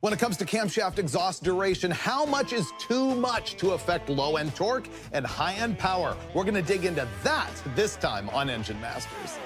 When it comes to camshaft exhaust duration, how much is too much to affect low-end torque and high-end power? We're gonna dig into that this time on Engine Masters.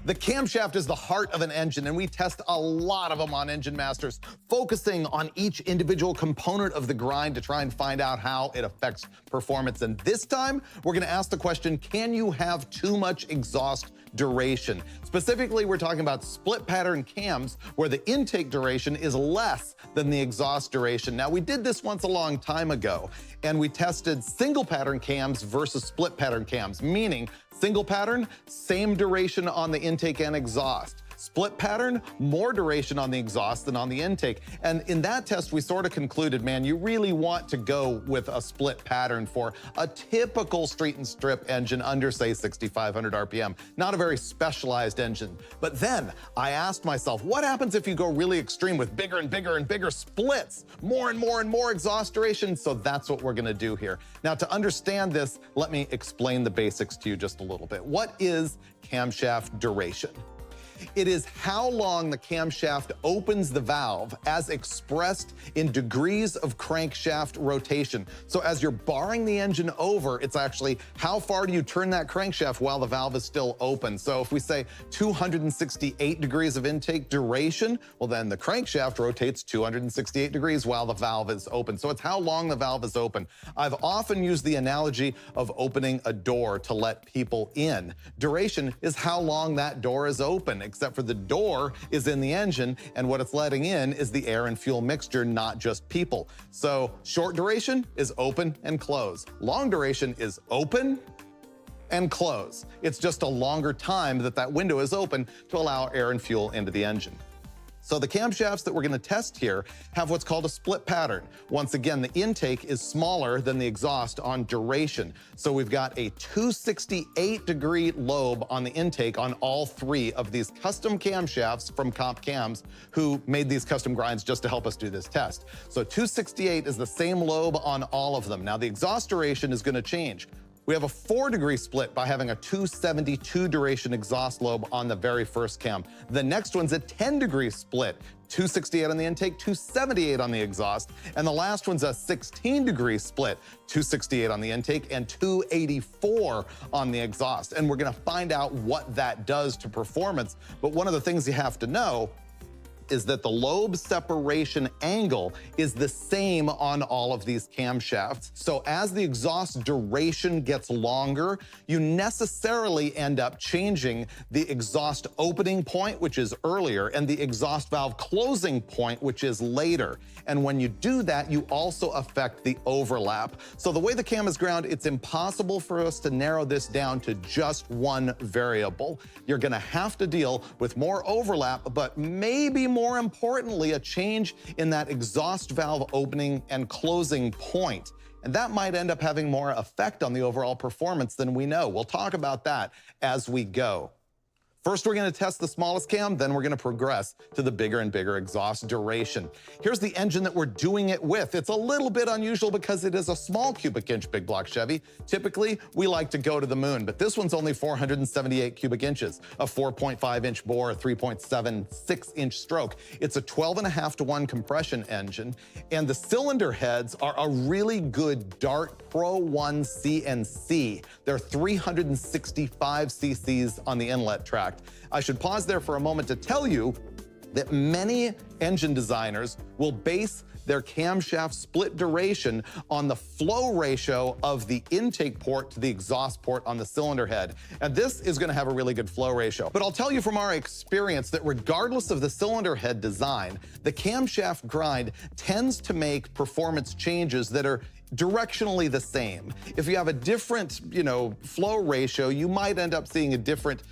The camshaft is the heart of an engine, and we test a lot of them on Engine Masters, focusing on each individual component of the grind to try and find out how it affects performance. And this time, we're gonna ask the question, can you have too much exhaust duration? Specifically, we're talking about split pattern cams where the intake duration is less than the exhaust duration. Now, we did this once a long time ago, and we tested single pattern cams versus split pattern cams, meaning single pattern, same duration on the intake and exhaust. Split pattern, more duration on the exhaust than on the intake. And in that test, we sort of concluded, man, you really want to go with a split pattern for a typical street and strip engine under, say, 6,500 RPM. Not a very specialized engine. But then I asked myself, what happens if you go really extreme with bigger and bigger and bigger splits? More and more and more exhaust duration? So that's what we're gonna do here. Now, to understand this, let me explain the basics to you just a little bit. What is camshaft duration? It is how long the camshaft opens the valve as expressed in degrees of crankshaft rotation. So as you're barring the engine over, it's actually how far do you turn that crankshaft while the valve is still open. So if we say 268 degrees of intake duration, well then the crankshaft rotates 268 degrees while the valve is open. So it's how long the valve is open. I've often used the analogy of opening a door to let people in. Duration is how long that door is open, except for the door is in the engine, and what it's letting in is the air and fuel mixture, not just people. So short duration is open and close. Long duration is open and close. It's just a longer time that that window is open to allow air and fuel into the engine. So the camshafts that we're gonna test here have what's called a split pattern. Once again, the intake is smaller than the exhaust on duration. So we've got a 268-degree lobe on the intake on all three of these custom camshafts from Comp Cams, who made these custom grinds just to help us do this test. So 268 is the same lobe on all of them. Now the exhaust duration is gonna change. We have a 4-degree split by having a 272 duration exhaust lobe on the very first cam. The next one's a 10-degree split, 268 on the intake, 278 on the exhaust. And the last one's a 16-degree split, 268 on the intake and 284 on the exhaust. And we're gonna find out what that does to performance. But one of the things you have to know is that the lobe separation angle is the same on all of these camshafts. So as the exhaust duration gets longer, you necessarily end up changing the exhaust opening point, which is earlier, and the exhaust valve closing point, which is later. And when you do that, you also affect the overlap. So the way the cam is ground, it's impossible for us to narrow this down to just one variable. You're gonna have to deal with more overlap, but maybe more importantly, a change in that exhaust valve opening and closing point. And that might end up having more effect on the overall performance than we know. We'll talk about that as we go. First, we're gonna test the smallest cam, then we're gonna progress to the bigger and bigger exhaust duration. Here's the engine that we're doing it with. It's a little bit unusual because it is a small cubic inch big block Chevy. Typically, we like to go to the moon, but this one's only 478 cubic inches, a 4.5 inch bore, a 3.76 inch stroke. It's a 12.5-to-1 compression engine, and the cylinder heads are a really good Dart Pro 1 CNC. They're 365 cc's on the inlet track. I should pause there for a moment to tell you that many engine designers will base their camshaft split duration on the flow ratio of the intake port to the exhaust port on the cylinder head. And this is gonna have a really good flow ratio. But I'll tell you from our experience that regardless of the cylinder head design, the camshaft grind tends to make performance changes that are directionally the same. If you have a different, flow ratio, you might end up seeing a different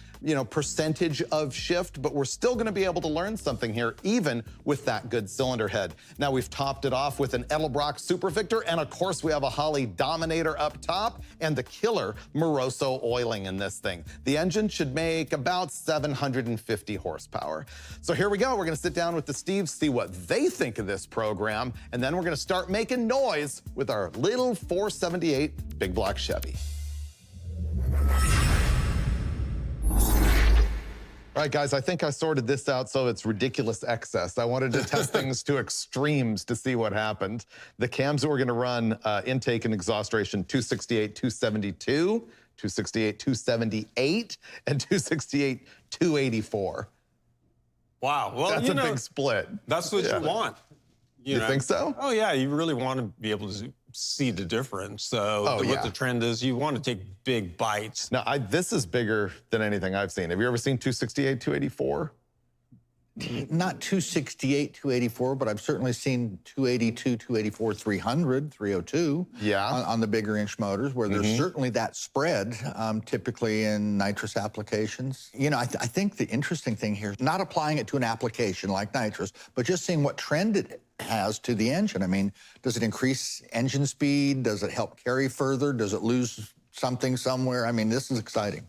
percentage of shift, but we're still gonna be able to learn something here, even with that good cylinder head. Now we've topped it off with an Edelbrock Super Victor, and of course we have a Holley Dominator up top, and the killer Moroso oiling in this thing. The engine should make about 750 horsepower. So here we go, we're gonna sit down with the Steves, see what they think of this program, and then we're gonna start making noise with our little 478 big block Chevy. All right, guys, I think I sorted this out so it's ridiculous excess. I wanted to test things to extremes to see what happened. The cams that we're gonna run, intake and exhaust ration 268, 272, 268, 278, and 268, 284. Wow, well, that's a big split. That's what you want. You think so? Oh, yeah, you really want to be able to see the difference. So what the trend is, you want to take big bites. Now, this is bigger than anything I've seen. Have you ever seen 268, 284? Not 268, 284, but I've certainly seen 282, 284, 300, 302 on the bigger inch motors, where there's certainly that spread, typically in nitrous applications. I think the interesting thing here is not applying it to an application like nitrous, but just seeing what trend it has to the engine. I mean, does it increase engine speed? Does it help carry further? Does it lose something somewhere? I mean, this is exciting.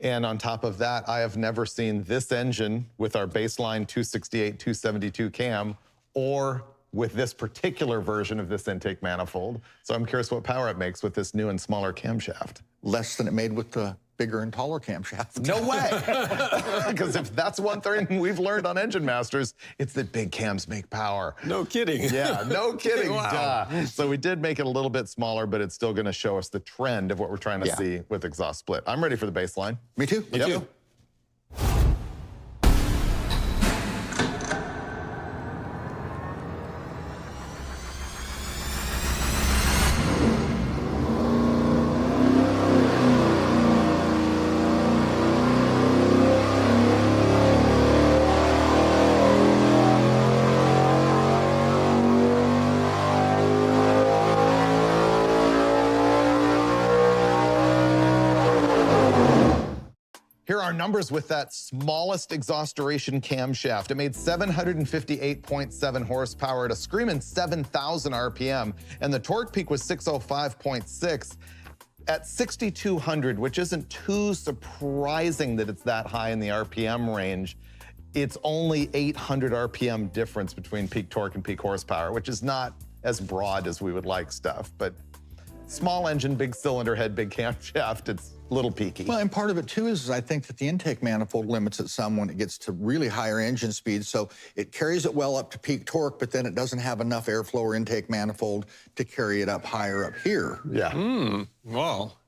And on top of that, I have never seen this engine with our baseline 268, 272 cam, or with this particular version of this intake manifold. So I'm curious what power it makes with this new and smaller camshaft. Less than it made with the bigger and taller camshaft. No way! Because if that's one thing we've learned on Engine Masters, it's that big cams make power. No kidding. Yeah, no kidding. Wow. Duh. So we did make it a little bit smaller, but it's still gonna show us the trend of what we're trying to see with exhaust split. I'm ready for the baseline. Me too. Me too. Here are our numbers with that smallest exhaust duration camshaft. It made 758.7 horsepower at a screaming 7,000 RPM, and the torque peak was 605.6 at 6,200, which isn't too surprising that it's that high in the RPM range. It's only 800 RPM difference between peak torque and peak horsepower, which is not as broad as we would like stuff, but small engine, big cylinder head, big camshaft, it's a little peaky. Well, and part of it too is I think that the intake manifold limits it some when it gets to really higher engine speeds. So it carries it well up to peak torque, but then it doesn't have enough airflow or intake manifold to carry it up higher up here. Yeah. Well,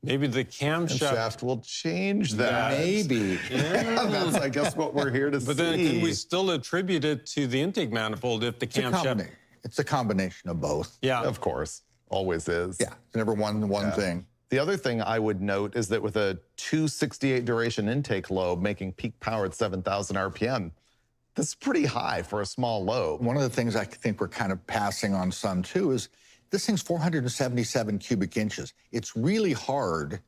maybe the camshaft will change that. Maybe. Yeah. That's, I guess, what we're here to see. But then can we still attribute it to the intake manifold if the camshaft... It's a combination of both. Yeah. Of course. Always is. Yeah. It's never one thing. The other thing I would note is that with a 268 duration intake lobe making peak power at 7,000 RPM, that's pretty high for a small lobe. One of the things I think we're kind of passing on some too is this thing's 477 cubic inches. It's really hard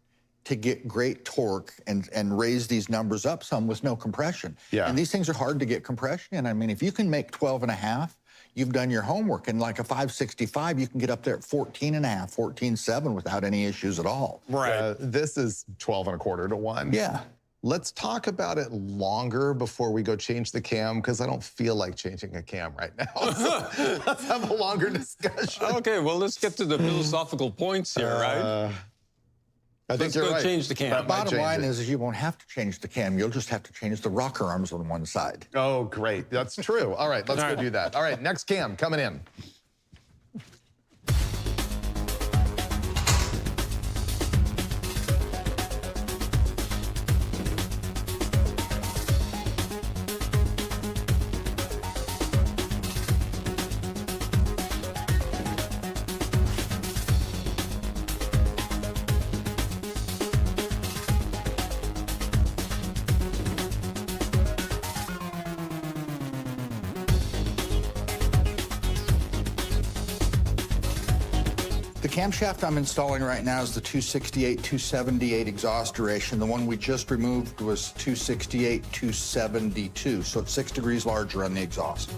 to get great torque and raise these numbers up some with no compression. Yeah. And these things are hard to get compression in. I mean, if you can make 12 and a half, you've done your homework. And like a 565, you can get up there at 14 and a half, 14.7 without any issues at all. Right. This is 12 and a quarter to 1. Yeah. Let's talk about it longer before we go change the cam, because I don't feel like changing a cam right now. So let's have a longer discussion. Okay, well, let's get to the philosophical points here, right? I think you're right. Let's go change the cam. Bottom line is you won't have to change the cam. You'll just have to change the rocker arms on one side. Oh, great. That's true. All right, let's go do that. All right, next cam coming in. The camshaft I'm installing right now is the 268, 278 exhaust duration. The one we just removed was 268, 272, so it's 6 degrees larger on the exhaust.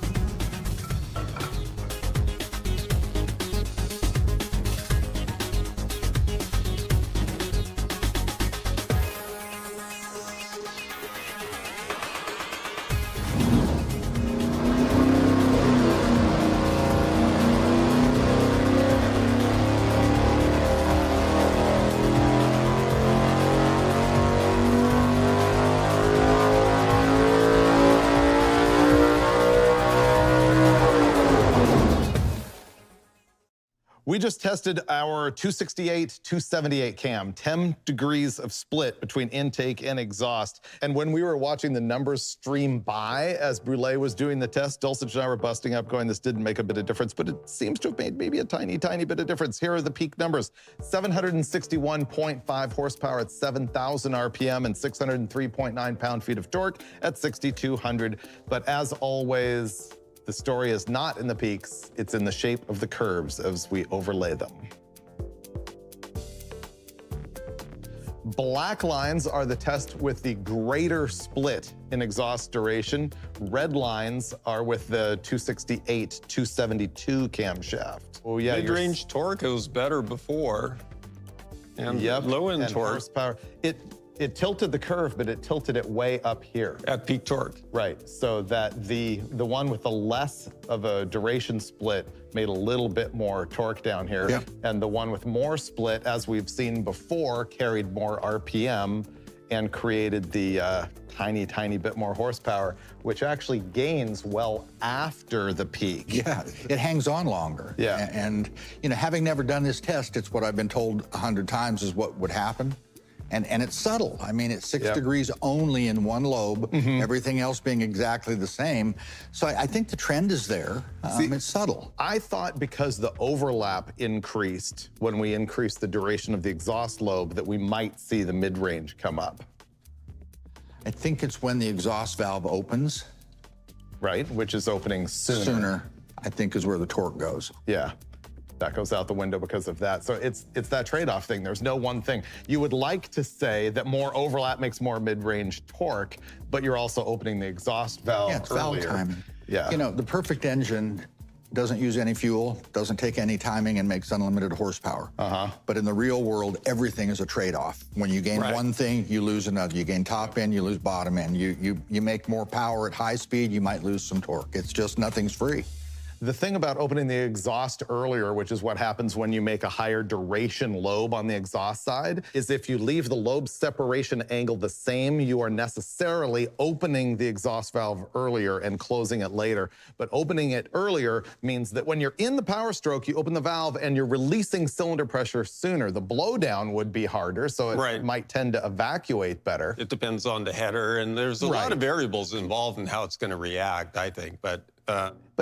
We just tested our 268, 278 cam, 10 degrees of split between intake and exhaust. And when we were watching the numbers stream by as Brule was doing the test, Dulcich and I were busting up going, this didn't make a bit of difference, but it seems to have made maybe a tiny, tiny bit of difference. Here are the peak numbers: 761.5 horsepower at 7,000 RPM and 603.9 pound-feet of torque at 6,200. But as always, the story is not in the peaks, it's in the shape of the curves as we overlay them. Black lines are the test with the greater split in exhaust duration. Red lines are with the 268, 272 camshaft. Oh yeah, mid-range torque was better before, and low-end torque. Horsepower. It tilted the curve, but it tilted it way up here. At peak torque. Right, so that the one with the less of a duration split made a little bit more torque down here. Yeah. And the one with more split, as we've seen before, carried more RPM and created the tiny, tiny bit more horsepower, which actually gains well after the peak. Yeah, it hangs on longer. Yeah. And, you know, having never done this test, it's what I've been told 100 times is what would happen. And it's subtle. I mean, it's 6 degrees only in one lobe, everything else being exactly the same. So I think the trend is there. It's subtle. I thought because the overlap increased when we increased the duration of the exhaust lobe that we might see the mid-range come up. I think it's when the exhaust valve opens. Right, which is opening sooner. Sooner, I think, is where the torque goes. Yeah. That goes out the window because of that. So it's that trade-off thing. There's no one thing. You would like to say that more overlap makes more mid-range torque, but you're also opening the exhaust valve Yeah, it's earlier. valve timing. Yeah. You know, the perfect engine doesn't use any fuel, doesn't take any timing, and makes unlimited horsepower. But in the real world, everything is a trade-off. When you gain one thing, you lose another. You gain top end, you lose bottom end. You make more power at high speed, you might lose some torque. It's just nothing's free. The thing about opening the exhaust earlier, which is what happens when you make a higher duration lobe on the exhaust side, is if you leave the lobe separation angle the same, you are necessarily opening the exhaust valve earlier and closing it later. But opening it earlier means that when you're in the power stroke, you open the valve and you're releasing cylinder pressure sooner. The blowdown would be harder, so it might tend to evacuate better. It depends on the header, and there's a lot of variables involved in how it's going to react, I think. But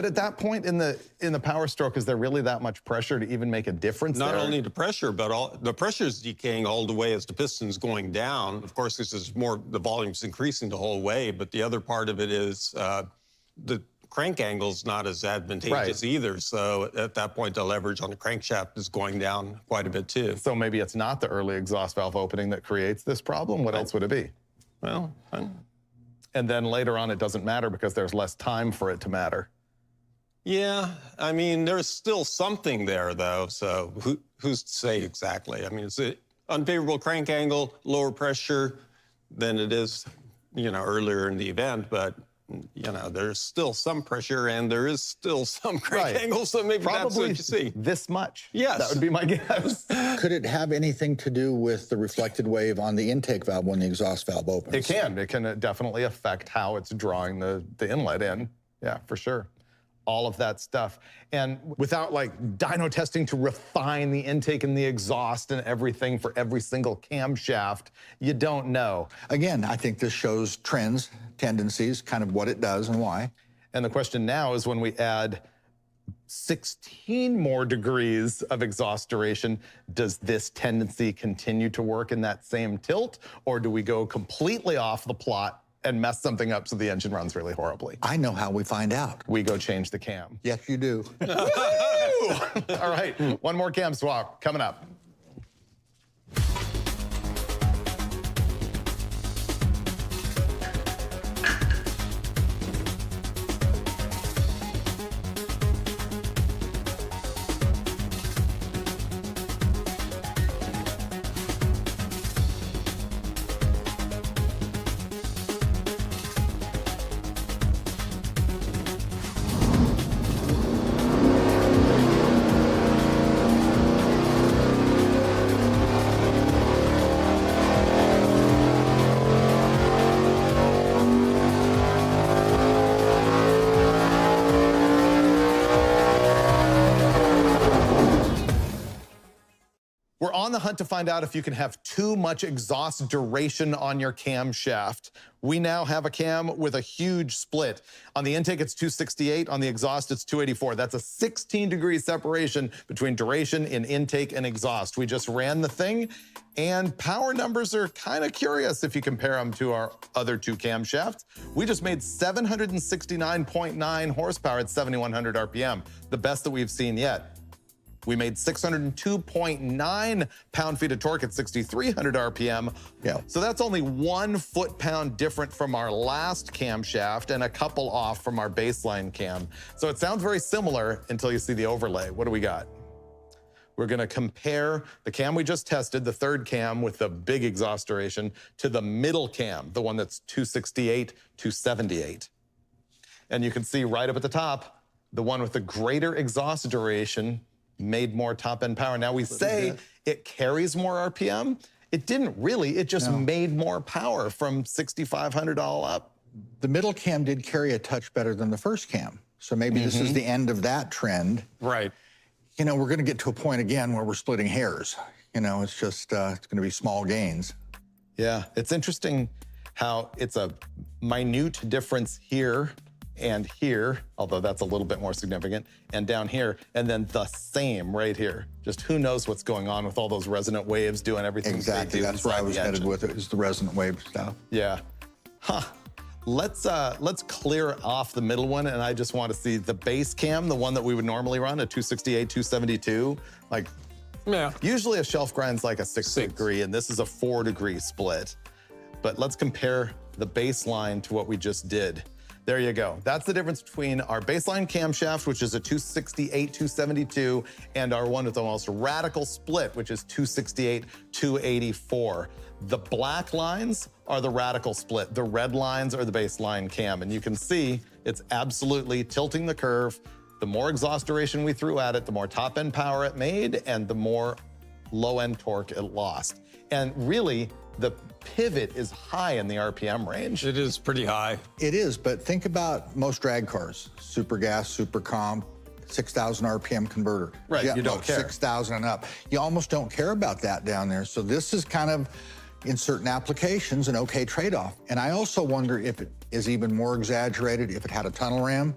at that point in the power stroke, is there really that much pressure to even make a difference Not there? only the pressure, but the pressure is decaying all the way as the piston's going down. Of course, this is more, the volume's increasing the whole way, but the other part of it is the crank angle's not as advantageous either. So at that point, the leverage on the crankshaft is going down quite a bit too. So maybe it's not the early exhaust valve opening that creates this problem. What else would it be? Well, and then later on, it doesn't matter because there's less time for it to matter. Yeah, I mean, there's still something there, though, so who's to say exactly? I mean, it's an unfavorable crank angle, lower pressure than it is, you know, earlier in the event, but, you know, there's still some pressure and there is still some crank angle, so maybe that's what you see. This much. Yes. That would be my guess. Could it have anything to do with the reflected wave on the intake valve when the exhaust valve opens? It can. It can definitely affect how it's drawing the inlet in. Yeah, for sure. All of that stuff. And without like dyno testing to refine the intake and the exhaust and everything for every single camshaft, you don't know. Again, I think this shows trends, tendencies, kind of what it does and why. And the question now is when we add 16 more degrees of exhaust duration, does this tendency continue to work in that same tilt, or do we go completely off the plot and mess something up so the engine runs really horribly? I know how we find out. We go change the cam. Yes, you do. All right, one more cam swap coming up. We're on the hunt to find out if you can have too much exhaust duration on your camshaft. We now have a cam with a huge split. On the intake, it's 268. On the exhaust, it's 284. That's a 16-degree separation between duration in intake and exhaust. We just ran the thing, and power numbers are kind of curious if you compare them to our other two camshafts. We just made 769.9 horsepower at 7,100 RPM, the best that we've seen yet. We made 602.9 pound-feet of torque at 6,300 RPM. Yeah. So that's only 1 foot-pound different from our last camshaft and a couple off from our baseline cam. So it sounds very similar until you see the overlay. What do we got? We're gonna compare the cam we just tested, the third cam with the big exhaust duration, to the middle cam, the one that's 268, 278. And you can see right up at the top, the one with the greater exhaust duration made more top-end power. Now we say it carries more RPM. It didn't really, it just made more power from 6,500 all up. The middle cam did carry a touch better than the first cam. So maybe this is the end of that trend. Right. You know, we're gonna get to a point again where we're splitting hairs. You know, it's just, it's gonna be small gains. Yeah, it's interesting how it's a minute difference here and here, although that's a little bit more significant, and down here, and then the same right here. Just who knows what's going on with all those resonant waves doing everything. Exactly, that's where I was headed with it, is the resonant wave stuff. Yeah. Huh. Let's clear off the middle one, and I just want to see the base cam, the one that we would normally run, a 268, 272. Like, yeah. Usually a shelf grind's like a 6 degree, and this is a 4-degree split. But let's compare the baseline to what we just did. There you go. That's the difference between our baseline camshaft, which is a 268, 272, and our one with the most radical split, which is 268, 284. The black lines are the radical split. The red lines are the baseline cam. And you can see it's absolutely tilting the curve. The more exhaust duration we threw at it, the more top-end power it made, and the more low-end torque it lost. And really, the pivot is high in the RPM range. It is pretty high. It is, but think about most drag cars, super gas, super comp, 6,000 RPM converter. Right, you don't care. 6,000 and up. You almost don't care about that down there. So this is kind of, in certain applications, an okay trade-off. And I also wonder if it is even more exaggerated if it had a tunnel ram,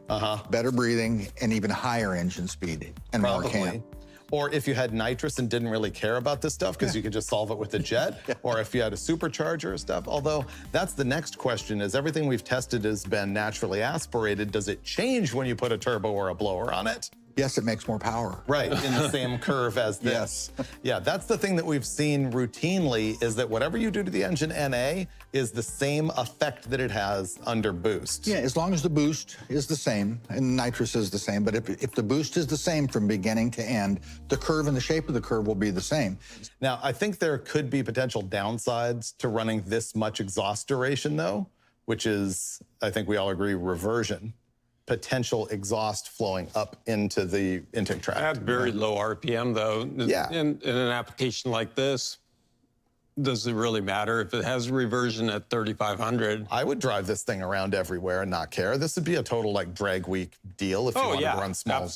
better breathing, and even higher engine speed and more cam. Or if you had nitrous and didn't really care about this stuff because you could just solve it with a jet, or if you had a supercharger or stuff. Although that's the next question, is everything we've tested has been naturally aspirated. Does it change when you put a turbo or a blower on it? Yes, it makes more power. Right, in the same curve as this. Yeah, that's the thing that we've seen routinely, is that whatever you do to the engine NA is the same effect that it has under boost. Yeah, as long as the boost is the same and nitrous is the same, but if the boost is the same from beginning to end, the curve and the shape of the curve will be the same. Now, I think there could be potential downsides to running this much exhaust duration though, which is, I think we all agree, reversion. Potential exhaust flowing up into the intake tract. At very low RPM, though. Yeah. In an application like this, does it really matter if it has reversion at 3,500? I would drive this thing around everywhere and not care. This would be a total like drag week deal if you wanted to run small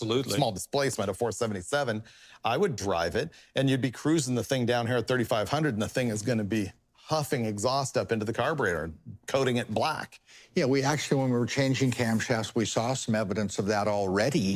displacement of 477. I would drive it, and you'd be cruising the thing down here at 3,500, and the thing is going to be huffing exhaust up into the carburetor, coating it black. Yeah, we actually, when we were changing camshafts, we saw some evidence of that already.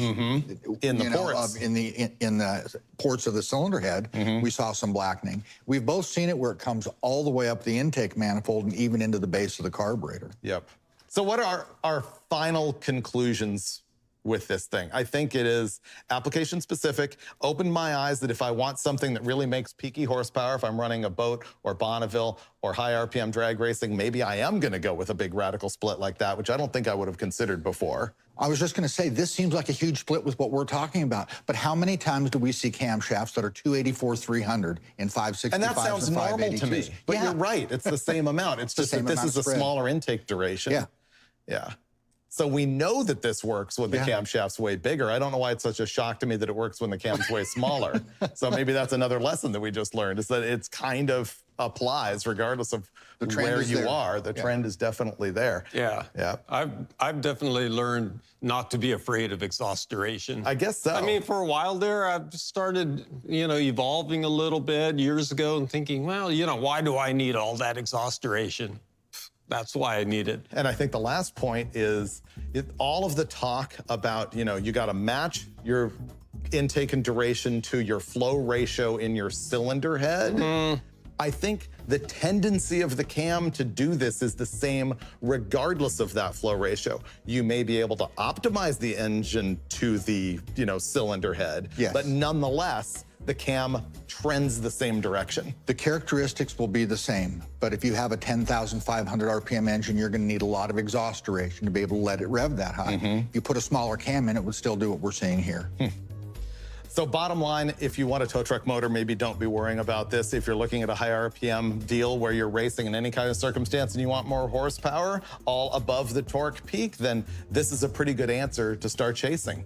In the ports. In the ports of the cylinder head, we saw some blackening. We've both seen it where it comes all the way up the intake manifold and even into the base of the carburetor. Yep. So what are our final conclusions with this thing. I think it is application specific, opened my eyes that if I want something that really makes peaky horsepower, if I'm running a boat or Bonneville or high RPM drag racing, maybe I am gonna go with a big radical split like that, which I don't think I would have considered before. I was just gonna say, this seems like a huge split with what we're talking about, but how many times do we see camshafts that are 284, 300 in 565s and that sounds normal to me, but yeah. You're right, it's the same amount. It's just that this is a smaller intake duration. Yeah. Yeah. So we know that this works when the camshaft's way bigger. I don't know why it's such a shock to me that it works when the cam's way smaller. So maybe that's another lesson that we just learned, is that it's kind of applies regardless of where you are. The trend is definitely there. Yeah. Yeah. I've definitely learned not to be afraid of exhaust duration. I guess so. I mean, for a while there, I've started, evolving a little bit years ago and thinking, well, why do I need all that exhaust duration? That's why I need it. And I think the last point is all of the talk about, you got to match your intake and duration to your flow ratio in your cylinder head. I think the tendency of the cam to do this is the same regardless of that flow ratio. You may be able to optimize the engine to the, cylinder head, but nonetheless, the cam trends the same direction. The characteristics will be the same, but if you have a 10,500 RPM engine, you're gonna need a lot of exhaust duration to be able to let it rev that high. If you put a smaller cam in, it would still do what we're seeing here. So bottom line, if you want a tow truck motor, maybe don't be worrying about this. If you're looking at a high RPM deal where you're racing in any kind of circumstance and you want more horsepower, all above the torque peak, then this is a pretty good answer to start chasing.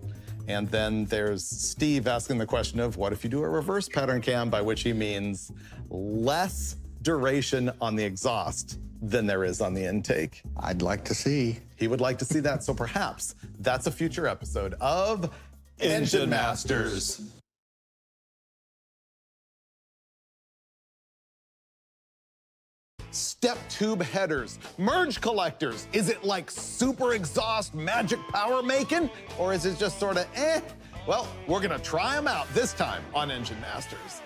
And then there's Steve asking the question of what if you do a reverse pattern cam, by which he means less duration on the exhaust than there is on the intake. I'd like to see. He would like to see that. So perhaps that's a future episode of Engine Masters. Step tube headers, merge collectors. Is it like super exhaust magic power making? Or is it just sort of eh? Well, we're gonna try them out this time on Engine Masters.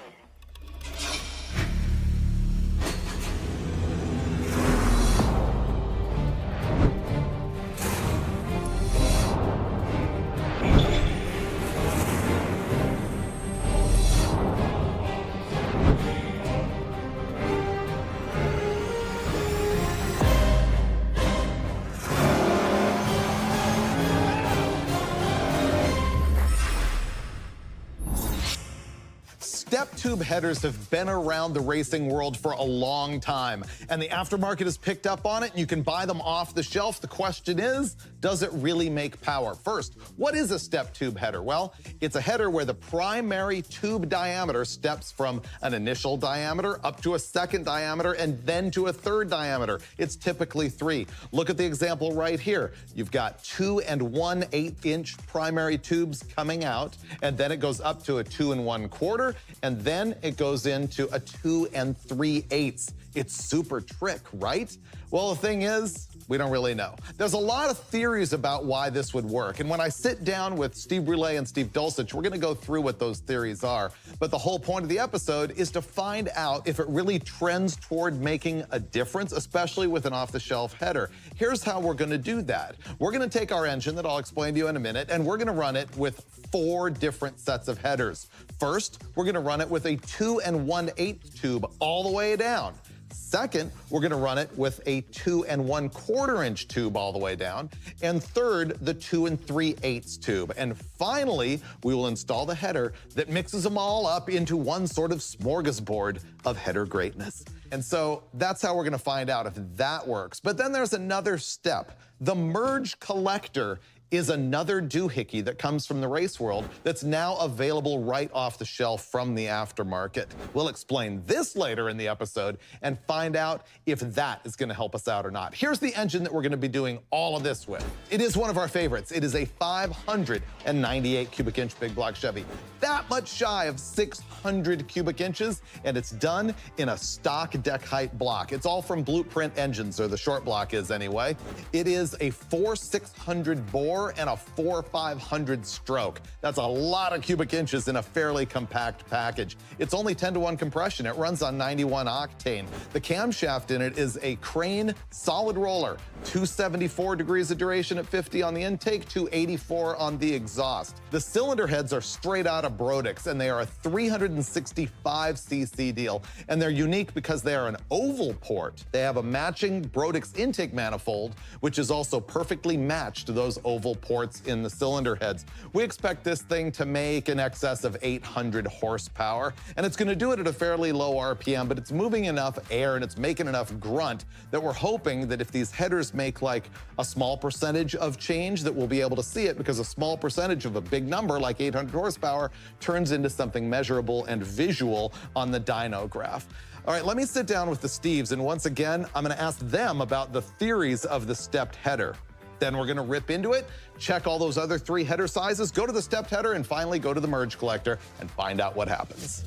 Step tube headers have been around the racing world for a long time, and the aftermarket has picked up on it, and you can buy them off the shelf. The question is, does it really make power? First, what is a step tube header? Well, it's a header where the primary tube diameter steps from an initial diameter up to a second diameter and then to a third diameter. It's typically 3. Look at the example right here. You've got 2 1/8" primary tubes coming out, and then it goes up to a 2 1/4, and then it goes into a 2 3/8. It's super trick, right? Well, the thing is, we don't really know. There's a lot of theories about why this would work. And when I sit down with Steve Brule and Steve Dulcich, we're gonna go through what those theories are. But the whole point of the episode is to find out if it really trends toward making a difference, especially with an off-the-shelf header. Here's how we're gonna do that. We're gonna take our engine that I'll explain to you in a minute, and we're gonna run it with 4 different sets of headers. First, we're gonna run it with a 2 1/8 tube all the way down. Second, we're gonna run it with a 2 1/4" tube all the way down. And third, the 2 3/8 tube. And finally, we will install the header that mixes them all up into one sort of smorgasbord of header greatness. And so that's how we're gonna find out if that works. But then there's another step. The merge collector is another doohickey that comes from the race world that's now available right off the shelf from the aftermarket. We'll explain this later in the episode and find out if that is gonna help us out or not. Here's the engine that we're gonna be doing all of this with. It is one of our favorites. It is a 598 cubic inch big block Chevy. That much shy of 600 cubic inches, and it's done in a stock deck height block. It's all from Blueprint Engines, or the short block is anyway. It is a 4600 bore bore and a 4/500 stroke. That's a lot of cubic inches in a fairly compact package. It's only 10-to-1 compression. It runs on 91 octane. The camshaft in it is a Crane solid roller, 274 degrees of duration at 50 on the intake, 284 on the exhaust. The cylinder heads are straight out of Brodix, and they are a 365cc deal. And they're unique because they are an oval port. They have a matching Brodix intake manifold, which is also perfectly matched to those oval ports in the cylinder heads. We expect this thing to make in excess of 800 horsepower, and it's going to do it at a fairly low RPM, but it's moving enough air and it's making enough grunt that we're hoping that if these headers make like a small percentage of change, that we'll be able to see it, because a small percentage of a big number like 800 horsepower turns into something measurable and visual on the dyno graph. All right, let me sit down with the Steves, and once again, I'm gonna ask them about the theories of the stepped header. Then we're gonna rip into it, check all those other 3 header sizes, go to the stepped header, and finally go to the merge collector and find out what happens.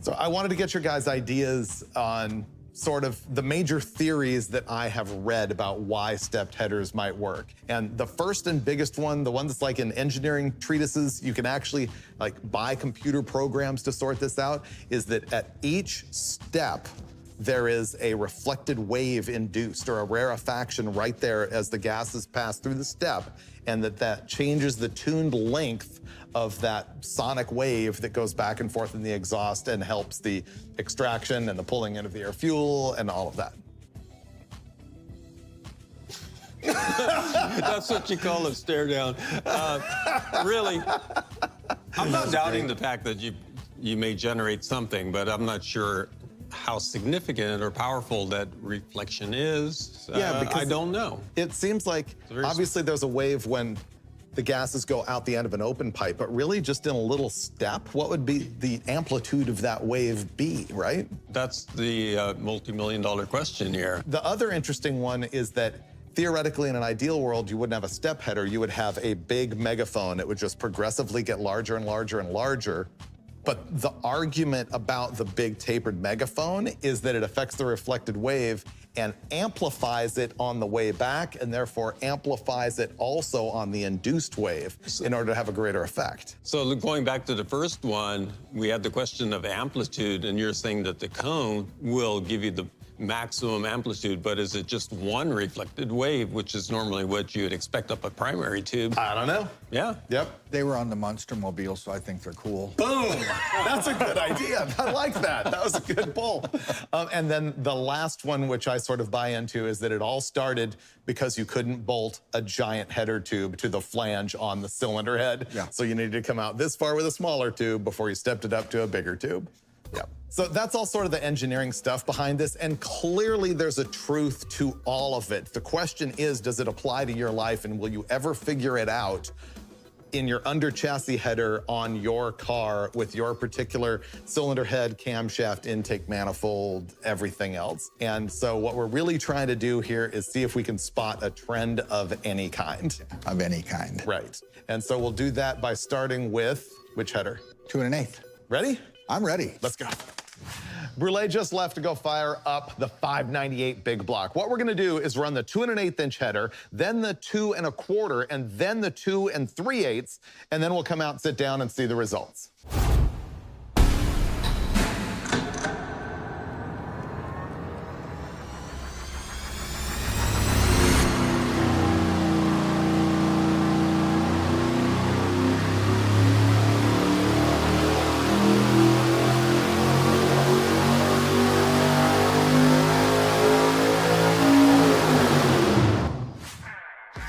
So I wanted to get your guys' ideas on sort of the major theories that I have read about why stepped headers might work. And the first and biggest one, the one that's like in engineering treatises, you can actually like buy computer programs to sort this out, is that at each step, there is a reflected wave induced, or a rarefaction right there as the gases pass through the step, and that changes the tuned length of that sonic wave that goes back and forth in the exhaust and helps the extraction and the pulling in of the air fuel and all of that. That's what you call a stare down. Really, I'm not doubting the fact that you may generate something, but I'm not sure how significant or powerful that reflection is. Yeah, because I don't know. It seems like obviously there's a wave when the gases go out the end of an open pipe, but really just in a little step, what would be the amplitude of that wave be, right? That's the multi-million-dollar question here. The other interesting one is that theoretically, in an ideal world, you wouldn't have a step header, you would have a big megaphone. It would just progressively get larger and larger and larger. But the argument about the big tapered megaphone is that it affects the reflected wave and amplifies it on the way back, and therefore amplifies it also on the induced wave in order to have a greater effect. So going back to the first one, we had the question of amplitude, and you're saying that the cone will give you the maximum amplitude, but is it just one reflected wave, which is normally what you'd expect up a primary tube? I don't know. Yeah. Yep. They were on the Monster Mobile, so I think they're cool. Boom! That's a good idea. I like that. That was a good pull. And then the last one, which I sort of buy into, is that it all started because you couldn't bolt a giant header tube to the flange on the cylinder head. Yeah. So you needed to come out this far with a smaller tube before you stepped it up to a bigger tube. Yeah. So that's all sort of the engineering stuff behind this, and clearly there's a truth to all of it. The question is, does it apply to your life, and will you ever figure it out in your under chassis header on your car with your particular cylinder head, camshaft, intake manifold, everything else? And so what we're really trying to do here is see if we can spot a trend of any kind. Of any kind. Right. And so we'll do that by starting with which header? 2 1/8. Ready? I'm ready. Let's go. Brule just left to go fire up the 598 big block. What we're gonna do is run the 2 1/8 inch header, then the 2 1/4, and then the 2 3/8, and then we'll come out and sit down and see the results.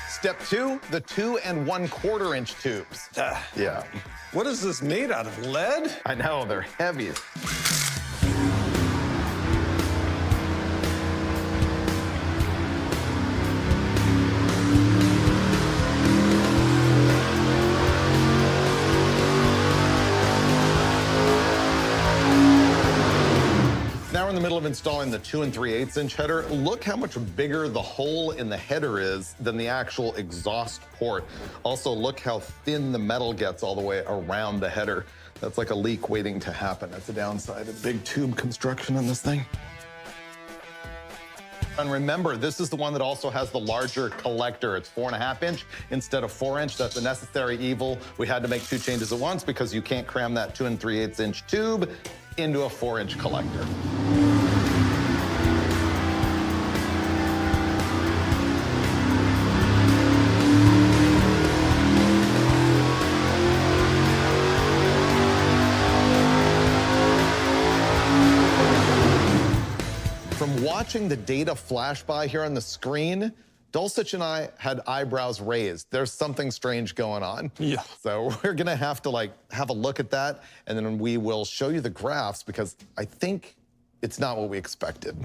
Step 2, the 2 1/4 inch tubes. Yeah. What is this made out of, lead? I know, they're heavy. Now we're in the middle of installing the 2 3/8 inch header. Look how much bigger the hole in the header is than the actual exhaust port. Also, look how thin the metal gets all the way around the header. That's like a leak waiting to happen. That's the downside of big tube construction on this thing. And remember, this is the one that also has the larger collector. It's 4.5 inch instead of 4 inch. That's a necessary evil. We had to make 2 changes at once because you can't cram that 2 3/8 inch tube into a 4 inch collector. From watching the data flash by here on the screen, Dulcich and I had eyebrows raised. There's something strange going on. Yeah. So we're gonna have to have a look at that, and then we will show you the graphs because I think it's not what we expected.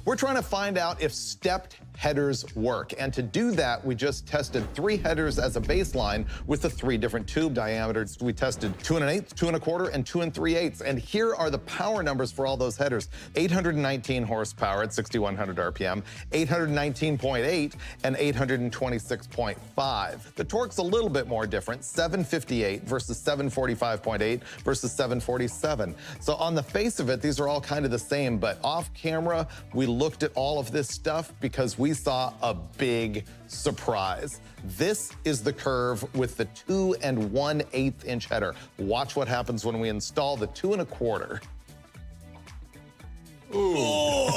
We're trying to find out if stepped headers work. And to do that, we just tested 3 headers as a baseline with the 3 different tube diameters. We tested 2 1/8, 2 1/4, and 2 3/8. And here are the power numbers for all those headers. 819 horsepower at 6,100 RPM, 819.8, and 826.5. The torque's a little bit more different, 758 versus 745.8 versus 747. So on the face of it, these are all kind of the same, but off camera, we looked at all of this stuff because we saw a big surprise. This is the curve with the 2 1/8 inch header. Watch what happens when we install the 2 1/4. Ooh.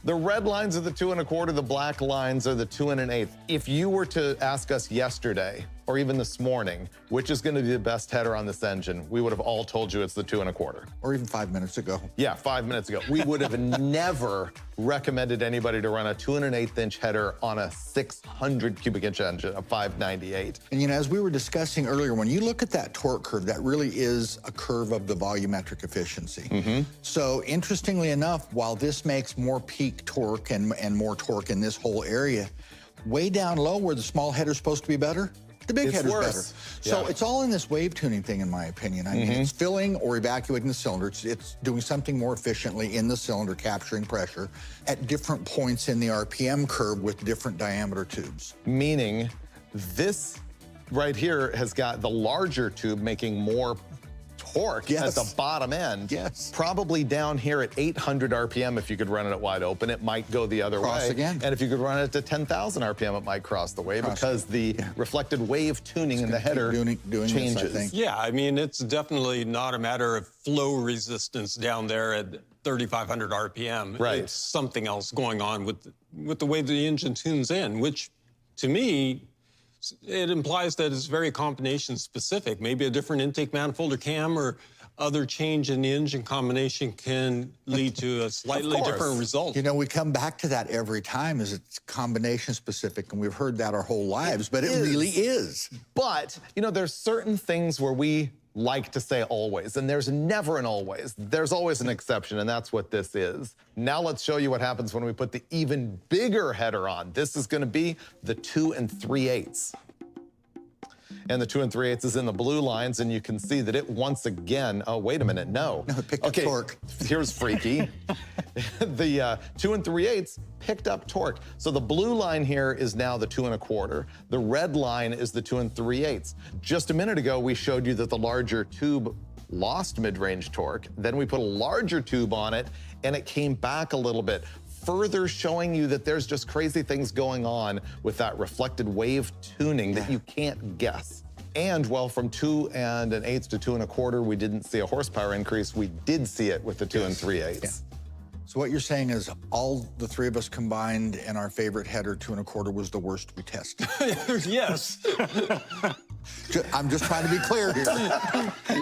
The red lines are the 2 1/4, the black lines are the 2 1/8. If you were to ask us yesterday, or even this morning, which is gonna be the best header on this engine, we would have all told you it's the 2 1/4. Or even 5 minutes ago. Yeah, 5 minutes ago. We would have never recommended anybody to run a 2 1/8 inch header on a 600 cubic inch engine, a 598. And as we were discussing earlier, when you look at that torque curve, that really is a curve of the volumetric efficiency. So interestingly enough, while this makes more peak torque and more torque in this whole area, way down low where the small header's supposed to be better, the big header's better. So it's all in this wave tuning thing, in my opinion. I mean, it's filling or evacuating the cylinder. It's doing something more efficiently in the cylinder, capturing pressure at different points in the RPM curve with different diameter tubes. Meaning this right here has got the larger tube making more torque at the bottom end. Yes. Probably down here at 800 RPM, if you could run it at wide open, it might go the other way. Again. And if you could run it to 10,000 RPM, it might cross the way because the reflected wave tuning in the header changes. This, I think. Yeah, I mean, it's definitely not a matter of flow resistance down there at 3,500 RPM. Right. It's something else going on with the way the engine tunes in, which to me, it implies that it's very combination specific. Maybe a different intake manifold or cam or other change in the engine combination can lead to a slightly different result. We come back to that every time, is it's combination specific, and we've heard that our whole lives, but it really is. But, there's certain things where we like to say always, and there's never an always. There's always an exception, and that's what this is. Now let's show you what happens when we put the even bigger header on. This is gonna be the 2 3/8. And the 2 3/8 is in the blue lines, and you can see that it once again, oh, wait a minute, no. No, it picked up torque. Here's freaky. The 2 3/8 picked up torque. So the blue line here is now the 2 1/4. The red line is the 2 3/8. Just a minute ago, we showed you that the larger tube lost mid-range torque. Then we put a larger tube on it, and it came back a little bit, further showing you that there's just crazy things going on with that reflected wave tuning that you can't guess. And well, from 2 1/8 to 2 1/4, we didn't see a horsepower increase. We did see it with the 2 3/8. Yeah. So what you're saying is all the 3 of us combined and our favorite header, 2 1/4, was the worst we tested. Yes. I'm just trying to be clear here.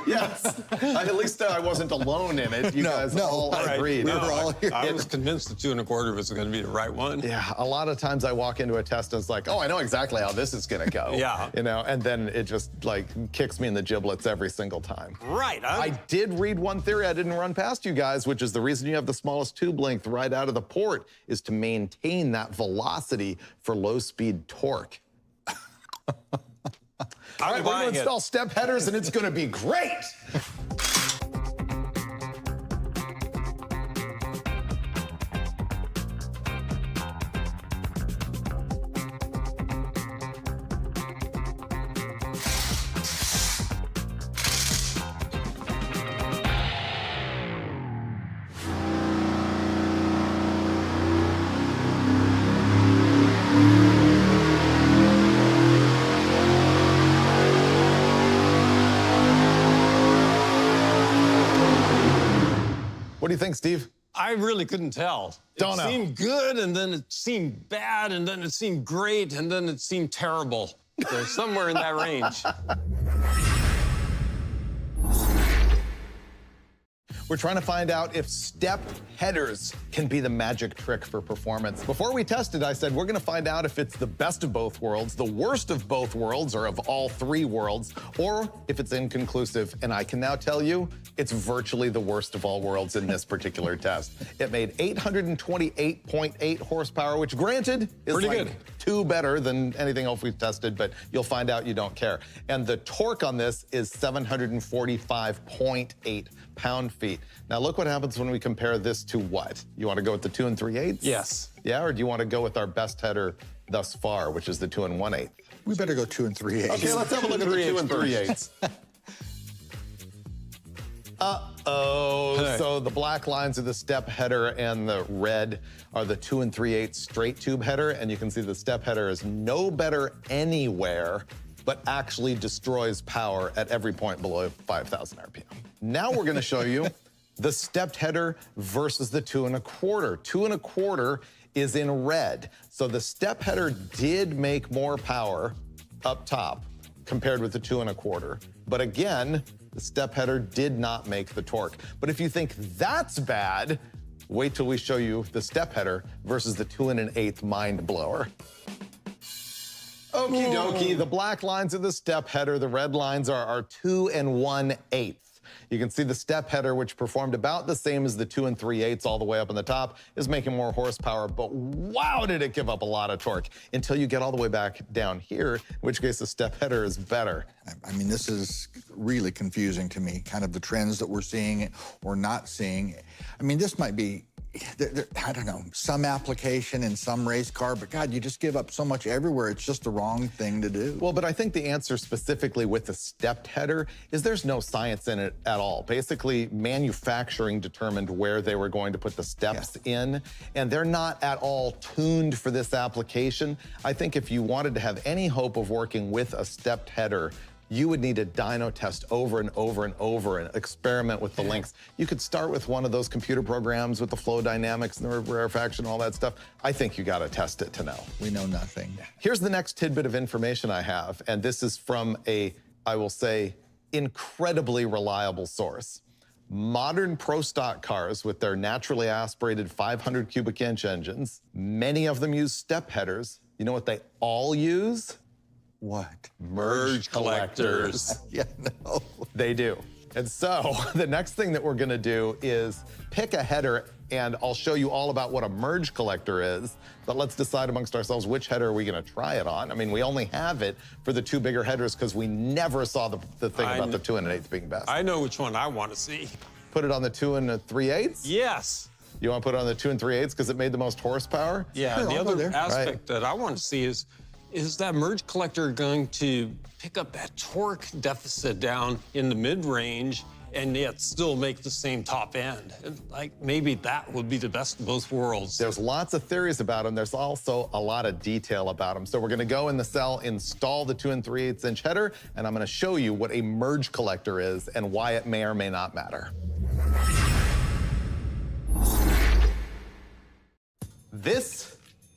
Yes. At least I wasn't alone in it. You guys all agreed. We were all here. I was convinced the 2 1/4 was going to be the right one. Yeah, a lot of times I walk into a test and it's like, oh, I know exactly how this is gonna go. Yeah. And then it just kicks me in the giblets every single time. Right. I did read one theory I didn't run past you guys, which is the reason you have the smallest tube length right out of the port is to maintain that velocity for low speed torque. All right, we're gonna install step headers and it's gonna be great. you think, Steve? I really couldn't tell. Don't know. It seemed good, and then it seemed bad, and then it seemed great, and then it seemed terrible. So somewhere in that range. We're trying to find out if step headers can be the magic trick for performance. Before we tested, I said we're going to find out if it's the best of both worlds, the worst of both worlds, or of all three worlds, or if it's inconclusive. And I can now tell you it's virtually the worst of all worlds in this particular test. It made 828.8 horsepower, which granted is pretty like good. 2 better than anything else we've tested, but you'll find out you don't care. And the torque on this is 745.8 pound-feet. Now look what happens when we compare this to what? You want to go with the 2 3/8? Yes. Yeah, or do you want to go with our best header thus far, which is the 2 1/8? We better go 2 3/8. Okay, let's have a look at the 2 3/8. Uh-oh. So the black lines are the step header and the red are the 2 3/8 straight tube header. And you can see the step header is no better anywhere, but actually destroys power at every point below 5,000 RPM. Now we're going to show you the stepped header versus the 2 1/4. 2 1/4 is in red. So the step header did make more power up top compared with the 2 1/4. But again, the step header did not make the torque. But if you think that's bad, wait till we show you the step header versus the 2 1/8 mind blower. Okie dokie, the black lines are the step header, the red lines are our 2 1/8. You can see the step header, which performed about the same as the 2 3/8 all the way up on the top, is making more horsepower, but wow, did it give up a lot of torque until you get all the way back down here, in which case the step header is better. I mean, this is really confusing to me, kind of the trends that we're seeing or not seeing. I mean, this might be, I don't know, some application in some race car, but God, you just give up so much everywhere. It's just the wrong thing to do. Well, but I think the answer specifically with the stepped header is there's no science in it at all. Basically, manufacturing determined where they were going to put the steps in, and they're not at all tuned for this application. I think if you wanted to have any hope of working with a stepped header, you would need to dyno test over and over and over and experiment with the links. You could start with one of those computer programs with the flow dynamics and the rarefaction and all that stuff. I think you got to test it to know. We know nothing. Here's the next tidbit of information I have, and this is from a, I will say, incredibly reliable source. Modern pro stock cars with their naturally aspirated 500 cubic inch engines, many of them use step headers. You know what they all use? What? Merge collectors. Yeah, no. They do. And so the next thing that we're gonna do is pick a header, and I'll show you all about what a merge collector is, but let's decide amongst ourselves which header are we gonna try it on. I mean, we only have it for the 2 bigger headers because we never saw the thing about the 2 1/8 being best. I know which one I want to see. Put it on the 2 3/8? Yes. You wanna put it on the 2 3/8 because it made the most horsepower? Yeah, Sure, the I'll go other there. aspect that I want to see is that merge collector going to pick up that torque deficit down in the mid-range and yet still make the same top end? And like, maybe that would be the best of both worlds. There's lots of theories about them. There's also a lot of detail about them. So we're gonna go in the cell, install the 2 3/8 inch header, and I'm gonna show you what a merge collector is and why it may or may not matter. This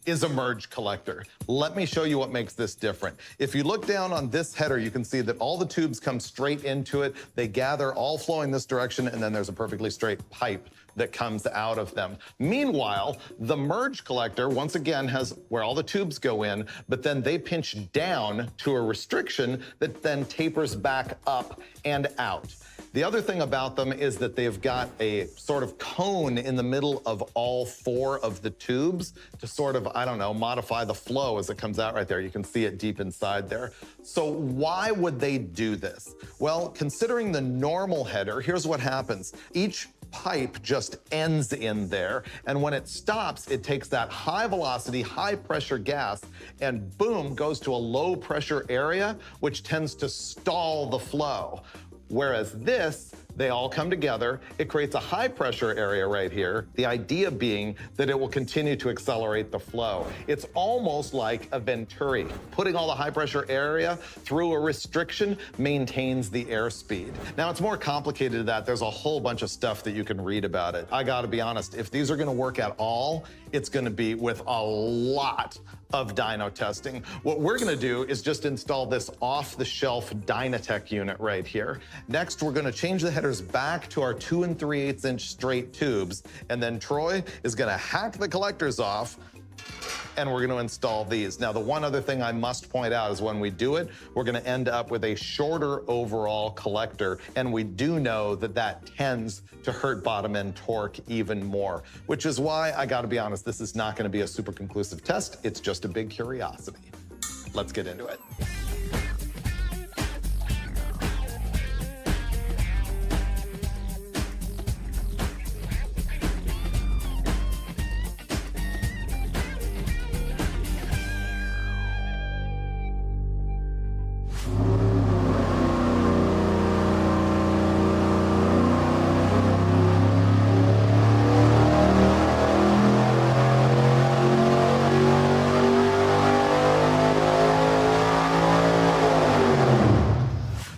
is a merge collector. Let me show you what makes this different. If you look down on this header, you can see that all the tubes come straight into it. They gather all flowing this direction, and then there's a perfectly straight pipe that comes out of them. Meanwhile, the merge collector, once again, has where all the tubes go in, but then they pinch down to a restriction that then tapers back up and out. The other thing about them is that they've got a sort of cone in the middle of all 4 of the tubes to sort of, I don't know, modify the flow as it comes out right there. You can see it deep inside there. So why would they do this? Well, considering the normal header, here's what happens. Each pipe just ends in there, and when it stops, it takes that high velocity, high pressure gas and boom, goes to a low pressure area, which tends to stall the flow. Whereas this They all come together. It creates a high pressure area right here. The idea being that it will continue to accelerate the flow. It's almost like a Venturi. Putting all the high pressure area through a restriction maintains the airspeed. Now, it's more complicated than that. There's a whole bunch of stuff that you can read about it. I gotta be honest, if these are gonna work at all, it's gonna be with a lot of dyno testing. What we're gonna do is just install this off-the-shelf Dynatec unit right here. Next, we're gonna change the headers back to our 2 3/8 inch straight tubes, and then Troy is gonna hack the collectors off, and we're gonna install these. Now, the one other thing I must point out is when we do it, we're gonna end up with a shorter overall collector, and we do know that that tends to hurt bottom end torque even more, which is why I gotta be honest, this is not gonna be a super conclusive test. It's just a big curiosity. Let's get into it.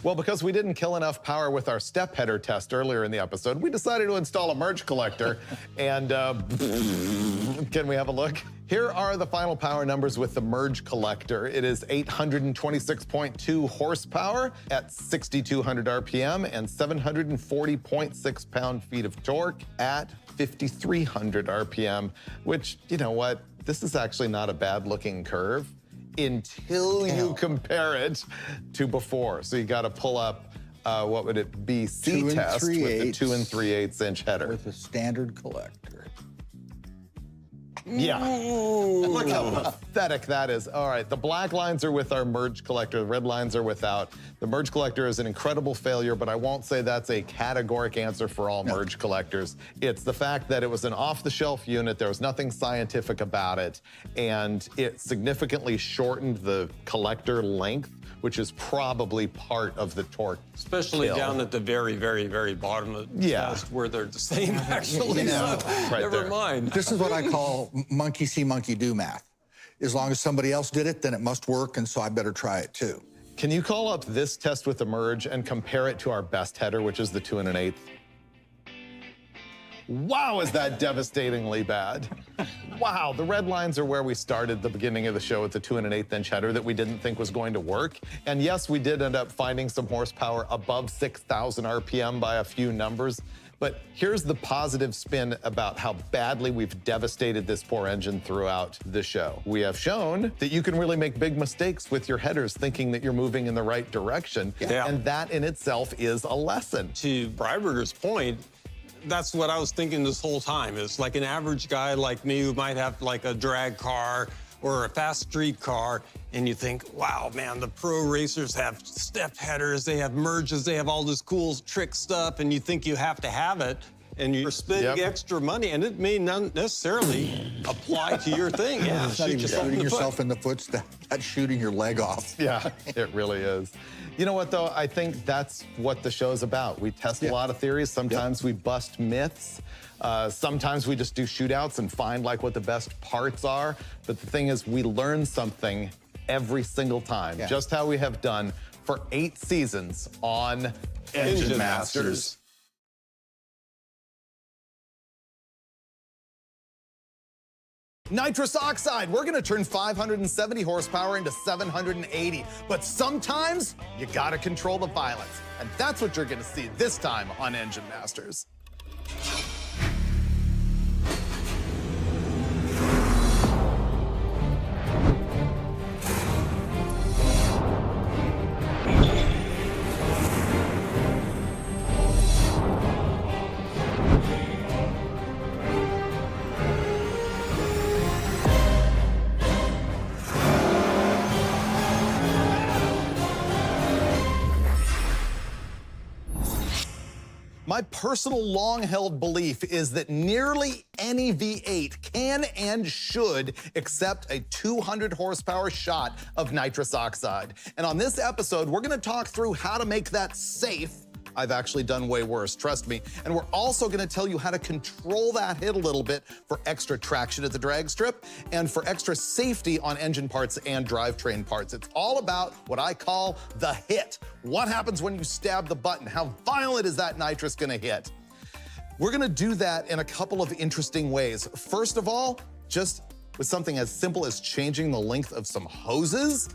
Well, because we didn't kill enough power with our step header test earlier in the episode, we decided to install a merge collector. And can we have a look? Here are the final power numbers with the merge collector. It is 826.2 horsepower at 6,200 RPM and 740.6 pound-feet of torque at 5,300 RPM, which, you know what? This is actually not a bad-looking curve until you compare it to before. So you got to pull up, what would it be, C-test with the 2 3/8 inch header. With a standard collector. Yeah. Look how pathetic that is. All right, the black lines are with our merge collector. The red lines are without. The merge collector is an incredible failure, but I won't say that's a categoric answer for all merge collectors. It's the fact that it was an off-the-shelf unit. There was nothing scientific about it, and it significantly shortened the collector length, which is probably part of the torque. Especially kill. down at the very, very, very bottom of the test where they're the same, actually. So Right never there. mind. This is what I call monkey see, monkey do math. As long as somebody else did it, then it must work, and so I better try it too. Can you call up this test with the merge and compare it to our best header, which is the 2 1/8? Wow, is that devastatingly bad. Wow, the red lines are where we started the beginning of the show with the 2 1/8 inch header that we didn't think was going to work. And yes, we did end up finding some horsepower above 6,000 RPM by a few numbers. But here's the positive spin about how badly we've devastated this poor engine throughout the show. We have shown that you can really make big mistakes with your headers thinking that you're moving in the right direction. Yeah. And that in itself is a lesson. To Breiberger's point, that's what I was thinking this whole time. It's like an average guy like me who might have like a drag car or a fast street car, and you think, wow, man, the pro racers have step headers, they have merges, they have all this cool trick stuff, and you think you have to have it, and you're spending extra money, and it may not necessarily apply to your thing. Yeah, It's not even shooting yourself in the foot, that's shooting your leg off. Yeah, it really is. You know what, though? I think that's what the show's about. We test a lot of theories. Sometimes we bust myths. Sometimes we just do shootouts and find like what the best parts are. But the thing is, we learn something every single time, just how we have done for 8 seasons on Engine Masters. Nitrous oxide, we're gonna turn 570 horsepower into 780. But sometimes you gotta control the violence. And that's what you're gonna see this time on Engine Masters. My personal long-held belief is that nearly any V8 can and should accept a 200 horsepower shot of nitrous oxide. And on this episode, we're gonna talk through how to make that safe I've actually done way worse, trust me. And we're also gonna tell you how to control that hit a little bit for extra traction at the drag strip and for extra safety on engine parts and drivetrain parts. It's all about what I call the hit. What happens when you stab the button? How violent is that nitrous gonna hit? We're gonna do that in a couple of interesting ways. First of all, just with something as simple as changing the length of some hoses,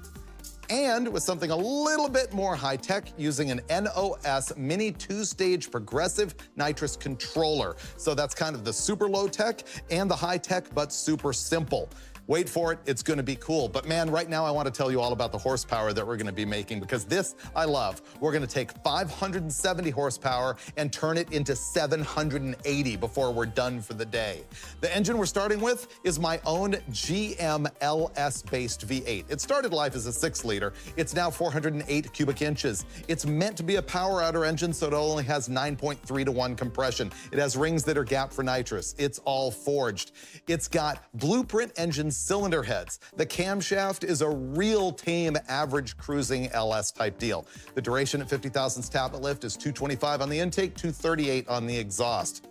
and with something a little bit more high-tech using an NOS Mini 2-stage progressive nitrous controller. So that's kind of the super low-tech and the high-tech, but super simple. Wait for it, it's gonna be cool. But man, right now I wanna tell you all about the horsepower that we're gonna be making, because this I love. We're gonna take 570 horsepower and turn it into 780 before we're done for the day. The engine we're starting with is my own GM LS-based V8. It started life as a 6-liter. It's now 408 cubic inches. It's meant to be a power outer engine, so it only has 9.3-to-1 compression. It has rings that are gapped for nitrous. It's all forged. It's got Blueprint engine cylinder heads. The camshaft is a real tame average cruising LS type deal. The duration at 50 thousandths tappet lift is 225 on the intake, 238 on the exhaust.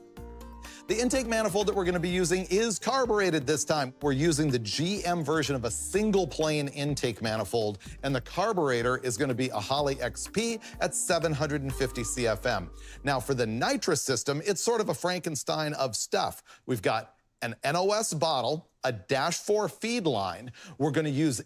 The intake manifold that we're gonna be using is carbureted this time. We're using the GM version of a single plane intake manifold, and the carburetor is gonna be a Holley XP at 750 CFM. Now for the nitrous system, it's sort of a Frankenstein of stuff. We've got an NOS bottle, a Dash 4 feed line. We're gonna use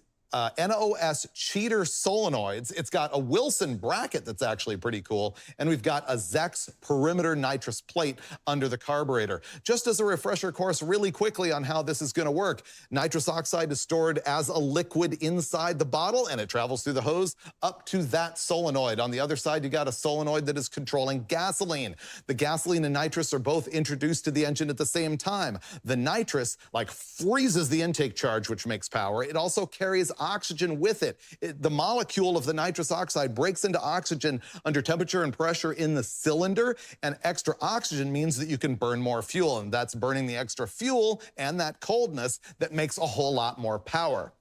NOS cheater solenoids. It's got a Wilson bracket that's actually pretty cool. And we've got a Zex perimeter nitrous plate under the carburetor. Just as a refresher course really quickly on how this is gonna work, nitrous oxide is stored as a liquid inside the bottle and it travels through the hose up to that solenoid. On the other side, you got a solenoid that is controlling gasoline. The gasoline and nitrous are both introduced to the engine at the same time. The nitrous like freezes the intake charge, which makes power. It also carries oxygen with it. The molecule of the nitrous oxide breaks into oxygen under temperature and pressure in the cylinder, and extra oxygen means that you can burn more fuel, and that's burning the extra fuel and that coldness that makes a whole lot more power.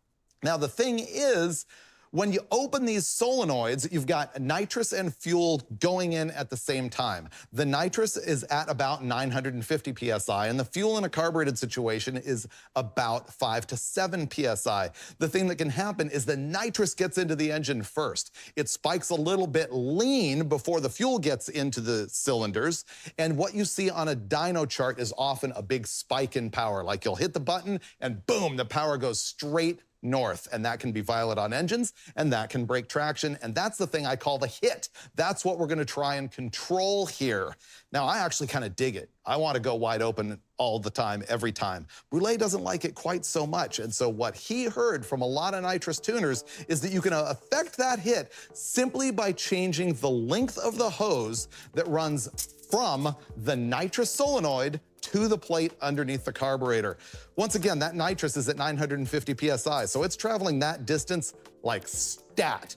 Now, the thing is, when you open these solenoids, you've got nitrous and fuel going in at the same time. The nitrous is at about 950 PSI, and the fuel in a carbureted situation is about 5 to 7 PSI. The thing that can happen is the nitrous gets into the engine first. It spikes a little bit lean before the fuel gets into the cylinders, and what you see on a dyno chart is often a big spike in power. Like you'll hit the button, and boom, the power goes straight north, and that can be violent on engines, and that can break traction, and that's the thing I call the hit. That's what we're gonna try and control here. Now, I actually kind of dig it. I want to go wide open all the time, every time. Brule doesn't like it quite so much, and so what he heard from a lot of nitrous tuners is that you can affect that hit simply by changing the length of the hose that runs from the nitrous solenoid to the plate underneath the carburetor. Once again, that nitrous is at 950 PSI, so it's traveling that distance like stat.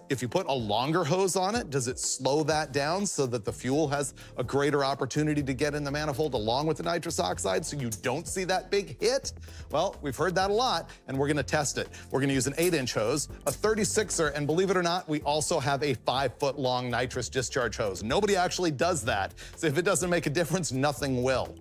If you put a longer hose on it, does it slow that down so that the fuel has a greater opportunity to get in the manifold along with the nitrous oxide so you don't see that big hit? Well, we've heard that a lot, and we're gonna test it. We're gonna use an 8-inch hose, a 36er, and believe it or not, we also have a 5-foot-long nitrous discharge hose. Nobody actually does that, so if it doesn't make a difference, nothing will.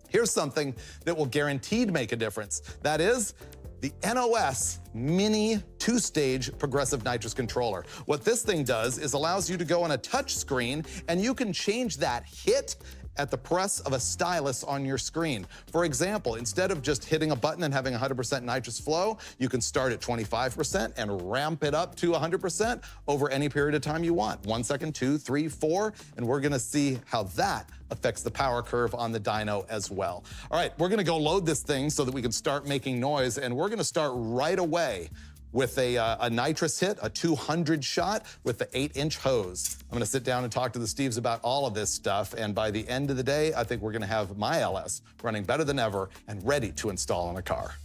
Here's something that will guaranteed make a difference. That is the NOS Mini 2-stage progressive nitrous controller. What this thing does is allows you to go on a touch screen, and you can change that hit at the press of a stylus on your screen. For example, instead of just hitting a button and having 100% nitrous flow, you can start at 25% and ramp it up to 100% over any period of time you want. 1 second, 2, 3, 4, and we're gonna see how that affects the power curve on the dyno as well. All right, we're gonna go load this thing so that we can start making noise, and we're gonna start right away with a nitrous hit, a 200 shot with the 8-inch hose. I'm gonna sit down and talk to the Steves about all of this stuff, and by the end of the day, I think we're gonna have my LS running better than ever and ready to install in a car.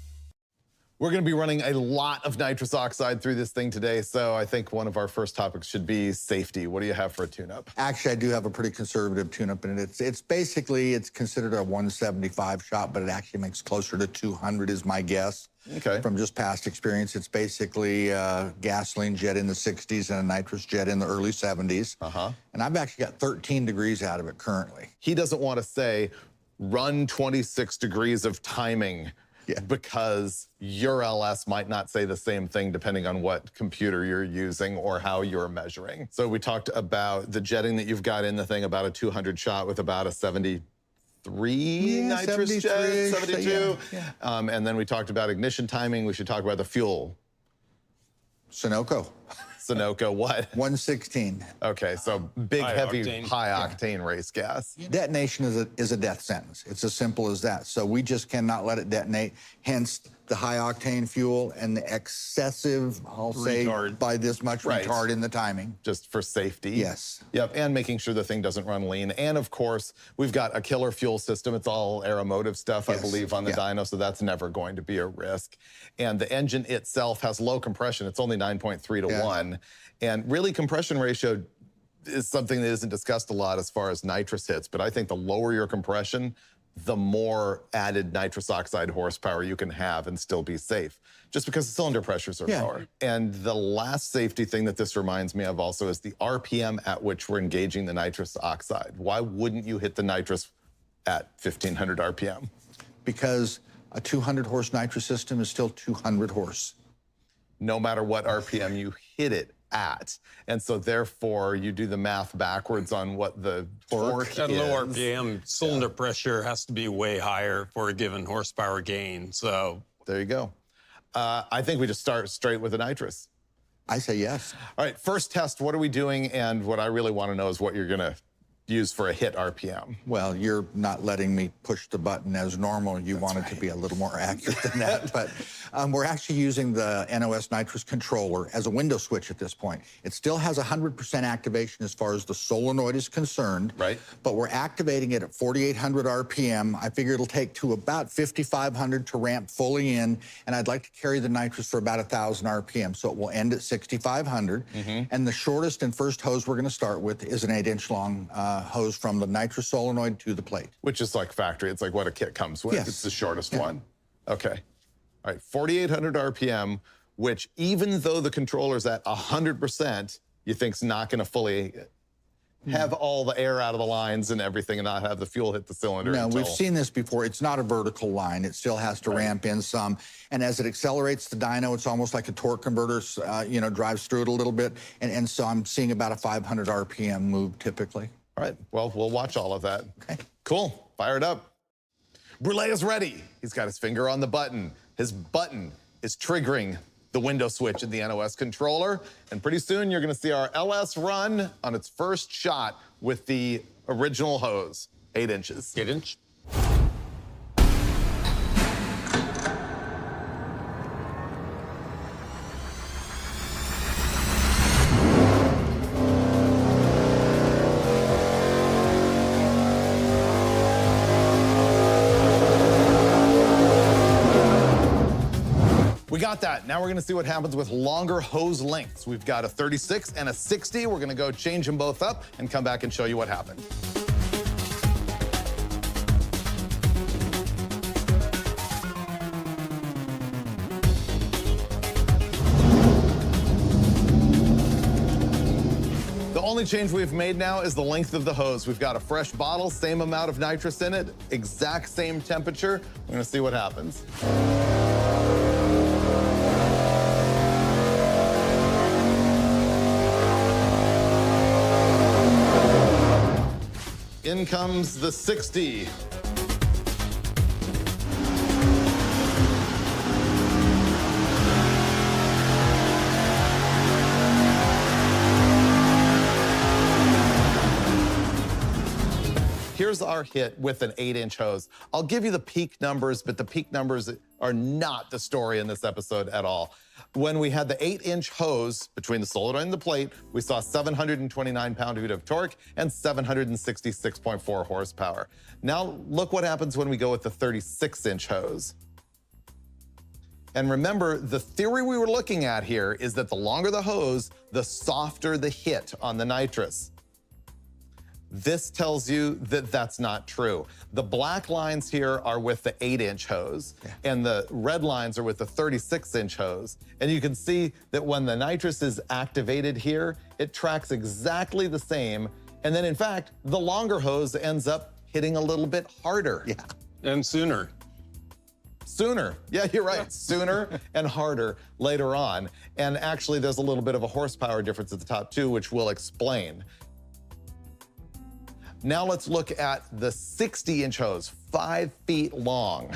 We're going to be running a lot of nitrous oxide through this thing today, so I think one of our first topics should be safety. What do you have for a tune-up? Actually, I do have a pretty conservative tune-up, and it's basically, it's considered a 175 shot, but it actually makes closer to 200 is my guess. Okay. From just past experience, it's basically a gasoline jet in the 60s and a nitrous jet in the early 70s. And I've actually got 13 degrees out of it currently. He doesn't want to say, run 26 degrees of timing. Yeah. Because your LS might not say the same thing depending on what computer you're using or how you're measuring. So we talked about the jetting that you've got in the thing, about a 200 shot with about a 73 nitrous jet, 72. Yeah. And then we talked about ignition timing. We should talk about the fuel. Sunoco. Sunoco, what? 116. Okay, so big, heavy, high-octane race gas. Detonation is a death sentence. It's as simple as that. So we just cannot let it detonate, hence the high-octane fuel and the excessive, I'll say, by this much retard in the timing. Just for safety. Yes. Yep, and making sure the thing doesn't run lean. And, of course, we've got a killer fuel system. It's all Aeromotive stuff, I believe, on the dyno, so that's never going to be a risk. And the engine itself has low compression. It's only 9.3 to 1. And really, compression ratio is something that isn't discussed a lot as far as nitrous hits, but I think the lower your compression, the more added nitrous oxide horsepower you can have and still be safe, just because the cylinder pressures are lower. And the last safety thing that this reminds me of also is the RPM at which we're engaging the nitrous oxide. Why wouldn't you hit the nitrous at 1,500 RPM? Because a 200 horse nitrous system is still 200 horse. No matter what RPM you hit it at. And so therefore you do the math backwards on what the torque is. At low RPM, cylinder pressure has to be way higher for a given horsepower gain, so. There you go. I think we just start straight with the nitrous. I say yes. All right, first test, what are we doing? And what I really want to know is what you're gonna use for a hit RPM. Well, you're not letting me push the button as normal. You want it to be a little more accurate than that. But we're actually using the NOS nitrous controller as a window switch at this point. It still has 100% activation as far as the solenoid is concerned. Right. But we're activating it at 4,800 RPM. I figure it'll take to about 5,500 to ramp fully in. And I'd like to carry the nitrous for about 1,000 RPM. So it will end at 6,500. And the shortest and first hose we're going to start with is an 8-inch long hose from the nitrous solenoid to the plate. Which is like factory. It's like what a kit comes with. Yes. It's the shortest one. Okay. All right, 4,800 RPM, which even though the controller's at 100%, you think's not going to fully have all the air out of the lines and everything and not have the fuel hit the cylinder. No, we've seen this before. It's not a vertical line. It still has to ramp in some. And as it accelerates the dyno, it's almost like a torque converter, you know, drives through it a little bit. And so I'm seeing about a 500 RPM move typically. All right, well, we'll watch all of that. Okay. Cool, fire it up. Brule is ready. He's got his finger on the button. His button is triggering the window switch in the NOS controller. And pretty soon you're gonna see our LS run on its first shot with the original hose, 8 inches. 8 inch. We got that. Now we're gonna see what happens with longer hose lengths. We've got a 36 and a 60. We're gonna go change them both up and come back and show you what happened. The only change we've made now is the length of the hose. We've got a fresh bottle, same amount of nitrous in it, exact same temperature. We're gonna see what happens. In comes the 60. Here's our hit with an 8-inch hose. I'll give you the peak numbers, but the peak numbers are not the story in this episode at all. When we had the 8-inch hose between the solenoid and the plate, we saw 729 pound-feet of torque and 766.4 horsepower. Now look what happens when we go with the 36-inch hose. And remember, the theory we were looking at here is that the longer the hose, the softer the hit on the nitrous. This tells you that that's not true. The black lines here are with the 8-inch hose, and the red lines are with the 36-inch hose. And you can see that when the nitrous is activated here, it tracks exactly the same. And then in fact, the longer hose ends up hitting a little bit harder. Yeah. And sooner. Sooner. Yeah, you're right. Sooner and harder later on. And actually, there's a little bit of a horsepower difference at the top too, which we'll explain. Now let's look at the 60-inch hose, 5 feet long.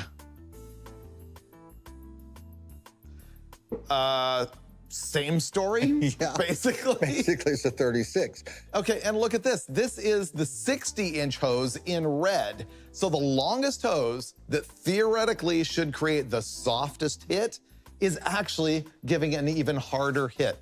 Same story, Yeah. basically. Basically, it's a 36. Okay, and look at this. This is the 60-inch hose in red. So the longest hose that theoretically should create the softest hit is actually giving an even harder hit.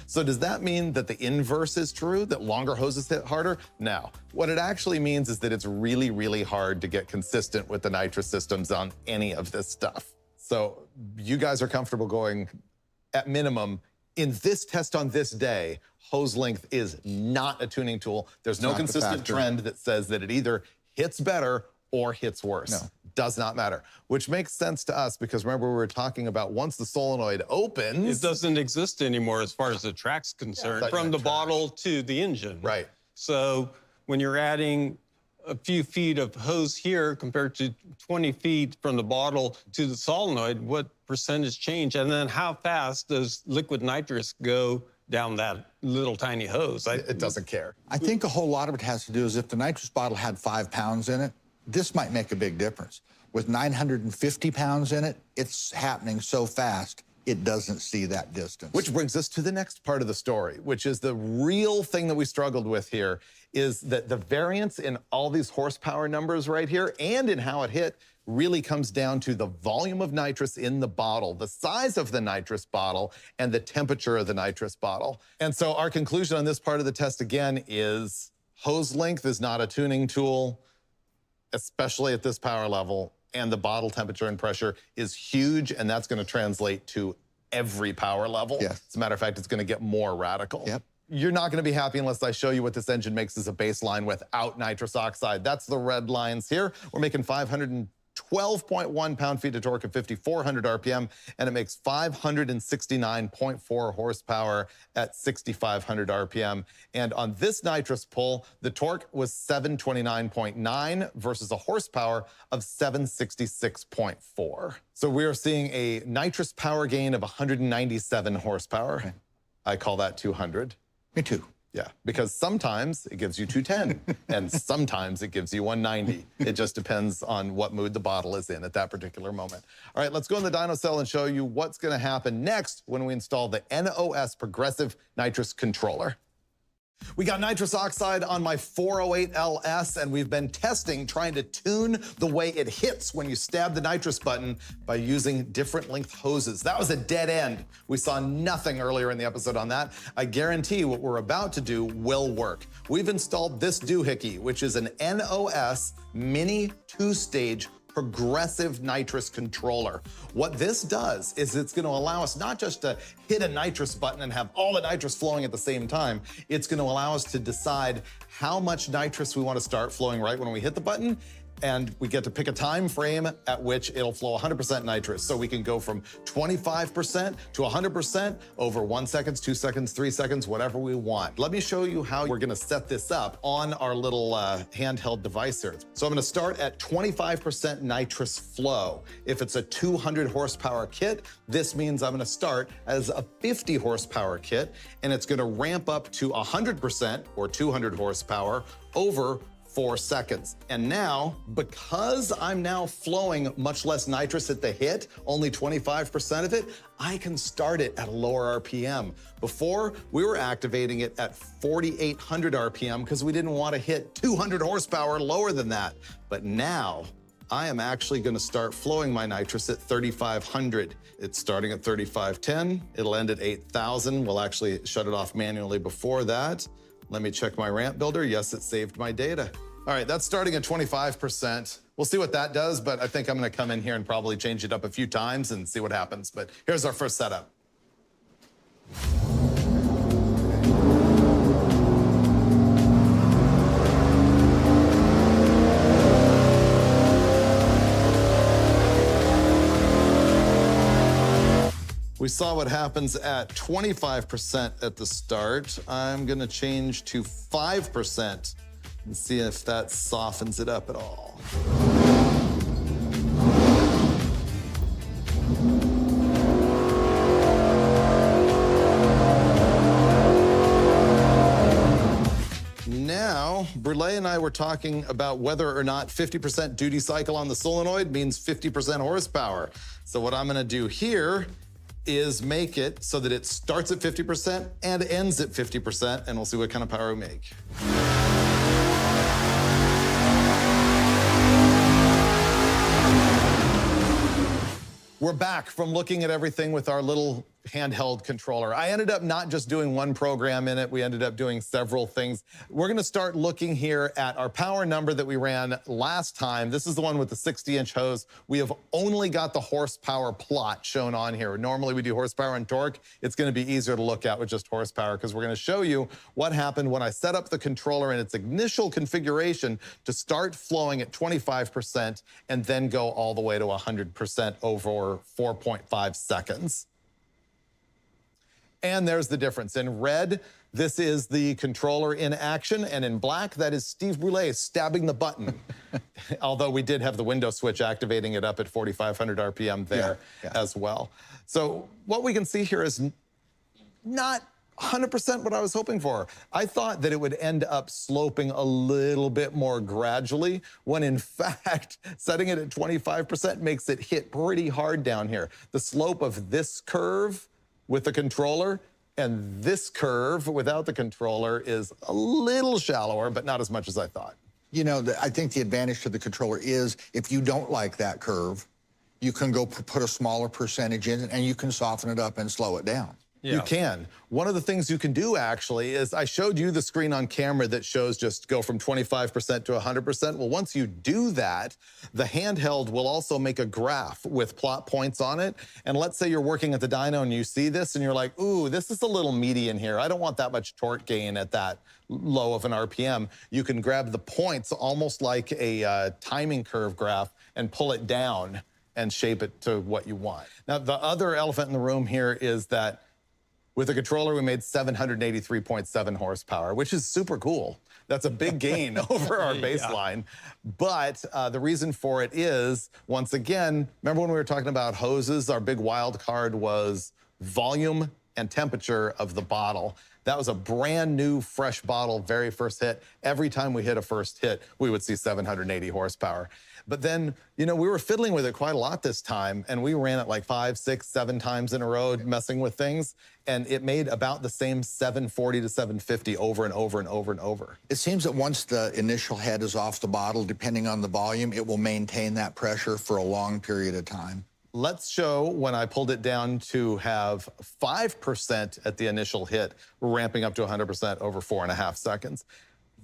So does that mean that the inverse is true, that longer hoses hit harder? No. What it actually means is that it's really, really hard to get consistent with the nitrous systems on any of this stuff. So you guys are comfortable going, at minimum, in this test on this day, hose length is not a tuning tool. There's no consistent trend that says that it either hits better or hits worse. No. Does not matter, which makes sense to us because remember we were talking about once the solenoid opens. It doesn't exist anymore as far as the track's concerned, from the bottle to the engine. Right. So when you're adding a few feet of hose here compared to 20 feet from the bottle to the solenoid, what percentage change? And then how fast does liquid nitrous go down that little tiny hose? It doesn't care. I think a whole lot of it has to do is if the nitrous bottle had 5 pounds in it, this might make a big difference. With 950 pounds in it, it's happening so fast, it doesn't see that distance. Which brings us to the next part of the story, which is the real thing that we struggled with here, is that the variance in all these horsepower numbers right here and in how it hit really comes down to the volume of nitrous in the bottle, the size of the nitrous bottle, and the temperature of the nitrous bottle. And so our conclusion on this part of the test, again, is hose length is not a tuning tool, especially at this power level, and the bottle temperature and pressure is huge, and that's going to translate to every power level. Yes. As a matter of fact, it's going to get more radical. Yep. You're not going to be happy unless I show you what this engine makes as a baseline without nitrous oxide. That's the red lines here. We're making 512.1 pound-feet of torque at 5,400 RPM, and it makes 569.4 horsepower at 6,500 RPM. And on this nitrous pull, the torque was 729.9 versus a horsepower of 766.4. So we are seeing a nitrous power gain of 197 horsepower. Okay. I call that 200. Me too. Yeah, because sometimes it gives you 210 and sometimes it gives you 190. It just depends on what mood the bottle is in at that particular moment. All right, let's go in the dyno cell and show you what's going to happen next when we install the NOS Progressive Nitrous Controller. We got nitrous oxide on my 408LS, and we've been testing, trying to tune the way it hits when you stab the nitrous button by using different length hoses. That was a dead end. We saw nothing earlier in the episode on that. I guarantee what we're about to do will work. We've installed this doohickey, which is an NOS mini 2-stage progressive nitrous controller. What this does is it's going to allow us not just to hit a nitrous button and have all the nitrous flowing at the same time, it's going to allow us to decide how much nitrous we want to start flowing right when we hit the button, and we get to pick a time frame at which it'll flow 100% nitrous. So we can go from 25% to 100% over 1 second, 2 seconds, 3 seconds, whatever we want. Let me show you how we're gonna set this up on our little handheld device here. So I'm gonna start at 25% nitrous flow. If it's a 200 horsepower kit, this means I'm gonna start as a 50 horsepower kit, and it's gonna ramp up to 100% or 200 horsepower over 4 seconds. And now, because I'm now flowing much less nitrous at the hit, only 25% of it, I can start it at a lower RPM. Before, we were activating it at 4,800 RPM because we didn't want to hit 200 horsepower lower than that. But now, I am actually going to start flowing my nitrous at 3,500. It's starting at 3,510. It'll end at 8,000. We'll actually shut it off manually before that. Let me check my ramp builder. Yes, it saved my data. All right, that's starting at 25%. We'll see what that does, but I think I'm gonna come in here and probably change it up a few times and see what happens. But here's our first setup. We saw what happens at 25% at the start. I'm gonna change to 5% and see if that softens it up at all. Now, Brule and I were talking about whether or not 50% duty cycle on the solenoid means 50% horsepower. So what I'm gonna do here is make it so that it starts at 50% and ends at 50%, and we'll see what kind of power we make. We're back from looking at everything with our little handheld controller. I ended up not just doing one program in it, we ended up doing several things. We're gonna start looking here at our power number that we ran last time. This is the one with the 60-inch hose. We have only got the horsepower plot shown on here. Normally we do horsepower and torque. It's gonna be easier to look at with just horsepower because we're gonna show you what happened when I set up the controller in its initial configuration to start flowing at 25% and then go all the way to 100% over 4.5 seconds. And there's the difference. In red, this is the controller in action, and in black, that is Steve Brule stabbing the button. Although we did have the window switch activating it up at 4,500 RPM there as well. So what we can see here is not 100% what I was hoping for. I thought that it would end up sloping a little bit more gradually, when in fact, setting it at 25% makes it hit pretty hard down here. The slope of this curve with the controller and this curve without the controller is a little shallower, but not as much as I thought. You know, I think the advantage to the controller is if you don't like that curve, you can go put a smaller percentage in and you can soften it up and slow it down. You can. One of the things you can do actually is I showed you the screen on camera that shows just go from 25% to 100%. Well, once you do that, the handheld will also make a graph with plot points on it. And let's say you're working at the dyno and you see this and you're like, ooh, this is a little meaty in here. I don't want that much torque gain at that low of an RPM. You can grab the points almost like a timing curve graph and pull it down and shape it to what you want. Now, the other elephant in the room here is that with the controller, we made 783.7 horsepower, which is super cool. That's a big gain over our baseline. But the reason for it is, once again, remember when we were talking about hoses, our big wild card was volume and temperature of the bottle. That was a brand new, fresh bottle, very first hit. Every time we hit a first hit, we would see 780 horsepower. But then, you know, we were fiddling with it quite a lot this time, and we ran it like 5, 6, 7 times in a row, messing with things, and it made about the same 740 to 750 over and over and over and over. It seems that once the initial head is off the bottle, depending on the volume, it will maintain that pressure for a long period of time. Let's show when I pulled it down to have 5% at the initial hit, ramping up to 100% over 4.5 seconds.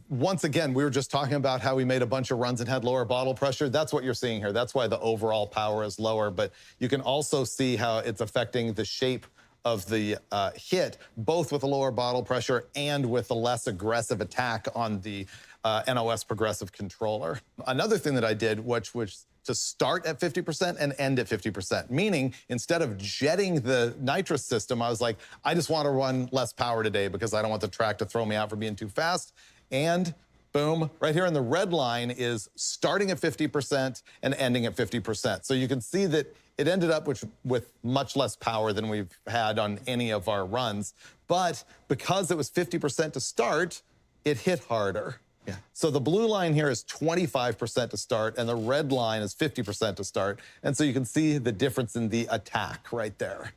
Once again, we were just talking about how we made a bunch of runs and had lower bottle pressure. That's what you're seeing here. That's why the overall power is lower. But you can also see how it's affecting the shape of the hit, both with a lower bottle pressure and with a less aggressive attack on the NOS progressive controller. Another thing that I did, which was to start at 50% and end at 50%, meaning instead of jetting the nitrous system, I was like, I just want to run less power today because I don't want the track to throw me out for being too fast. And boom, right here in the red line is starting at 50% and ending at 50%. So you can see that it ended up with much less power than we've had on any of our runs. But because it was 50% to start, it hit harder. Yeah. So the blue line here is 25% to start, and the red line is 50% to start. And so you can see the difference in the attack right there.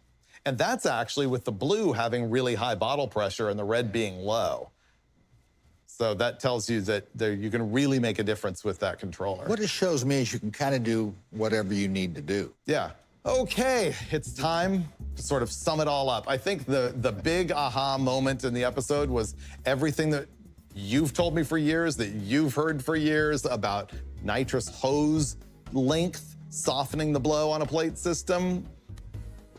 And that's actually with the blue having really high bottle pressure and the red being low. So that tells you that you can really make a difference with that controller. What it shows me is you can kind of do whatever you need to do. Yeah. Okay, it's time to sort of sum it all up. I think the big aha moment in the episode was everything that you've told me for years, that you've heard for years about nitrous hose length softening the blow on a plate system.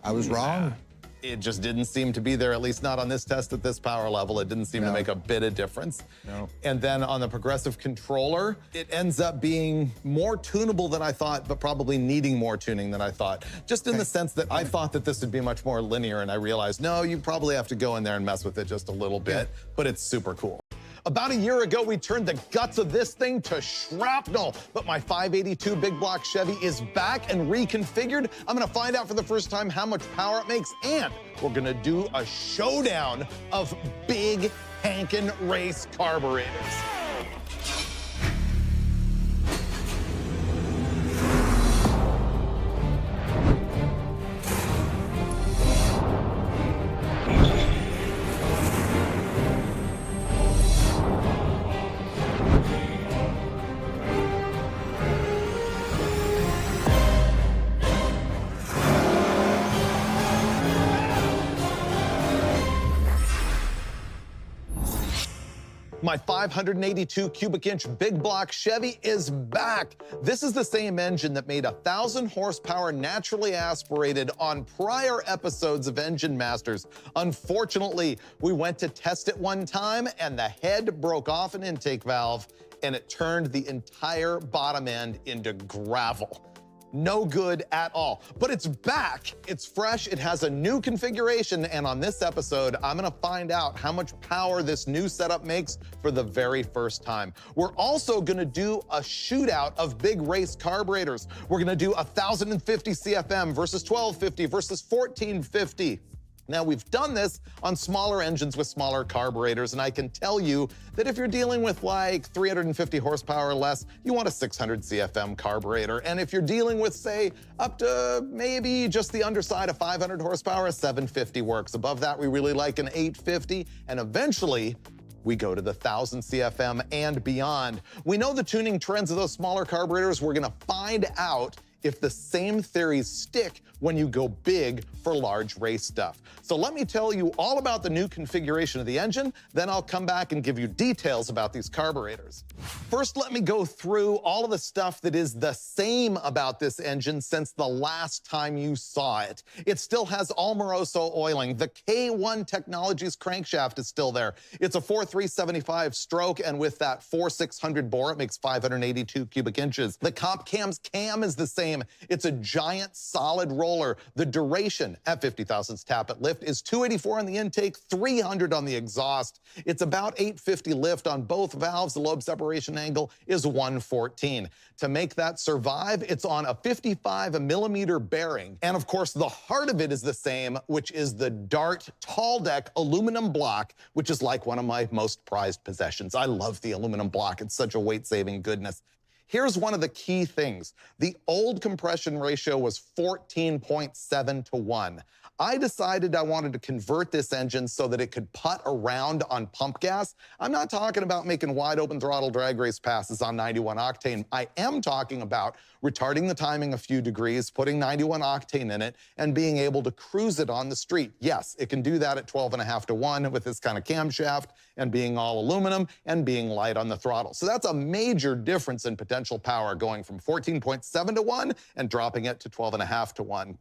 I was wrong. It just didn't seem to be there, at least not on this test at this power level. It didn't seem to make a bit of difference. No. And then on the progressive controller, it ends up being more tunable than I thought, but probably needing more tuning than I thought. Just in the sense that I thought that this would be much more linear, and I realized, no, you probably have to go in there and mess with it just a little bit, but it's super cool. About a year ago, we turned the guts of this thing to shrapnel, but my 582 big block Chevy is back and reconfigured. I'm gonna find out for the first time how much power it makes, and we're gonna do a showdown of big hankin' race carburetors. My 582 cubic inch big block Chevy is back. This is the same engine that made 1,000 horsepower naturally aspirated on prior episodes of Engine Masters. Unfortunately, we went to test it one time and the head broke off an intake valve and it turned the entire bottom end into gravel. No good at all. But it's back, it's fresh, it has a new configuration, and on this episode, I'm gonna find out how much power this new setup makes for the very first time. We're also gonna do a shootout of big race carburetors. We're gonna do 1,050 CFM versus 1,250 versus 1,450. Now, we've done this on smaller engines with smaller carburetors, and I can tell you that if you're dealing with like 350 horsepower or less, you want a 600 CFM carburetor. And if you're dealing with, say, up to maybe just the underside of 500 horsepower, a 750 works. Above that, we really like an 850, and eventually, we go to the 1,000 CFM and beyond. We know the tuning trends of those smaller carburetors. We're gonna find out if the same theories stick when you go big for large race stuff. So let me tell you all about the new configuration of the engine, then I'll come back and give you details about these carburetors. First, let me go through all of the stuff that is the same about this engine since the last time you saw it. It still has Almaroso oiling. The K1 Technologies crankshaft is still there. It's a 4.375 stroke, and with that 4.600 bore, it makes 582 cubic inches. The Comp Cam's cam is the same. It's a giant solid roller. The duration at 50 thousandths tappet lift is 284 on the intake, 300 on the exhaust. It's about 850 lift on both valves. The lobe separation angle is 114. To make that survive, it's on a 55 millimeter bearing. And of course, the heart of it is the same, which is the Dart tall deck aluminum block, which is like one of my most prized possessions. I love the aluminum block. It's such a weight-saving goodness. Here's one of the key things. The old compression ratio was 14.7 to 1. I decided I wanted to convert this engine so that it could putt around on pump gas. I'm not talking about making wide open throttle drag race passes on 91 octane. I am talking about retarding the timing a few degrees, putting 91 octane in it, and being able to cruise it on the street. Yes, it can do that at 12.5 to 1 with this kind of camshaft and being all aluminum and being light on the throttle. So that's a major difference in potential power, going from 14.7 to 1 and dropping it to 12.5 to 1.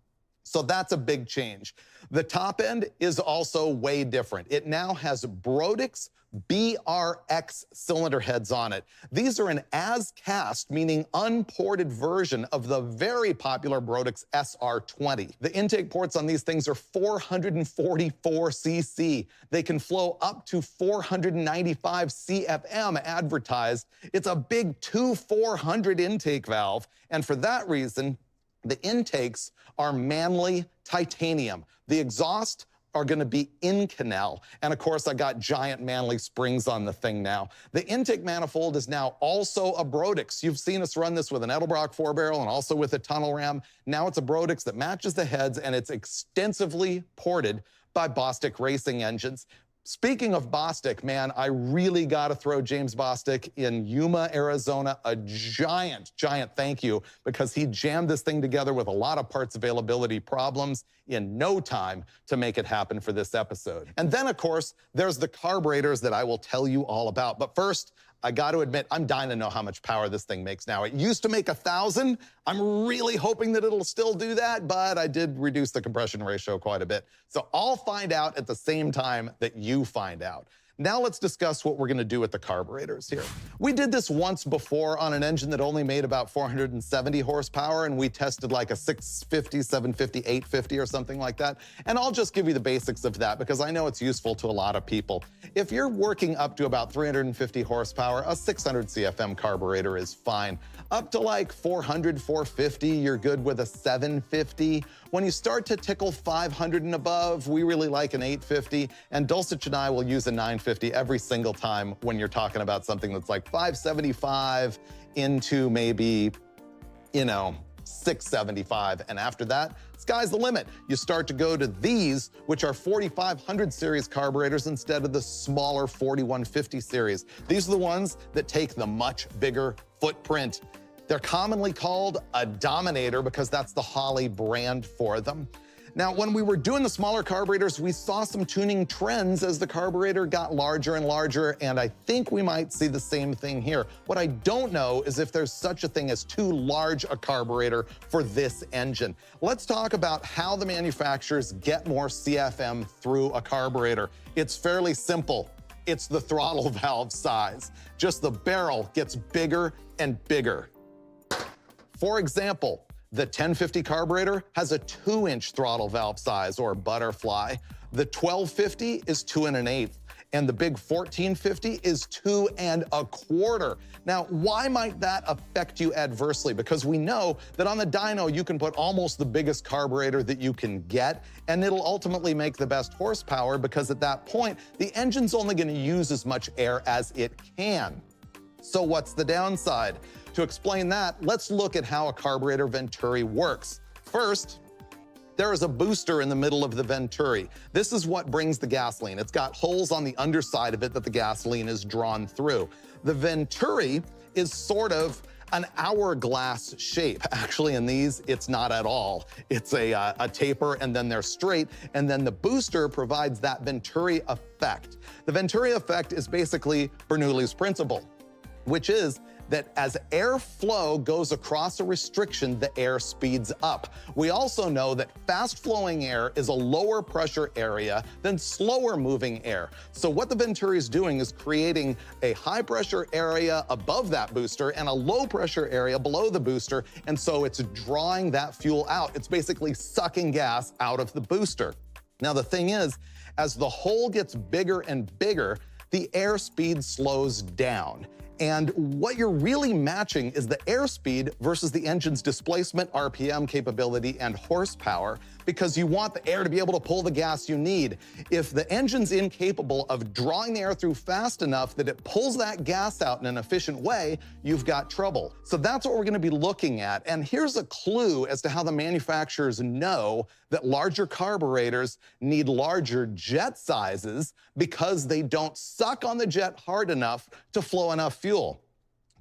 So that's a big change. The top end is also way different. It now has Brodix BRX cylinder heads on it. These are an as-cast, meaning unported version of the very popular Brodix SR20. The intake ports on these things are 444 cc. They can flow up to 495 CFM advertised. It's a big 2,400 intake valve, and for that reason, the intakes are Manley titanium. The exhaust are gonna be Inconel. And of course, I got giant Manley springs on the thing now. The intake manifold is now also a Brodix. You've seen us run this with an Edelbrock 4-barrel and also with a tunnel ram. Now it's a Brodix that matches the heads, and it's extensively ported by Bostik racing engines. Speaking of Bostic, man, I really got to throw James Bostic in Yuma, Arizona, a giant thank you, because he jammed this thing together with a lot of parts availability problems in no time to make it happen for this episode. And then, of course, there's the carburetors that I will tell you all about. But first, I got to admit, I'm dying to know how much power this thing makes now. It used to make 1,000. I'm really hoping that it'll still do that, but I did reduce the compression ratio quite a bit. So I'll find out at the same time that you find out. Now let's discuss what we're going to do with the carburetors here. We did this once before on an engine that only made about 470 horsepower, and we tested like a 650, 750, 850 or something like that. And I'll just give you the basics of that because I know it's useful to a lot of people. If you're working up to about 350 horsepower, a 600 CFM carburetor is fine. Up to like 400, 450, you're good with a 750. When you start to tickle 500 and above, we really like an 850, and Dulcich and I will use a 950 every single time when you're talking about something that's like 575 into maybe, 675, and after that, sky's the limit. You start to go to these, which are 4500 series carburetors instead of the smaller 4150 series. These are the ones that take the much bigger footprint. They're commonly called a Dominator because that's the Holley brand for them. Now, when we were doing the smaller carburetors, we saw some tuning trends as the carburetor got larger and larger, and I think we might see the same thing here. What I don't know is if there's such a thing as too large a carburetor for this engine. Let's talk about how the manufacturers get more CFM through a carburetor. It's fairly simple. It's the throttle valve size. Just the barrel gets bigger and bigger. For example, the 1050 carburetor has a 2-inch throttle valve size, or butterfly. The 1250 is 2 1/8, and the big 1450 is 2 1/4. Now, why might that affect you adversely? Because we know that on the dyno, you can put almost the biggest carburetor that you can get, and it'll ultimately make the best horsepower because at that point, the engine's only gonna use as much air as it can. So what's the downside? To explain that, let's look at how a carburetor venturi works. First, there is a booster in the middle of the venturi. This is what brings the gasoline. It's got holes on the underside of it that the gasoline is drawn through. The venturi is sort of an hourglass shape. Actually, in these, it's not at all. It's a taper, and then they're straight, and then the booster provides that venturi effect. The venturi effect is basically Bernoulli's principle, which is that as airflow goes across a restriction, the air speeds up. We also know that fast-flowing air is a lower pressure area than slower moving air. So what the venturi is doing is creating a high pressure area above that booster and a low pressure area below the booster, and so it's drawing that fuel out. It's basically sucking gas out of the booster. Now the thing is, as the hole gets bigger and bigger, the airspeed slows down. And what you're really matching is the airspeed versus the engine's displacement, RPM capability, and horsepower, because you want the air to be able to pull the gas you need. If the engine's incapable of drawing the air through fast enough that it pulls that gas out in an efficient way, you've got trouble. So that's what we're gonna be looking at. And here's a clue as to how the manufacturers know that larger carburetors need larger jet sizes because they don't suck on the jet hard enough to flow enough fuel.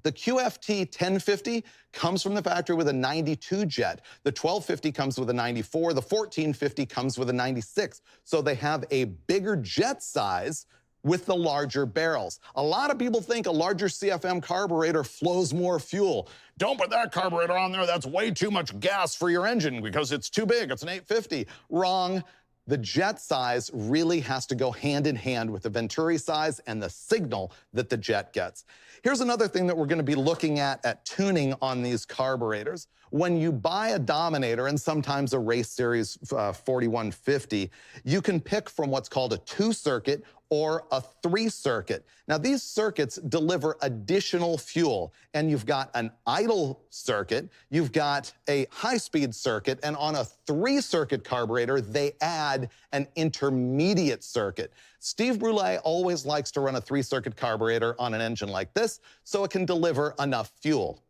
The QFT 1050 comes from the factory with a 92 jet. The 1250 comes with a 94. The 1450 comes with a 96. So they have a bigger jet size with the larger barrels. A lot of people think a larger CFM carburetor flows more fuel. Don't put that carburetor on there. That's way too much gas for your engine because it's too big. It's an 850. Wrong. The jet size really has to go hand in hand with the venturi size and the signal that the jet gets. Here's another thing that we're going to be looking at tuning on these carburetors. When you buy a Dominator and sometimes a Race Series 4150, you can pick from what's called a 2-circuit or a 3-circuit. Now, these circuits deliver additional fuel, and you've got an idle circuit, you've got a high-speed circuit, and on a 3-circuit carburetor, they add an intermediate circuit. Steve Brule always likes to run a 3-circuit carburetor on an engine like this so it can deliver enough fuel.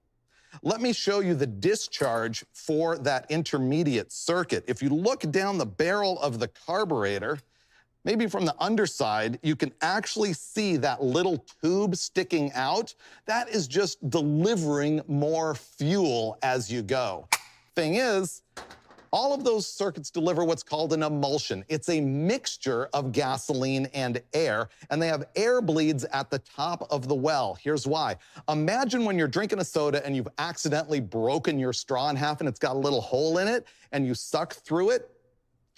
Let me show you the discharge for that intermediate circuit. If you look down the barrel of the carburetor, maybe from the underside, you can actually see that little tube sticking out. That is just delivering more fuel as you go. Thing is, all of those circuits deliver what's called an emulsion. It's a mixture of gasoline and air, and they have air bleeds at the top of the well. Here's why. Imagine when you're drinking a soda and you've accidentally broken your straw in half and it's got a little hole in it, and you suck through it.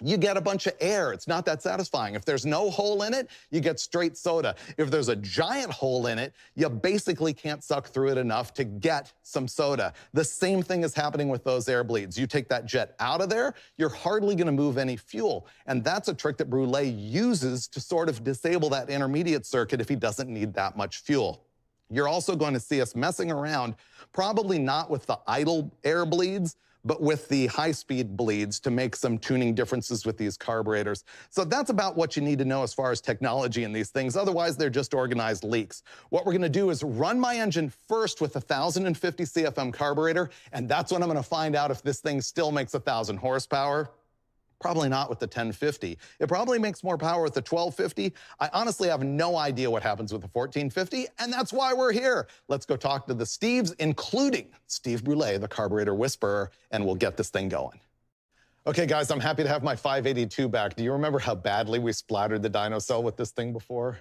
You get a bunch of air. It's not that satisfying. If there's no hole in it, you get straight soda. If there's a giant hole in it, you basically can't suck through it enough to get some soda. The same thing is happening with those air bleeds. You take that jet out of there, you're hardly going to move any fuel. And that's a trick that Brule uses to sort of disable that intermediate circuit if he doesn't need that much fuel. You're also going to see us messing around, probably not with the idle air bleeds, but with the high-speed bleeds to make some tuning differences with these carburetors. So that's about what you need to know as far as technology in these things. Otherwise, they're just organized leaks. What we're gonna do is run my engine first with a 1050 CFM carburetor, and that's when I'm gonna find out if this thing still makes 1,000 horsepower. Probably not with the 1050. It probably makes more power with the 1250. I honestly have no idea what happens with the 1450, and that's why we're here. Let's go talk to the Steves, including Steve Brule, the carburetor whisperer, and we'll get this thing going. Okay, guys, I'm happy to have my 582 back. Do you remember how badly we splattered the dyno cell with this thing before?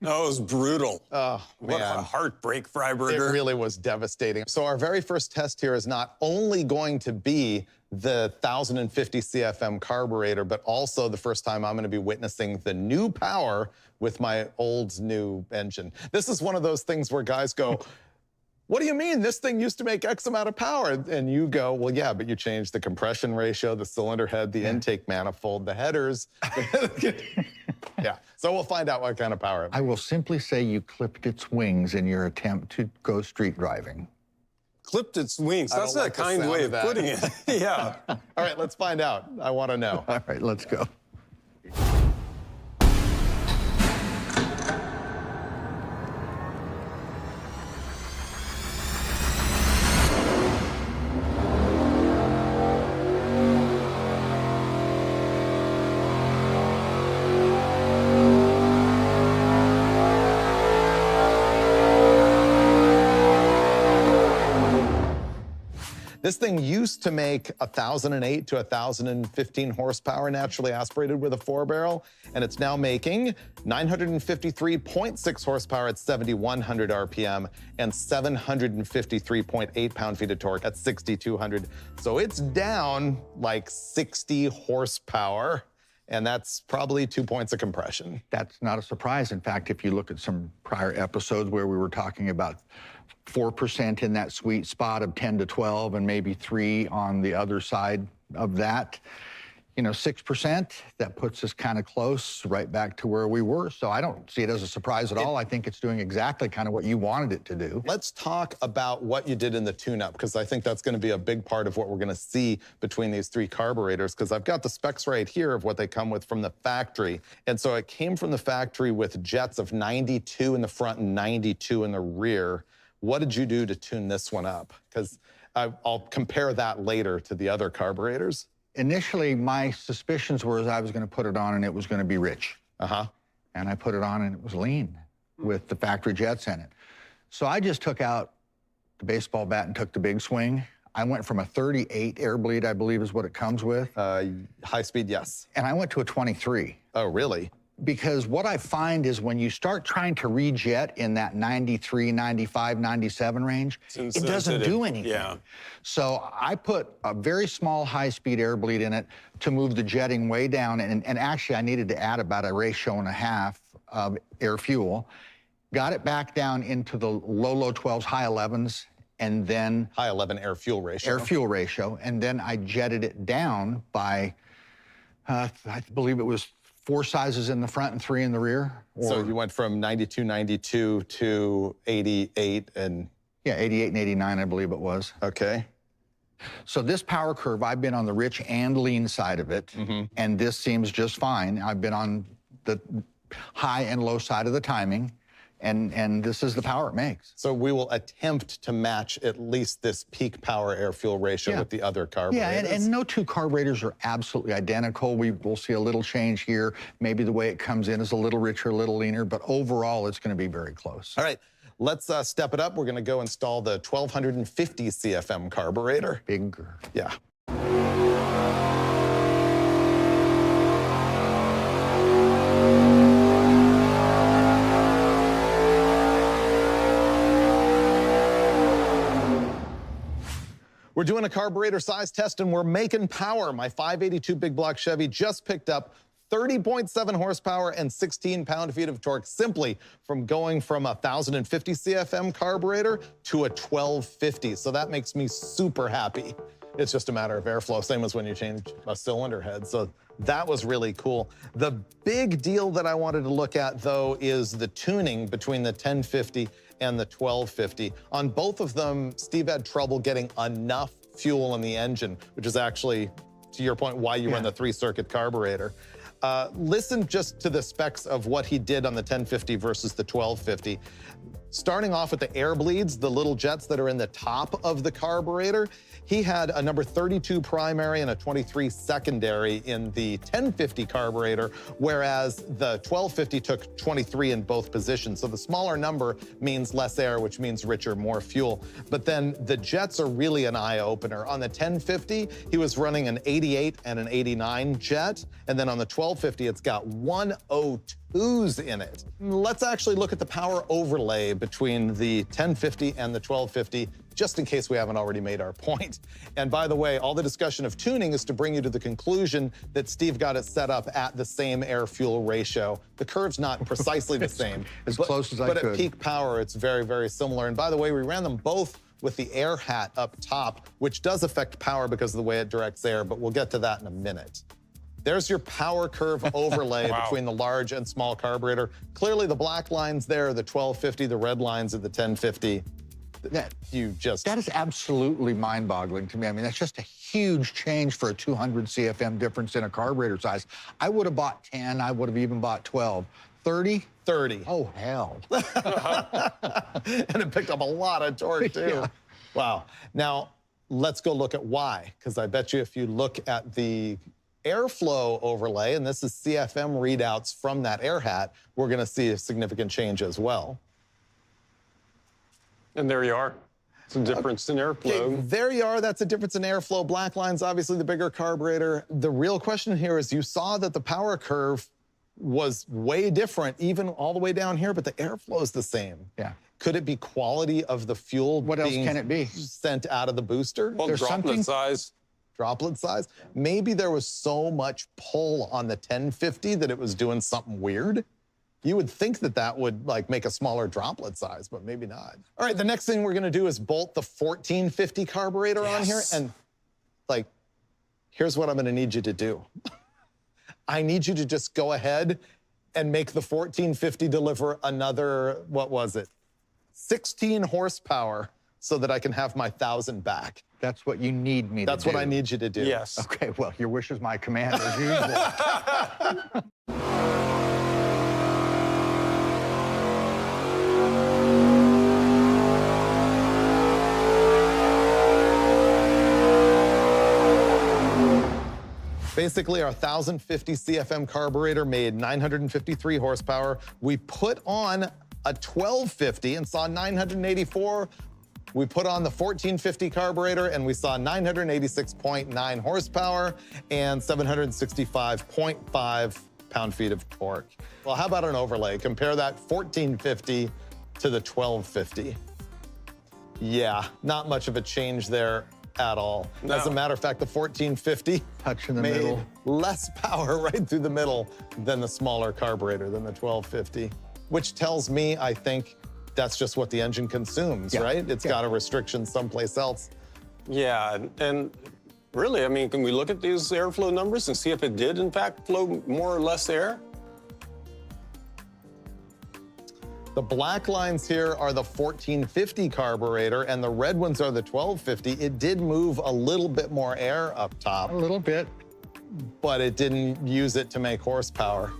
No, it was brutal. Oh, what man. a heartbreak, Freiberger. It really was devastating. So our very first test here is not only going to be the 1050 CFM carburetor, but also the first time I'm going to be witnessing the new power with my old new engine. This is one of those things where guys go, what do you mean? This thing used to make X amount of power. And you go, well, yeah, but you changed the compression ratio, the cylinder head, the intake manifold, the headers. Yeah, so we'll find out what kind of power. I will simply say you clipped its wings in your attempt to go street driving. Clipped its wings. That's a kind way of putting it. Yeah. All right, let's find out. I want to know. All right, let's go. This thing used to make 1,008 to 1,015 horsepower naturally aspirated with a 4-barrel, and it's now making 953.6 horsepower at 7,100 RPM and 753.8 pound-feet of torque at 6,200. So it's down like 60 horsepower, and that's probably 2 points of compression. That's not a surprise. In fact, if you look at some prior episodes where we were talking about 4% in that sweet spot of 10 to 12 and maybe 3 on the other side of that, you know, 6%, that puts us kind of close right back to where we were. So I don't see it as a surprise at all. I think it's doing exactly kind of what you wanted it to do. Let's talk about what you did in the tune-up, because I think that's going to be a big part of what we're going to see between these 3 carburetors, because I've got the specs right here of what they come with from the factory. And so it came from the factory with jets of 92 in the front and 92 in the rear. What did you do to tune this one up? Because I'll compare that later to the other carburetors. Initially, my suspicions were I was going to put it on and it was going to be rich. And I put it on and it was lean with the factory jets in it. So I just took out the baseball bat and took the big swing. I went from a 38 air bleed, I believe is what it comes with. High speed, yes. And I went to a 23. Oh, really? Because what I find is when you start trying to rejet in that 93, 95, 97 range, it doesn't do anything. Yeah. So I put a very small high-speed air bleed in it to move the jetting way down. And actually, I needed to add about a ratio and a half of air fuel. Got it back down into the low 12s, high 11s, and then... High 11 air fuel ratio. Air fuel ratio. And then I jetted it down by, I believe it was 4 sizes in the front and 3 in the rear. So you went from 92, 92 to 88 and... Yeah, 88 and 89, I believe it was. Okay. So this power curve, I've been on the rich and lean side of it, and this seems just fine. I've been on the high and low side of the timing. and this is the power it makes. So we will attempt to match at least this peak power air-fuel ratio with the other carburetors. Yeah, and no two carburetors are absolutely identical. We'll see a little change here. Maybe the way it comes in is a little richer, a little leaner, but overall it's going to be very close. All right, let's step it up. We're going to go install the 1250 CFM carburetor. Bigger. Yeah. We're doing a carburetor size test and we're making power. My 582 big block Chevy just picked up 30.7 horsepower and 16 pound-feet of torque simply from going from a 1050 CFM carburetor to a 1250. So that makes me super happy. It's just a matter of airflow, same as when you change a cylinder head. So that was really cool. The big deal that I wanted to look at, though, is the tuning between the 1050 and the 1250. On both of them, Steve had trouble getting enough fuel in the engine, which is actually, to your point, why you run the 3-circuit carburetor. Listen just to the specs of what he did on the 1050 versus the 1250. Starting off with the air bleeds, the little jets that are in the top of the carburetor, he had a number 32 primary and a 23 secondary in the 1050 carburetor, whereas the 1250 took 23 in both positions. So the smaller number means less air, which means richer, more fuel. But then the jets are really an eye-opener. On the 1050, he was running an 88 and an 89 jet, and then on the 1250, it's got 102s in it. Let's actually look at the power overlay between the 1050 and the 1250, just in case we haven't already made our point. And by the way, all the discussion of tuning is to bring you to the conclusion that Steve got it set up at the same air-fuel ratio. The curve's not precisely the same. As close as I could. But at peak power, it's very, very similar. And by the way, we ran them both with the air hat up top, which does affect power because of the way it directs air, but we'll get to that in a minute. There's your power curve overlay between the large and small carburetor. Clearly the black lines there are the 1250, the red lines are the 1050. That is absolutely mind-boggling to me. I mean, that's just a huge change for a 200 CFM difference in a carburetor size. I would have bought 10, I would have even bought 12. 30? 30. Oh, hell. And it picked up a lot of torque, too. Yeah. Wow. Now, let's go look at why, because I bet you if you look at the airflow overlay, and this is CFM readouts from that air hat, we're going to see a significant change as well. And there you are. It's a difference in airflow. Okay, there you are. That's a difference in airflow. Black line's obviously the bigger carburetor. The real question here is you saw that the power curve was way different, even all the way down here, but the airflow is the same. Yeah. Could it be quality of the fuel What else can it be? Sent out of the booster? Well, droplet size. Droplet size? Maybe there was so much pull on the 1050 that it was doing something weird. You would think that that would like make a smaller droplet size, but maybe not. All right, the next thing we're gonna do is bolt the 1450 carburetor on here. And like, here's what I'm gonna need you to do. I need you to just go ahead and make the 1450 deliver another, what was it? 16 horsepower so that I can have my 1,000 back. That's what you need me to do. That's what I need you to do. Yes. Okay, well, your wish is my command as usual. Basically, our 1050 CFM carburetor made 953 horsepower. We put on a 1250 and saw 984. We put on the 1450 carburetor and we saw 986.9 horsepower and 765.5 pound-feet of torque. Well, how about an overlay? Compare that 1450 to the 1250. Yeah, not much of a change there at all. No. As a matter of fact, the 1450 made less power right through the middle than the smaller carburetor, than the 1250, which tells me, I think, that's just what the engine consumes, right? It's got a restriction someplace else. Yeah, and really, I mean, can we look at these airflow numbers and see if it did, in fact, flow more or less air? The black lines here are the 1450 carburetor, and the red ones are the 1250. It did move a little bit more air up top. A little bit. But it didn't use it to make horsepower.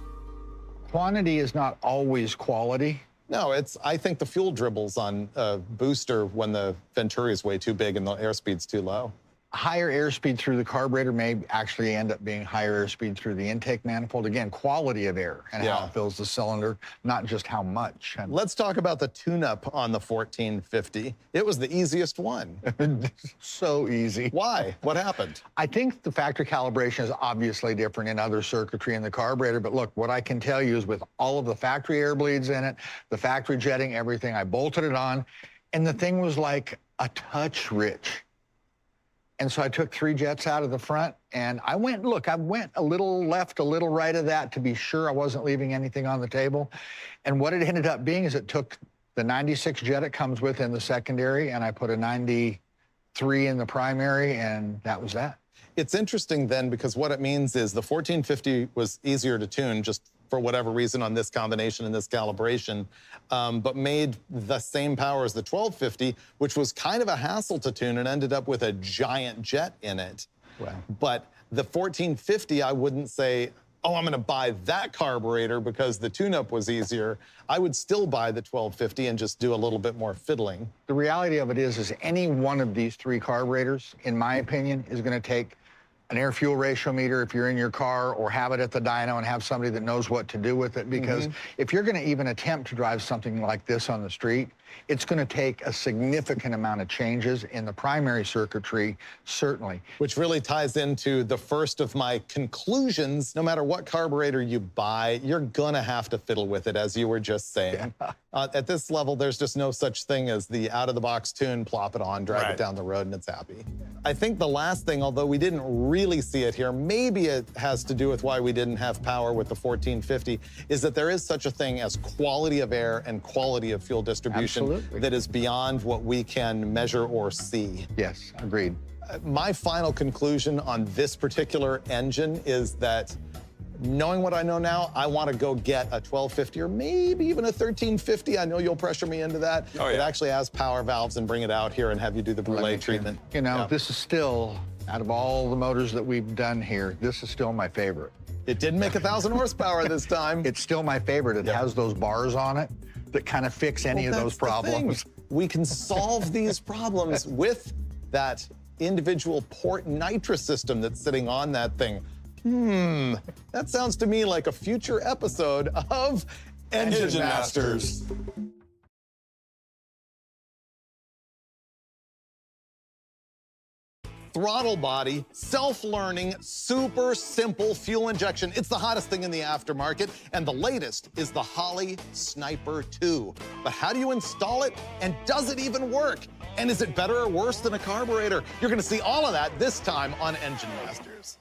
Quantity is not always quality. No, I think the fuel dribbles on a booster when the Venturi is way too big and the airspeed's too low. Higher airspeed through the carburetor may actually end up being higher airspeed through the intake manifold. Again, quality of air and how it fills the cylinder, not just how much. Let's talk about the tune-up on the 1450. It was the easiest one. So easy. Why? What happened? I think the factory calibration is obviously different in other circuitry in the carburetor, but look, what I can tell you is with all of the factory air bleeds in it, the factory jetting, everything, I bolted it on, and the thing was like a touch rich. And so I took 3 jets out of the front, and I went a little left, a little right of that to be sure I wasn't leaving anything on the table. And what it ended up being is it took the 96 jet it comes with in the secondary, and I put a 93 in the primary, and that was that. It's interesting then, because what it means is the 1450 was easier to tune just for whatever reason on this combination and this calibration, but made the same power as the 1250, which was kind of a hassle to tune and ended up with a giant jet in it. Wow. But the 1450, I wouldn't say, oh, I'm gonna buy that carburetor because the tune-up was easier. I would still buy the 1250 and just do a little bit more fiddling. The reality of it is any one of these 3 carburetors, in my opinion, is gonna take an air-fuel ratio meter if you're in your car, or have it at the dyno and have somebody that knows what to do with it. Because if you're gonna even attempt to drive something like this on the street, it's gonna take a significant amount of changes in the primary circuitry, certainly. Which really ties into the first of my conclusions. No matter what carburetor you buy, you're gonna have to fiddle with it, as you were just saying. Yeah. At this level, there's just no such thing as the out-of-the-box tune, plop it on, drive it down the road, and it's happy. I think the last thing, although we didn't really see it here, maybe it has to do with why we didn't have power with the 1450, is that there is such a thing as quality of air and quality of fuel distribution that is beyond what we can measure or see. Yes, agreed. My final conclusion on this particular engine is that, knowing what I know now, I want to go get a 1250 or maybe even a 1350. I know you'll pressure me into that. Oh, yeah. It actually has power valves, and bring it out here and have you do the Brule treatment. You know, this is still, out of all the motors that we've done here, this is still my favorite. It didn't make 1,000 horsepower this time. It's still my favorite. It has those bars on it that kind of fix any of those problems. We can solve these problems with that individual port nitrous system that's sitting on that thing. That sounds to me like a future episode of Engine Masters. Throttle body, self-learning, super simple fuel injection. It's the hottest thing in the aftermarket, and the latest is the Holley Sniper 2. But how do you install it, and does it even work? And is it better or worse than a carburetor? You're gonna see all of that this time on Engine Masters.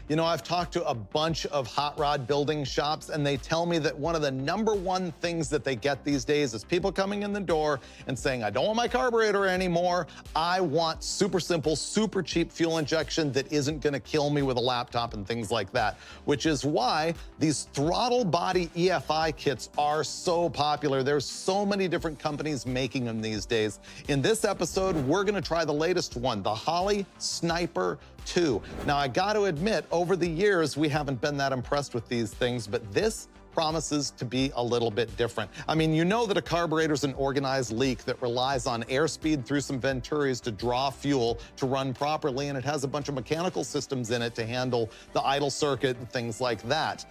You know, I've talked to a bunch of hot rod building shops, and they tell me that one of the #1 things that they get these days is people coming in the door and saying, I don't want my carburetor anymore. I want super simple, super cheap fuel injection that isn't gonna kill me with a laptop and things like that, which is why these throttle body EFI kits are so popular. There's so many different companies making them these days. In this episode, we're gonna try the latest one, the Holley Sniper 2. Now, I got to admit, over the years, we haven't been that impressed with these things, but this promises to be a little bit different. I mean, you know that a carburetor's an organized leak that relies on airspeed through some Venturis to draw fuel to run properly, and it has a bunch of mechanical systems in it to handle the idle circuit and things like that.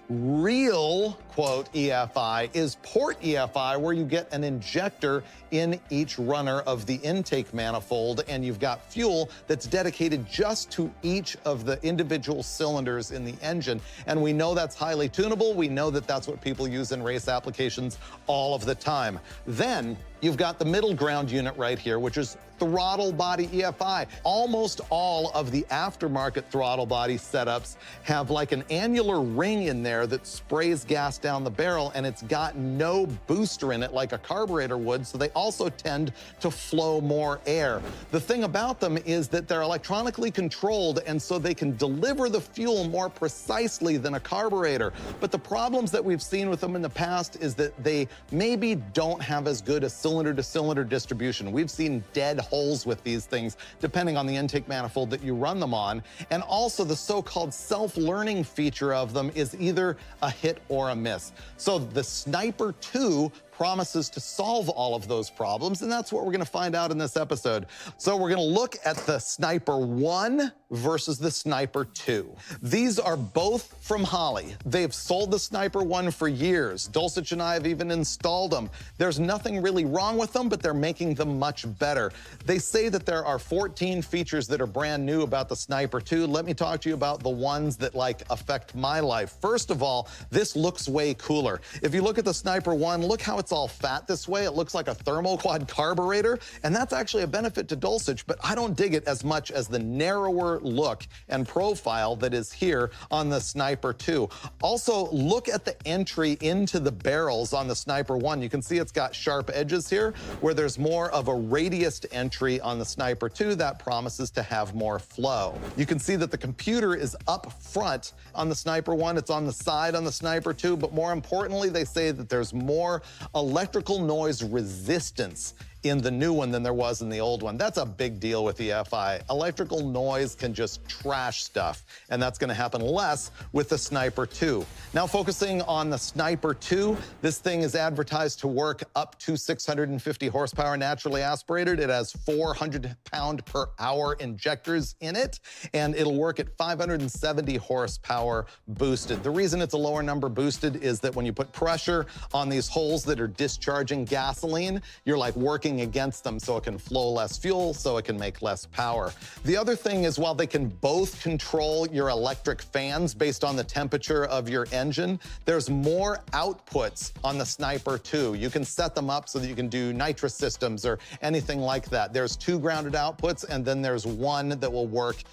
Real, quote, EFI is port EFI, where you get an injector in each runner of the intake manifold, and you've got fuel that's dedicated just to each of the individual cylinders in the engine. And we know that's highly tunable. We know that that's what people use in race applications all of the time. Then You've got the middle ground unit right here, which is throttle body EFI. Almost all of the aftermarket throttle body setups have like an annular ring in there that sprays gas down the barrel, and it's got no booster in it like a carburetor would, so they also tend to flow more air. The thing about them is that they're electronically controlled, and so they can deliver the fuel more precisely than a carburetor. But the problems that we've seen with them in the past is that they maybe don't have as good a cylinder-to-cylinder distribution. We've seen dead holes with these things, depending on the intake manifold that you run them on. And also the so-called self-learning feature of them is either a hit or a miss. So the Sniper 2 promises to solve all of those problems, and that's what we're gonna find out in this episode. So we're gonna look at the Sniper 1 versus the Sniper 2. These are both from Holley. They've sold the Sniper 1 for years. Dulcich and I have even installed them. There's nothing really wrong with them, but they're making them much better. They say that there are 14 features that are brand new about the Sniper 2. Let me talk to you about the ones that like affect my life. First of all, this looks way cooler. If you look at the Sniper 1, look how it's all fat this way. It looks like a thermoquad carburetor, and that's actually a benefit to Dulcich, but I don't dig it as much as the narrower look and profile that is here on the Sniper 2. Also, look at the entry into the barrels on the Sniper 1. You can see it's got sharp edges here, where there's more of a radiused entry on the Sniper 2 that promises to have more flow. You can see that the computer is up front on the Sniper 1. It's on the side on the Sniper 2, but more importantly, they say that there's more electrical noise resistance in the new one than there was in the old one. That's a big deal with EFI. Electrical noise can just trash stuff, and that's gonna happen less with the Sniper 2. Now focusing on the Sniper 2, this thing is advertised to work up to 650 horsepower naturally aspirated. It has 400 pound per hour injectors in it, and it'll work at 570 horsepower boosted. The reason it's a lower number boosted is that when you put pressure on these holes that are discharging gasoline, you're like working against them, so it can flow less fuel, so it can make less power. The other thing is, while they can both control your electric fans based on the temperature of your engine, there's more outputs on the Sniper 2. You can set them up so that you can do nitrous systems or anything like that. There's 2 grounded outputs, and then there's 1 that will work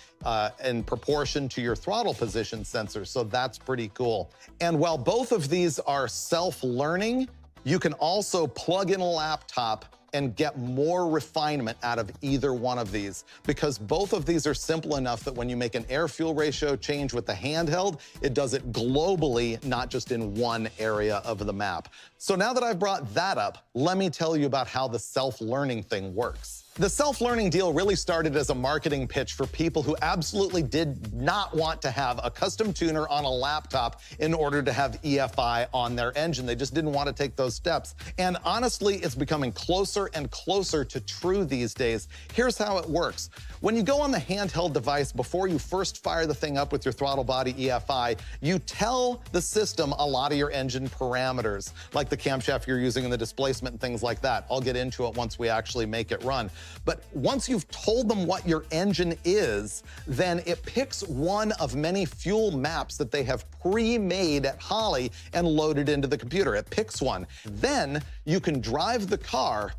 in proportion to your throttle position sensor, so that's pretty cool. And while both of these are self-learning, you can also plug in a laptop and get more refinement out of either one of these, because both of these are simple enough that when you make an air-fuel ratio change with the handheld, it does it globally, not just in one area of the map. So now that I've brought that up, let me tell you about how the self-learning thing works. The self-learning deal really started as a marketing pitch for people who absolutely did not want to have a custom tuner on a laptop in order to have EFI on their engine. They just didn't want to take those steps. And honestly, it's becoming closer and closer to true these days. Here's how it works. When you go on the handheld device, before you first fire the thing up with your throttle body EFI, you tell the system a lot of your engine parameters, like the camshaft you're using and the displacement and things like that. I'll get into it once we actually make it run. But once you've told them what your engine is, then it picks one of many fuel maps that they have pre-made at Holley and loaded into the computer. It picks one. Then you can drive the car,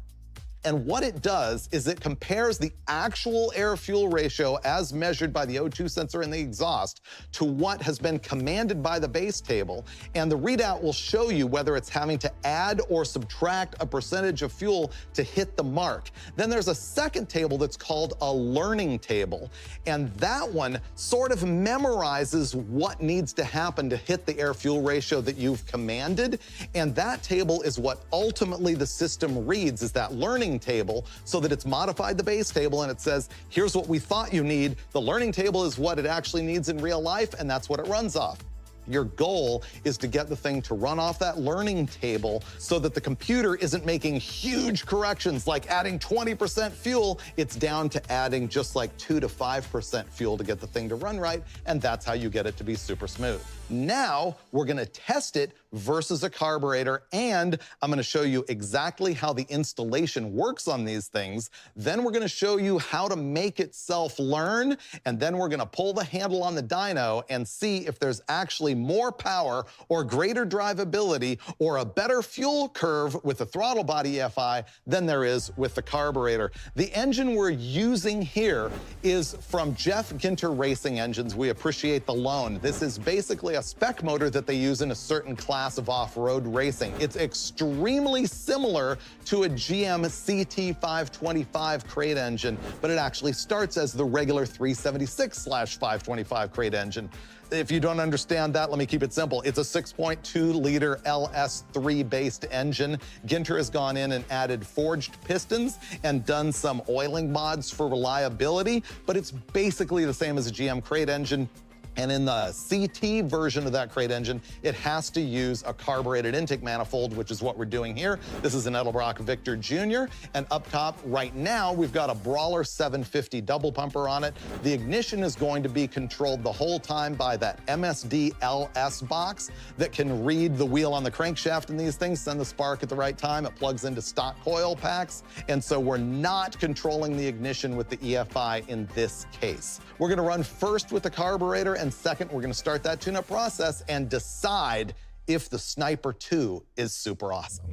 and what it does is it compares the actual air-fuel ratio as measured by the O2 sensor in the exhaust to what has been commanded by the base table, and the readout will show you whether it's having to add or subtract a percentage of fuel to hit the mark. Then there's a second table that's called a learning table, and that one sort of memorizes what needs to happen to hit the air-fuel ratio that you've commanded, and that table is what ultimately the system reads, is that learning table, so that it's modified the base table and it says, here's what we thought you need. The learning table is what it actually needs in real life, and that's what it runs off. Your goal is to get the thing to run off that learning table so that the computer isn't making huge corrections like adding 20% fuel. It's down to adding just like 2 to 5% fuel to get the thing to run right, and that's how you get it to be super smooth. Now we're gonna test it versus a carburetor, and I'm gonna show you exactly how the installation works on these things. Then we're gonna show you how to make it self-learn, and then we're gonna pull the handle on the dyno and see if there's actually more power or greater drivability or a better fuel curve with the throttle body EFI than there is with the carburetor. The engine we're using here is from Jeff Ginter Racing Engines. We appreciate the loan. This is basically a spec motor that they use in a certain class of off-road racing. It's extremely similar to a GM CT525 crate engine, but it actually starts as the regular 376/525 crate engine. If you don't understand that, let me keep it simple. It's a 6.2-liter LS3-based engine. Ginter has gone in and added forged pistons and done some oiling mods for reliability, but it's basically the same as a GM crate engine. And in the CT version of that crate engine, it has to use a carbureted intake manifold, which is what we're doing here. This is an Edelbrock Victor Jr. And up top right now, we've got a Brawler 750 double pumper on it. The ignition is going to be controlled the whole time by that MSD LS box that can read the wheel on the crankshaft in these things, send the spark at the right time. It plugs into stock coil packs. And so we're not controlling the ignition with the EFI in this case. We're gonna run first with the carburetor, and second, we're gonna start that tune-up process and decide if the Sniper 2 is super awesome.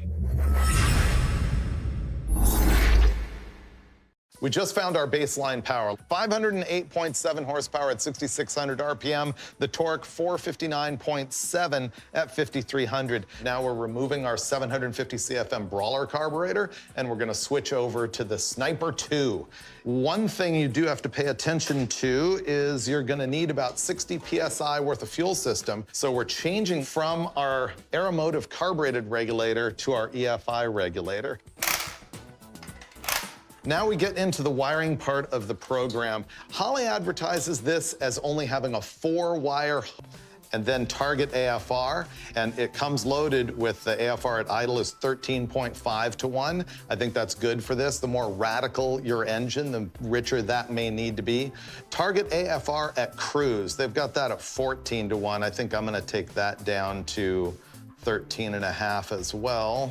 We just found our baseline power. 508.7 horsepower at 6,600 RPM. The torque, 459.7 at 5,300. Now we're removing our 750 CFM Brawler carburetor, and we're gonna switch over to the Sniper 2. One thing you do have to pay attention to is you're gonna need about 60 PSI worth of fuel system. So we're changing from our Aeromotive carbureted regulator to our EFI regulator. Now we get into the wiring part of the program. Holley advertises this as only having a 4-wire and then target AFR, and it comes loaded with the AFR at idle is 13.5 to 1. I think that's good for this. The more radical your engine, the richer that may need to be. Target AFR at cruise, they've got that at 14 to 1. I think I'm gonna take that down to 13.5 as well.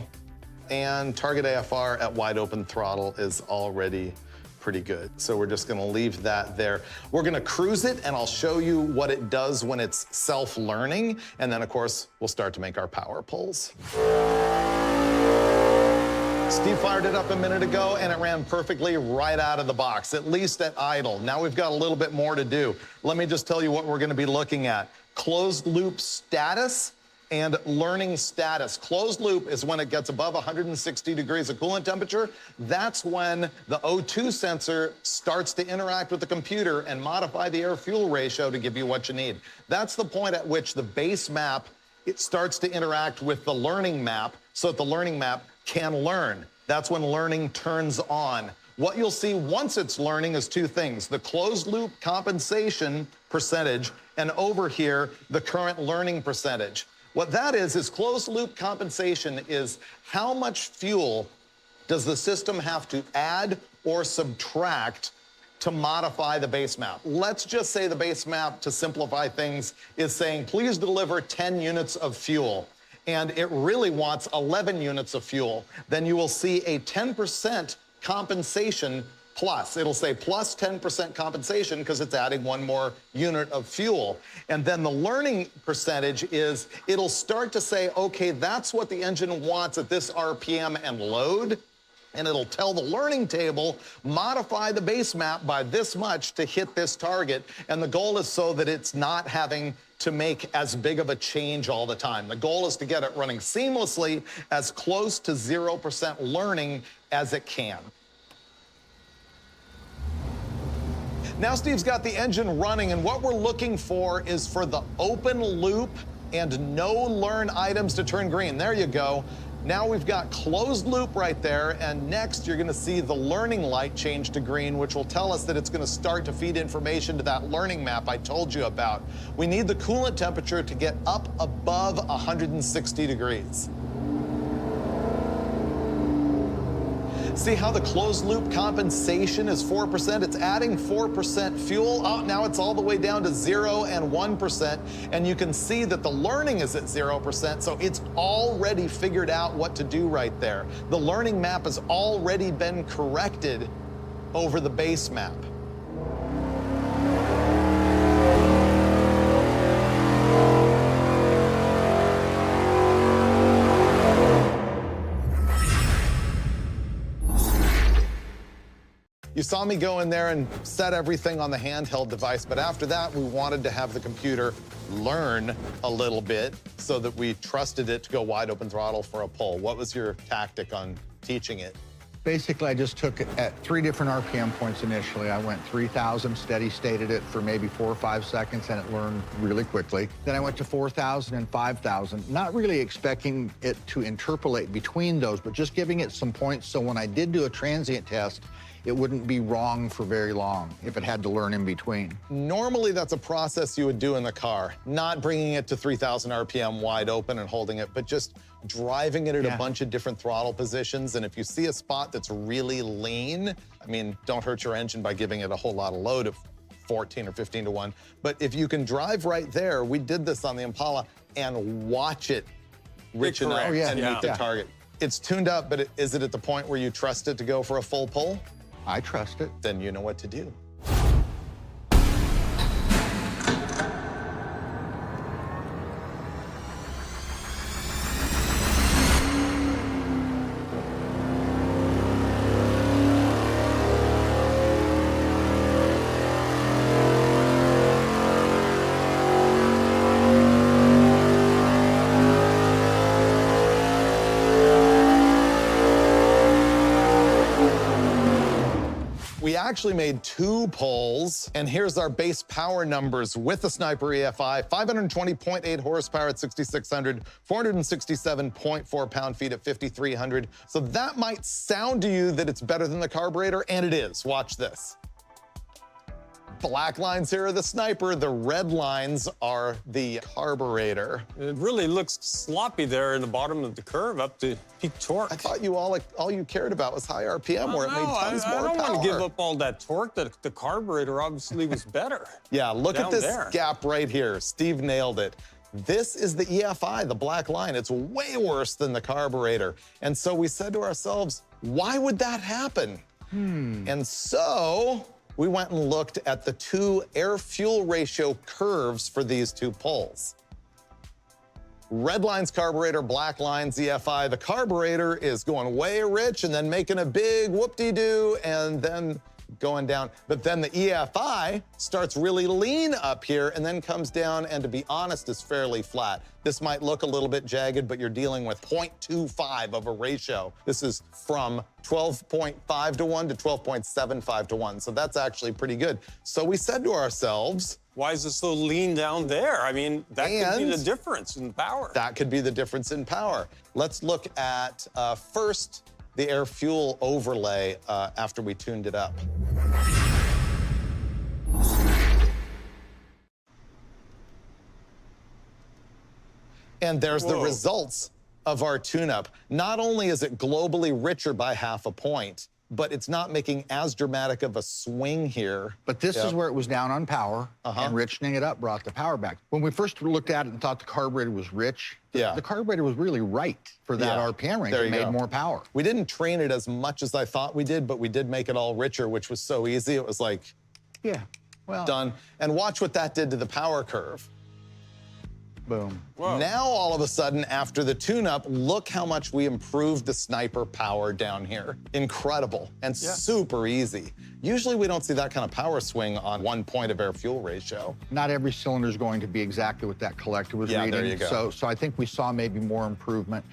And target AFR at wide open throttle is already pretty good. So we're just gonna leave that there. We're gonna cruise it, and I'll show you what it does when it's self-learning. And then, of course, we'll start to make our power pulls. Steve fired it up a minute ago, and it ran perfectly right out of the box, at least at idle. Now we've got a little bit more to do. Let me just tell you what we're gonna be looking at. Closed loop status and learning status. Closed loop is when it gets above 160 degrees of coolant temperature. That's when the O2 sensor starts to interact with the computer and modify the air-fuel ratio to give you what you need. That's the point at which the base map, it starts to interact with the learning map so that the learning map can learn. That's when learning turns on. What you'll see once it's learning is two things: the closed loop compensation percentage, and over here, the current learning percentage. What that is closed loop compensation is how much fuel does the system have to add or subtract to modify the base map. Let's just say the base map, to simplify things, is saying, please deliver 10 units of fuel, and it really wants 11 units of fuel. Then you will see a 10% compensation plus. It'll say plus 10% compensation because it's adding one more unit of fuel. And then the learning percentage is, it'll start to say, okay, that's what the engine wants at this RPM and load. And it'll tell the learning table, modify the base map by this much to hit this target. And the goal is so that it's not having to make as big of a change all the time. The goal is to get it running seamlessly, as close to 0% learning as it can. Now Steve's got the engine running, and what we're looking for is for the open loop and no learn items to turn green. There you go. Now we've got closed loop right there, and next you're gonna see the learning light change to green, which will tell us that it's gonna start to feed information to that learning map I told you about. We need the coolant temperature to get up above 160 degrees. See how the closed loop compensation is 4%? It's adding 4% fuel. Oh, now it's all the way down to 0 and 1%. And you can see that the learning is at 0%, so it's already figured out what to do right there. The learning map has already been corrected over the base map. You saw me go in there and set everything on the handheld device, but after that, we wanted to have the computer learn a little bit so that we trusted it to go wide open throttle for a pull. What was your tactic on teaching it? Basically, I just took it at 3 different RPM points initially. I went 3,000, steady stated it for maybe 4 or 5 seconds, and it learned really quickly. Then I went to 4,000 and 5,000, not really expecting it to interpolate between those, but just giving it some points so when I did do a transient test, it wouldn't be wrong for very long if it had to learn in between. Normally, that's a process you would do in the car, not bringing it to 3,000 RPM wide open and holding it, but just driving it at a bunch of different throttle positions. And if you see a spot that's really lean, I mean, don't hurt your engine by giving it a whole lot of load of 14 or 15 to 1. But if you can drive right there, we did this on the Impala, and watch it rich enough and meet the target. It's tuned up, but is it at the point where you trust it to go for a full pull? I trust it. Then you know what to do. We actually made 2 pulls, and here's our base power numbers with the Sniper EFI: 520.8 horsepower at 6,600, 467.4 pound-feet at 5,300. So that might sound to you that it's better than the carburetor, and it is. Watch this. Black lines here are the Sniper, the red lines are the carburetor. It really looks sloppy there in the bottom of the curve up to peak torque. I thought you all you cared about was high RPM, where it made tons more power. I don't want to give up all that torque. The carburetor obviously was better. Yeah, look at this gap right here. Steve nailed it. This is the EFI, the black line. It's way worse than the carburetor. And so we said to ourselves, why would that happen? And so we went and looked at the 2 air-fuel ratio curves for these 2 pulls. Red line's carburetor, black line's EFI. The carburetor is going way rich and then making a big whoop-de-doo and then going down. But then the EFI starts really lean up here and then comes down, and to be honest, is fairly flat. This might look a little bit jagged, but you're dealing with 0.25 of a ratio. This is from 12.5 to 1 to 12.75 to 1. So that's actually pretty good. So we said to ourselves, why is it so lean down there? I mean, that could be the difference in power. That could be the difference in power. Let's look at first the air-fuel overlay after we tuned it up. And there's the results of our tune-up. Not only is it globally richer by ½ a point, but it's not making as dramatic of a swing here. But this is where it was down on power, and richening it up brought the power back. When we first looked at it and thought the carburetor was rich, the carburetor was really right for that RPM range. It made more power. We didn't train it as much as I thought we did, but we did make it all richer, which was so easy. It was like, done. And watch what that did to the power curve. Boom. Whoa. Now, all of a sudden, after the tune-up, look how much we improved the Sniper power down here. Incredible and super easy. Usually, we don't see that kind of power swing on 1 point of air-fuel ratio. Not every cylinder is going to be exactly what that collector was reading. There you go. So I think we saw maybe more improvement.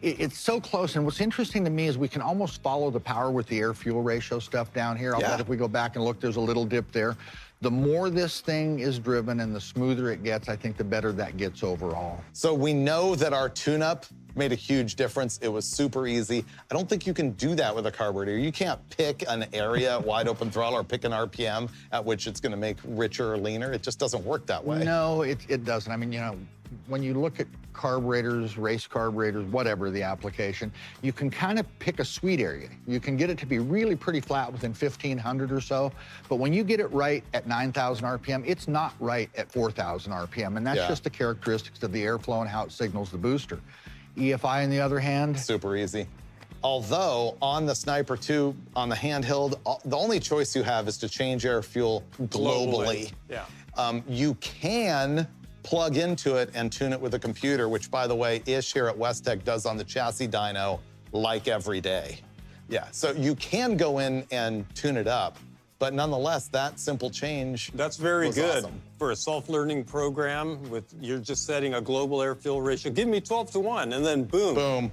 It's so close, and what's interesting to me is we can almost follow the power with the air-fuel ratio stuff down here. I'll bet if we go back and look, there's a little dip there. The more this thing is driven and the smoother it gets, I think the better that gets overall. So we know that our tune-up made a huge difference. It was super easy. I don't think you can do that with a carburetor. You can't pick an area, wide open throttle, or pick an RPM at which it's gonna make richer or leaner. It just doesn't work that way. No, it doesn't. I mean, you know, when you look at carburetors, race carburetors, whatever the application, you can kind of pick a sweet area. You can get it to be really pretty flat within 1,500 or so, but when you get it right at 9,000 RPM, it's not right at 4,000 RPM, and that's just the characteristics of the airflow and how it signals the booster. EFI, on the other hand, super easy. Although, on the Sniper 2, on the handheld, the only choice you have is to change air fuel globally. You can plug into it and tune it with a computer, which, by the way, Ish here at Westech does on the chassis dyno like every day. Yeah, so you can go in and tune it up, but nonetheless, that simple change That's very good awesome. for a self-learning program with you're just setting a global air-fuel ratio. Give me 12-to-1, and then boom. Boom.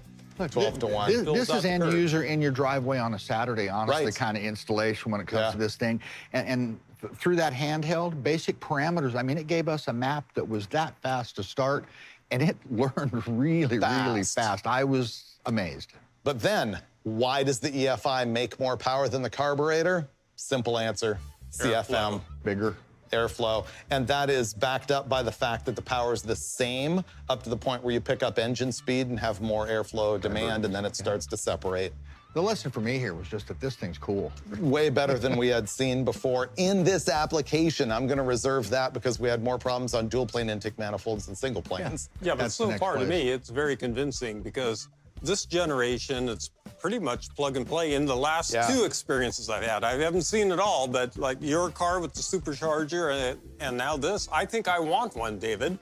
12 to 1. This is end user in your driveway on a Saturday, honestly, Right. kind of installation when it comes to this thing. And through that handheld, basic parameters, I mean, it gave us a map that was that fast to start, and it learned really fast. I was amazed. But then, why does the EFI make more power than the carburetor? Simple answer, CFM. Bigger. Airflow, and that is backed up by the fact that the power is the same up to the point where you pick up engine speed and have more airflow demand, and then it starts to separate. The lesson for me here was just that this thing's cool. Way better than we had seen before in this application. I'm going to reserve that because we had more problems on dual plane intake manifolds than single planes. Yeah, but That's the so next far to place. me, it's very convincing because this generation, it's pretty much plug and play. In the last two experiences I've had, I haven't seen it all, but like your car with the supercharger and now this, I think I want one, David.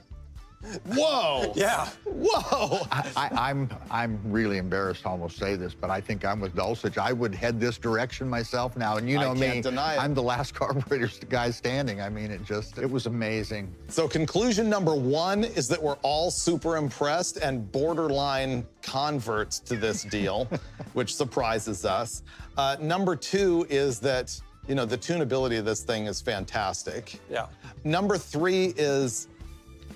Whoa! Yeah. Whoa! I'm really embarrassed to almost say this, but I think I'm with Dulcich. I would head this direction myself now, and you know me, can't deny it. I'm the last carburetor guy standing. I mean, it was amazing. So conclusion number one is that we're all super impressed and borderline converts to this deal, which surprises us. Number two is that, you know, the tunability of this thing is fantastic. Yeah. Number three is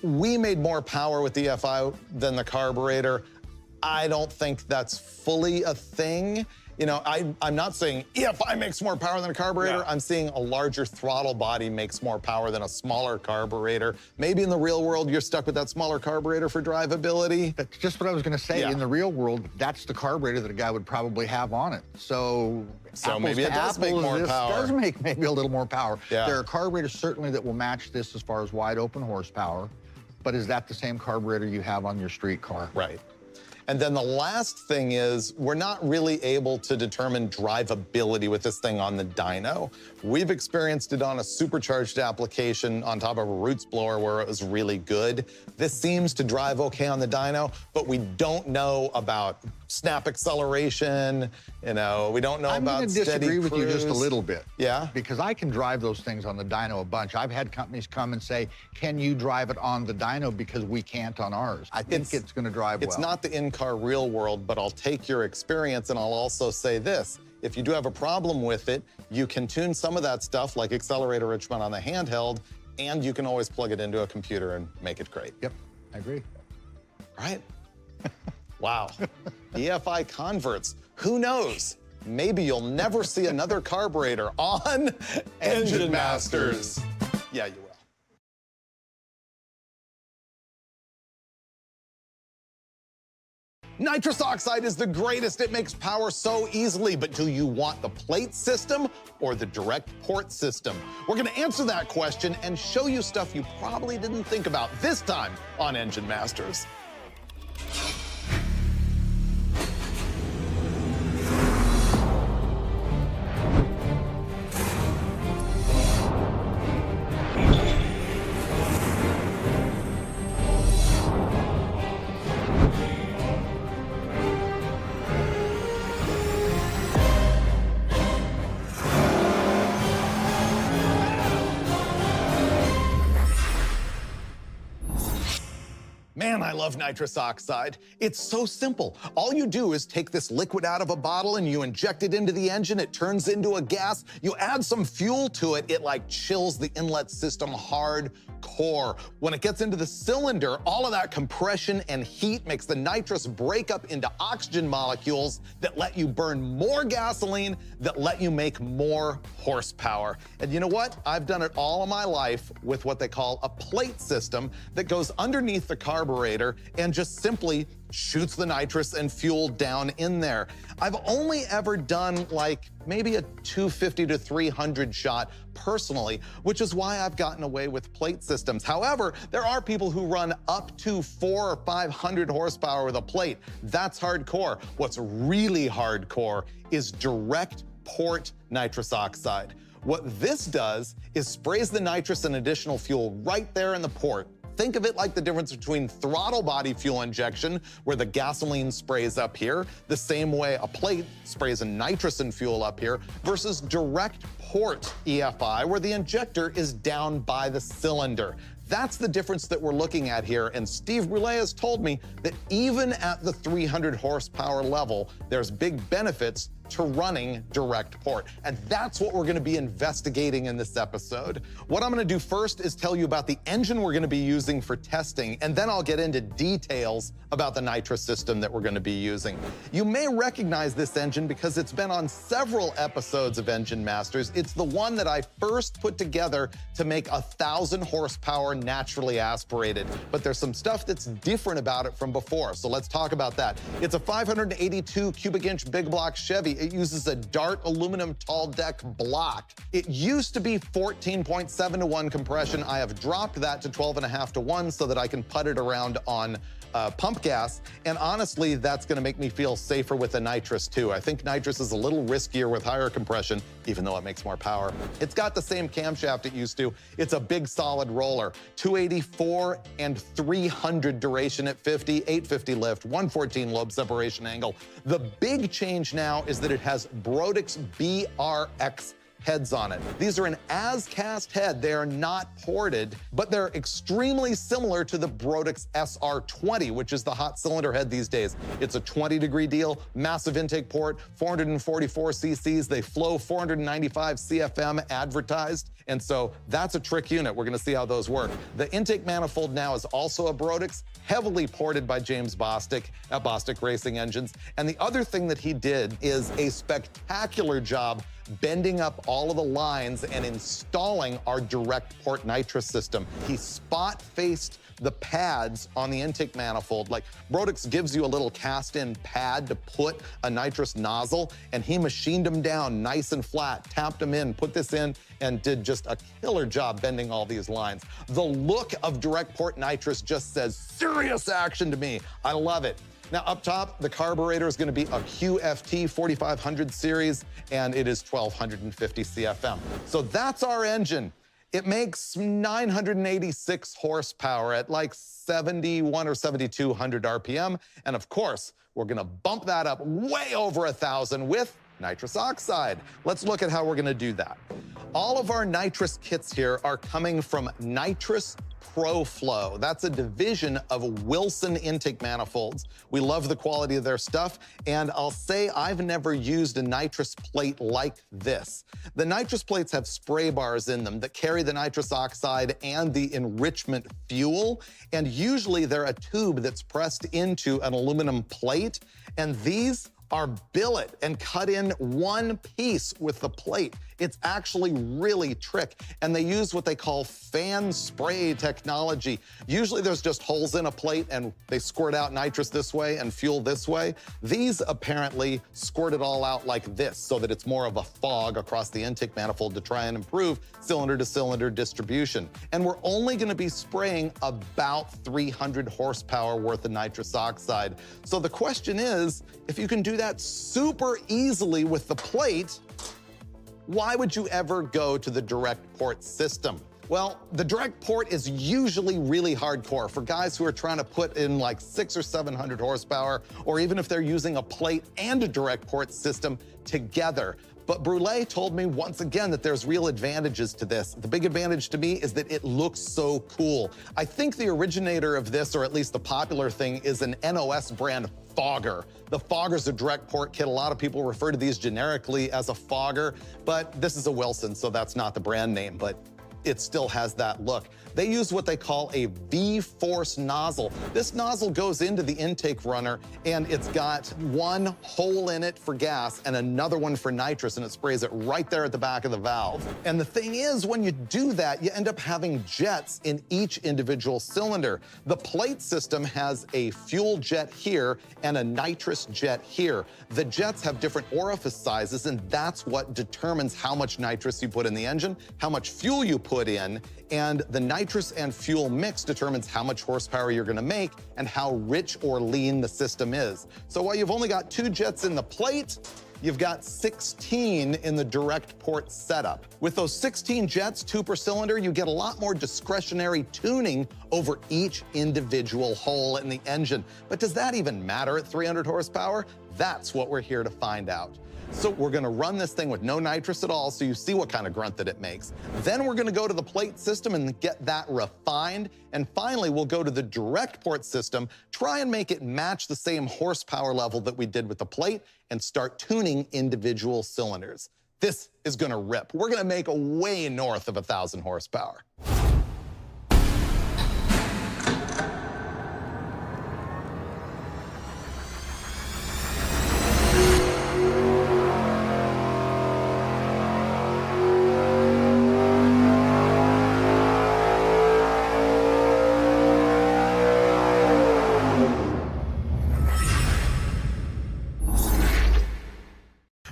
we made more power with the EFI than the carburetor. I don't think that's fully a thing. You know, I'm not saying EFI makes more power than a carburetor. Yeah. I'm seeing a larger throttle body makes more power than a smaller carburetor. Maybe in the real world, you're stuck with that smaller carburetor for drivability. That's just what I was going to say. Yeah. In the real world, that's the carburetor that a guy would probably have on it. So maybe it does make more this power. does make maybe a little more power. Yeah. There are carburetors certainly that will match this as far as wide open horsepower, but is that the same carburetor you have on your street car? Right. And then the last thing is we're not really able to determine drivability with this thing on the dyno. We've experienced it on a supercharged application on top of a roots blower where it was really good. This seems to drive okay on the dyno, but we don't know about snap acceleration, you know, we don't know I'm about going to steady disagree with you just a cruise. little bit. Yeah? Because I can drive those things on the dyno a bunch. I've had companies come and say, can you drive it on the dyno because we can't on ours? I think it's going to drive well. It's not the in-car real world, but I'll take your experience and I'll also say this. If you do have a problem with it, you can tune some of that stuff like accelerator enrichment on the handheld, and you can always plug it into a computer and make it great. Yep, I agree. Right? Wow. EFI converts. Who knows? Maybe you'll never see another carburetor on Engine Masters. Yeah, you will. Nitrous oxide is the greatest. It makes power so easily, but do you want the plate system or the direct port system? We're gonna answer that question and show you stuff you probably didn't think about this time on Engine Masters. Man, I love nitrous oxide. It's so simple. All you do is take this liquid out of a bottle and you inject it into the engine. It turns into a gas. You add some fuel to it. It like chills the inlet system hardcore. When it gets into the cylinder, all of that compression and heat makes the nitrous break up into oxygen molecules that let you burn more gasoline, that let you make more horsepower. And you know what? I've done it all of my life with what they call a plate system that goes underneath the carburetor and just simply shoots the nitrous and fuel down in there. I've only ever done like maybe a 250 to 300 shot personally, which is why I've gotten away with plate systems. However, there are people who run up to 400 or 500 horsepower with a plate. That's hardcore. What's really hardcore is direct port nitrous oxide. What this does is sprays the nitrous and additional fuel right there in the port. Think of it like the difference between throttle body fuel injection, where the gasoline sprays up here, the same way a plate sprays a nitrous and fuel up here, versus direct port EFI, where the injector is down by the cylinder. That's the difference that we're looking at here, and Steve Brule has told me that even at the 300 horsepower level, there's big benefits to running direct port. And that's what we're gonna be investigating in this episode. What I'm gonna do first is tell you about the engine we're gonna be using for testing, and then I'll get into details about the nitrous system that we're gonna be using. You may recognize this engine because it's been on several episodes of Engine Masters. It's the one that I first put together to make 1,000 horsepower naturally aspirated, but there's some stuff that's different about it from before, so let's talk about that. It's a 582 cubic inch big block Chevy. It uses a Dart aluminum tall deck block. It used to be 14.7 to 1 compression. I have dropped that to 12.5 to 1 so that I can put it around on pump gas, and honestly, that's gonna make me feel safer with the nitrous too. I think nitrous is a little riskier with higher compression, even though it makes more power. It's got the same camshaft it used to. It's a big solid roller, 284 and 300 duration at 50, 850 lift, 114 lobe separation angle. The big change now is that it has Brodix BRX heads on it. These are an as-cast head. They are not ported, but they're extremely similar to the Brodix SR20, which is the hot cylinder head these days. It's a 20-degree deal, massive intake port, 444 cc's. They flow 495 CFM advertised, and so that's a trick unit. We're gonna see how those work. The intake manifold now is also a Brodix, heavily ported by James Bostic at Bostic Racing Engines. And the other thing that he did is a spectacular job bending up all of the lines and installing our direct port nitrous system. He spot-faced the pads on the intake manifold. Like, Brodix gives you a little cast-in pad to put a nitrous nozzle, and he machined them down nice and flat, tapped them in, put this in, and did just a killer job bending all these lines. The look of direct port nitrous just says serious action to me. I love it. Now, up top, the carburetor is gonna be a QFT 4500 series, and it is 1250 CFM. So that's our engine. It makes 986 horsepower at like 71 or 7200 RPM. And of course, we're gonna bump that up way over 1,000 with nitrous oxide. Let's look at how we're gonna do that. All of our nitrous kits here are coming from Nitrous ProFlow. That's a division of Wilson intake manifolds. We love the quality of their stuff, and I'll say I've never used a nitrous plate like this. The nitrous plates have spray bars in them that carry the nitrous oxide and the enrichment fuel, and usually they're a tube that's pressed into an aluminum plate, and these are billet and cut in one piece with the plate. It's actually really trick, and they use what they call fan spray technology. Usually there's just holes in a plate and they squirt out nitrous this way and fuel this way. These apparently squirt it all out like this so that it's more of a fog across the intake manifold to try and improve cylinder-to-cylinder distribution. And we're only gonna be spraying about 300 horsepower worth of nitrous oxide. So the question is, if you can do that super easily with the plate, why would you ever go to the direct port system? Well, the direct port is usually really hardcore for guys who are trying to put in like 600 or 700 horsepower, or even if they're using a plate and a direct port system together. But Brule told me once again that there's real advantages to this. The big advantage to me is that it looks so cool. I think the originator of this, or at least the popular thing, is an NOS brand fogger. The fogger's a direct port kit. A lot of people refer to these generically as a fogger, but this is a Wilson, so that's not the brand name, but it still has that look. They use what they call a V-Force nozzle. This nozzle goes into the intake runner, and it's got one hole in it for gas and another one for nitrous, and it sprays it right there at the back of the valve. And the thing is, when you do that, you end up having jets in each individual cylinder. The plate system has a fuel jet here and a nitrous jet here. The jets have different orifice sizes, and that's what determines how much nitrous you put in the engine, how much fuel you put in, and the nitrous and fuel mix determines how much horsepower you're gonna make and how rich or lean the system is. So while you've only got two jets in the plate, you've got 16 in the direct port setup. With those 16 jets, 2 per cylinder, you get a lot more discretionary tuning over each individual hole in the engine. But does that even matter at 300 horsepower? That's what we're here to find out. So we're gonna run this thing with no nitrous at all so you see what kind of grunt that it makes. Then we're gonna go to the plate system and get that refined. And finally, we'll go to the direct port system, try and make it match the same horsepower level that we did with the plate and start tuning individual cylinders. This is gonna rip. We're gonna make way north of 1,000 horsepower.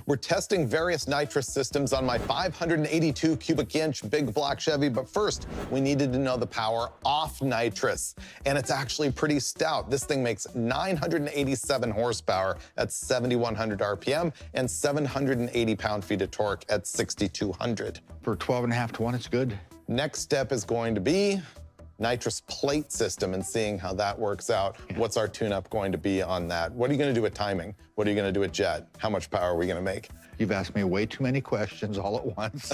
We're testing various nitrous systems on my 582 cubic inch big block Chevy, but first we needed to know the power off nitrous. And it's actually pretty stout. This thing makes 987 horsepower at 7,100 RPM and 780 pound-feet of torque at 6,200. For 12.5 to 1, it's good. Next step is going to be nitrous plate system and seeing how that works out. Yeah. What's our tune-up going to be on that? What are you gonna do with timing? What are you gonna do with jet? How much power are we gonna make? You've asked me way too many questions all at once.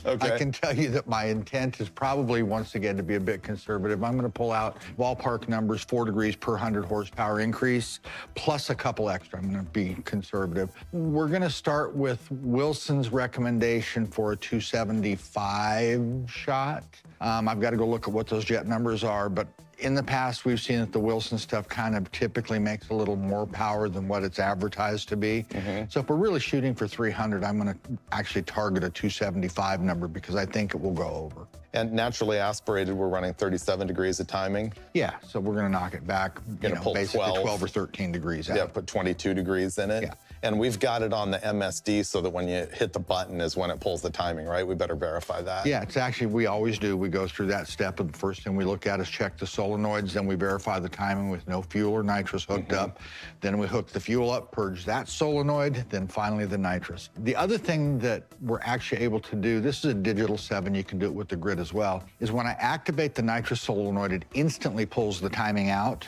Okay. I can tell you that my intent is probably, once again, to be a bit conservative. I'm gonna pull out ballpark numbers, 4 degrees per 100 horsepower increase, plus a couple extra. I'm gonna be conservative. We're gonna start with Wilson's recommendation for a 275 shot. I've got to go look at what those jet numbers are, but in the past, we've seen that the Wilson stuff kind of typically makes a little more power than what it's advertised to be. So if we're really shooting for 300, I'm going to actually target a 275 number because I think it will go over. And naturally aspirated, we're running 37 degrees of timing. Yeah, so we're going to knock it back, Pull basically 12 or 13 degrees out. Yeah, put 22 degrees in it. Yeah. And we've got it on the MSD so that when you hit the button is when it pulls the timing, right? We better verify that. Yeah, it's actually, we always do. We go through that step, and the first thing we look at is check the solenoids, then we verify the timing with no fuel or nitrous hooked up. Then we hook the fuel up, purge that solenoid, then finally the nitrous. The other thing that we're actually able to do, this is a digital 7, you can do it with the grid as well, is when I activate the nitrous solenoid, it instantly pulls the timing out.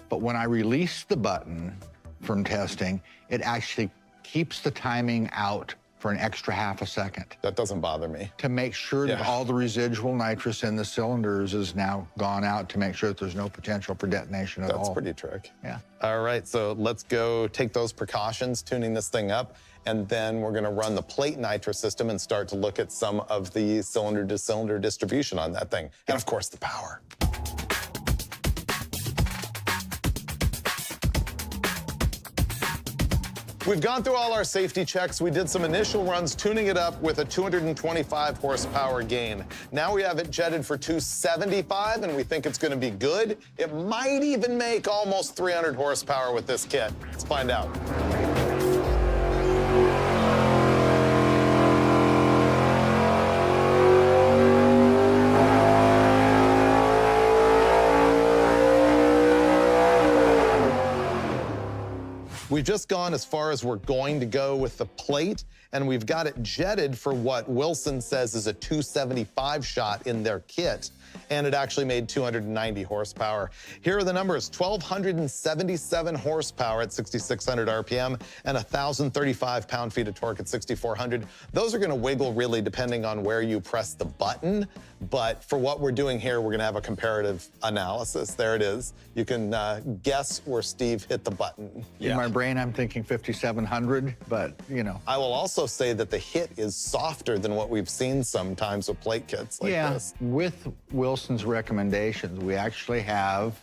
But when I release the button from testing, it actually keeps the timing out for an extra half a second. That doesn't bother me. To make sure that all the residual nitrous in the cylinders is now gone out, to make sure that there's no potential for detonation at all. That's pretty trick. Yeah. All right, so let's go take those precautions, tuning this thing up, and then we're gonna run the plate nitrous system and start to look at some of the cylinder-to-cylinder distribution on that thing. And of course, the power. We've gone through all our safety checks. We did some initial runs tuning it up with a 225 horsepower gain. Now we have it jetted for 275, and we think it's gonna be good. It might even make almost 300 horsepower with this kit. Let's find out. We've just gone as far as we're going to go with the plate, and we've got it jetted for what Wilson says is a 275 shot in their kit, and it actually made 290 horsepower. Here are the numbers: 1,277 horsepower at 6,600 RPM and 1,035 pound-feet of torque at 6,400. Those are gonna wiggle really depending on where you press the button, but for what we're doing here, we're gonna have a comparative analysis. There it is. You can guess where Steve hit the button. In my brain, I'm thinking 5,700, but I will also say that the hit is softer than what we've seen sometimes with plate kits like this. With Wilson's recommendations, we actually have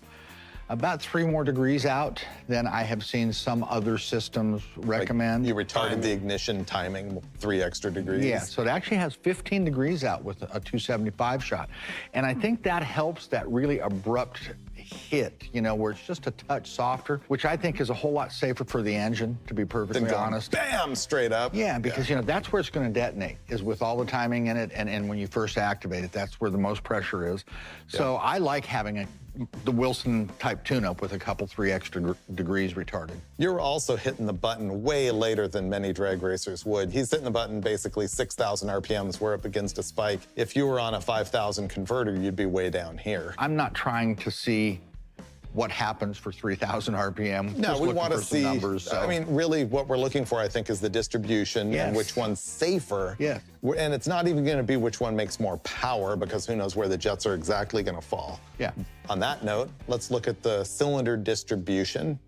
about 3 more degrees out than I have seen some other systems recommend. Like you retarded the ignition timing 3 extra degrees. Yeah, so it actually has 15 degrees out with a 275 shot. And I think that helps that really abrupt hit, you know, where it's just a touch softer, which I think is a whole lot safer for the engine, to be perfectly honest. Bam, straight up. Yeah, because, you know, that's where it's going to detonate, is with all the timing in it, and when you first activate it, that's where the most pressure is. So I like having the Wilson type tune-up with a couple, 3 extra degrees retarded. You're also hitting the button way later than many drag racers would. He's hitting the button basically 6,000 RPMs where it begins to spike. If you were on a 5,000 converter, you'd be way down here. I'm not trying to see what happens for 3,000 RPM. No, we want to see numbers. So. I mean, really, what we're looking for, I think, is the distribution and which one's safer. Yeah. And it's not even going to be which one makes more power, because who knows where the jets are exactly going to fall. Yeah. On that note, let's look at the cylinder distribution.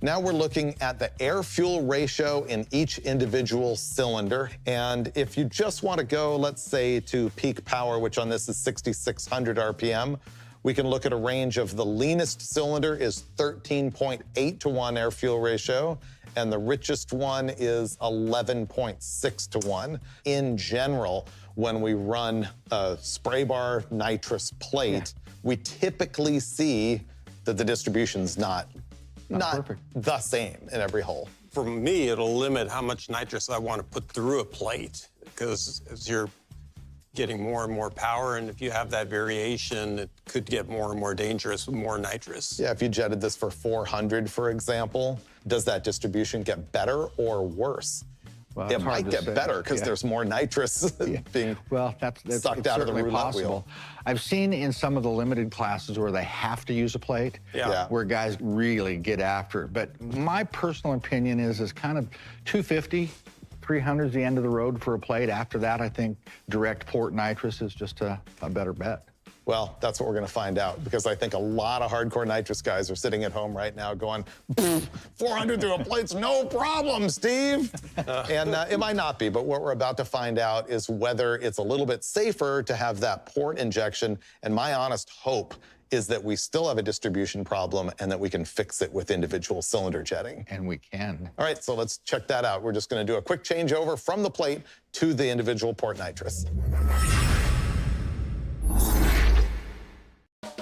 Now we're looking at the air-fuel ratio in each individual cylinder. And if you just want to go, let's say, to peak power, which on this is 6,600 RPM, we can look at a range of the leanest cylinder is 13.8 to 1 air-fuel ratio, and the richest one is 11.6 to 1. In general, when we run a spray bar nitrous plate, we typically see that the distribution's not the same in every hole. For me, it'll limit how much nitrous I want to put through a plate, because as you're getting more and more power, and if you have that variation, it could get more and more dangerous with more nitrous. Yeah, if you jetted this for 400, for example, does that distribution get better or worse? Well, it might get better because there's more nitrous being sucked out of the roulette wheel. I've seen in some of the limited classes where they have to use a plate, where guys really get after it. But my personal opinion is kind of 250. 300 is the end of the road for a plate. After that, I think direct port nitrous is just a better bet. Well, that's what we're going to find out, because I think a lot of hardcore nitrous guys are sitting at home right now going, 400 through a plate's no problem, Steve. And it might not be, but what we're about to find out is whether it's a little bit safer to have that port injection. And my honest hope is that we still have a distribution problem and that we can fix it with individual cylinder jetting. And we can. All right, so let's check that out. We're just going to do a quick changeover from the plate to the individual port nitrous.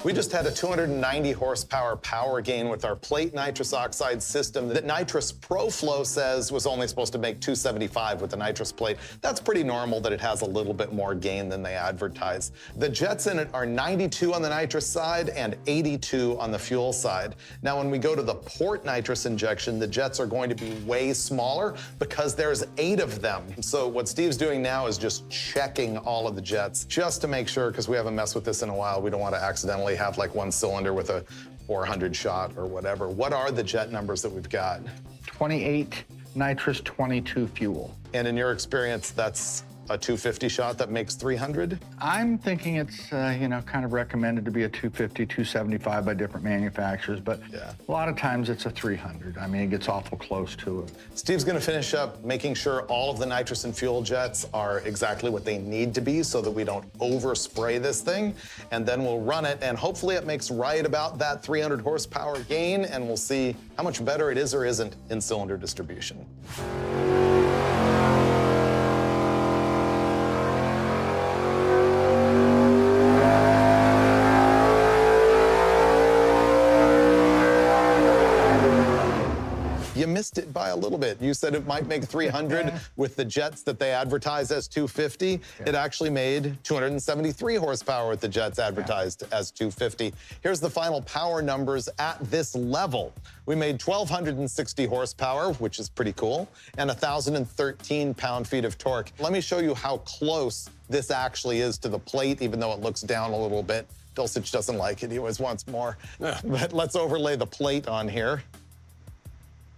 We just had a 290 horsepower power gain with our plate nitrous oxide system that Nitrous ProFlow says was only supposed to make 275 with the nitrous plate. That's pretty normal that it has a little bit more gain than they advertise. The jets in it are 92 on the nitrous side and 82 on the fuel side. Now, when we go to the port nitrous injection, the jets are going to be way smaller because there's 8 of them. So what Steve's doing now is just checking all of the jets just to make sure, because we haven't messed with this in a while. We don't want to accidentally have like one cylinder with a 400 shot or whatever. What are the jet numbers that we've got? 28 nitrous, 22 fuel. And in your experience, that's a 250 shot that makes 300? I'm thinking it's, you know, kind of recommended to be a 250, 275 by different manufacturers, but a lot of times it's a 300. I mean, it gets awful close to it. Steve's gonna finish up making sure all of the nitrous and fuel jets are exactly what they need to be so that we don't overspray this thing, and then we'll run it, and hopefully it makes right about that 300 horsepower gain, and we'll see how much better it is or isn't in cylinder distribution. You missed it by a little bit. You said it might make 300 with the jets that they advertise as 250. It actually made 273 horsepower with the jets advertised as 250. Here's the final power numbers at this level. We made 1,260 horsepower, which is pretty cool, and 1,013 pound-feet of torque. Let me show you how close this actually is to the plate, even though it looks down a little bit. Dulcich doesn't like it. He always wants more. But let's overlay the plate on here.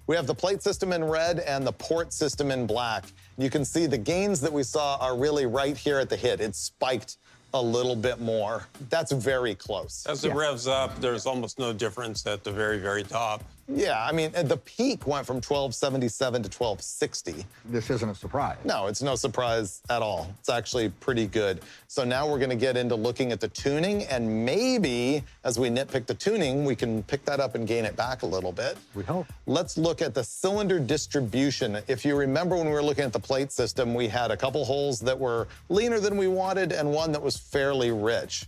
We have the plate system in red and the port system in black. You can see the gains that we saw are really right here at the hit. It spiked a little bit more. That's very close. As it revs up, there's almost no difference at the very, very top. Yeah, I mean, the peak went from 1277 to 1260. This isn't a surprise. No, it's no surprise at all. It's actually pretty good. So now we're gonna get into looking at the tuning, and maybe as we nitpick the tuning, we can pick that up and gain it back a little bit. We hope. Let's look at the cylinder distribution. If you remember when we were looking at the plate system, we had a couple holes that were leaner than we wanted and one that was fairly rich.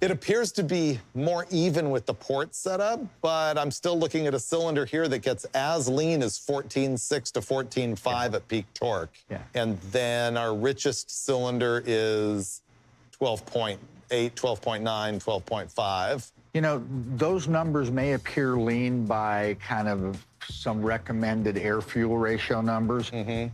It appears to be more even with the port setup, but I'm still looking at a cylinder here that gets as lean as 14.6 to 14.5 at peak torque. And then our richest cylinder is 12.8, 12.9, 12.5. You know, those numbers may appear lean by kind of some recommended air-fuel ratio numbers,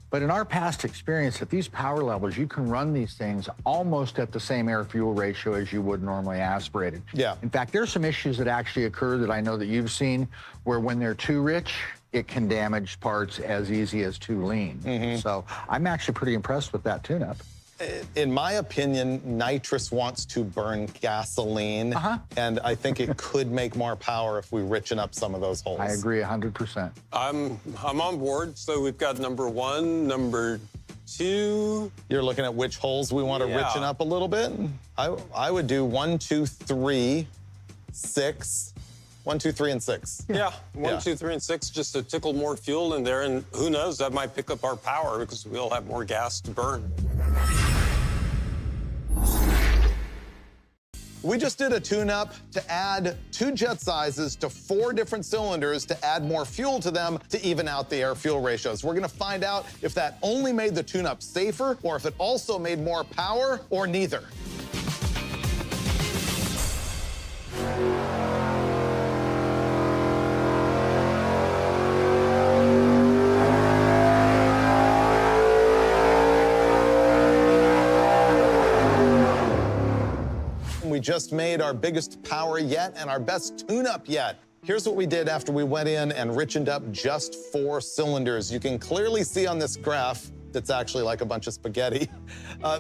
but in our past experience at these power levels, you can run these things almost at the same air-fuel ratio as you would normally aspirated. In fact, there's some issues that actually occur that I know that you've seen where when they're too rich, it can damage parts as easy as too lean. So I'm actually pretty impressed with that tune-up. In my opinion, nitrous wants to burn gasoline, and I think it could make more power if we richen up some of those holes. I agree 100%. I'm on board. So we've got number 1, number 2. You're looking at which holes we want to richen up a little bit? I would do 1, 2, 3, 6. 1, 2, 3, and 6. Yeah, 1, 2, 3, and 6, just to tickle more fuel in there, and who knows, that might pick up our power because we'll have more gas to burn. We just did a tune-up to add 2 jet sizes to 4 different cylinders to add more fuel to them to even out the air-fuel ratios. We're gonna find out if that only made the tune-up safer or if it also made more power or neither. We just made our biggest power yet and our best tune-up yet. Here's what we did after we went in and richened up just 4 cylinders. You can clearly see on this graph that's actually like a bunch of spaghetti.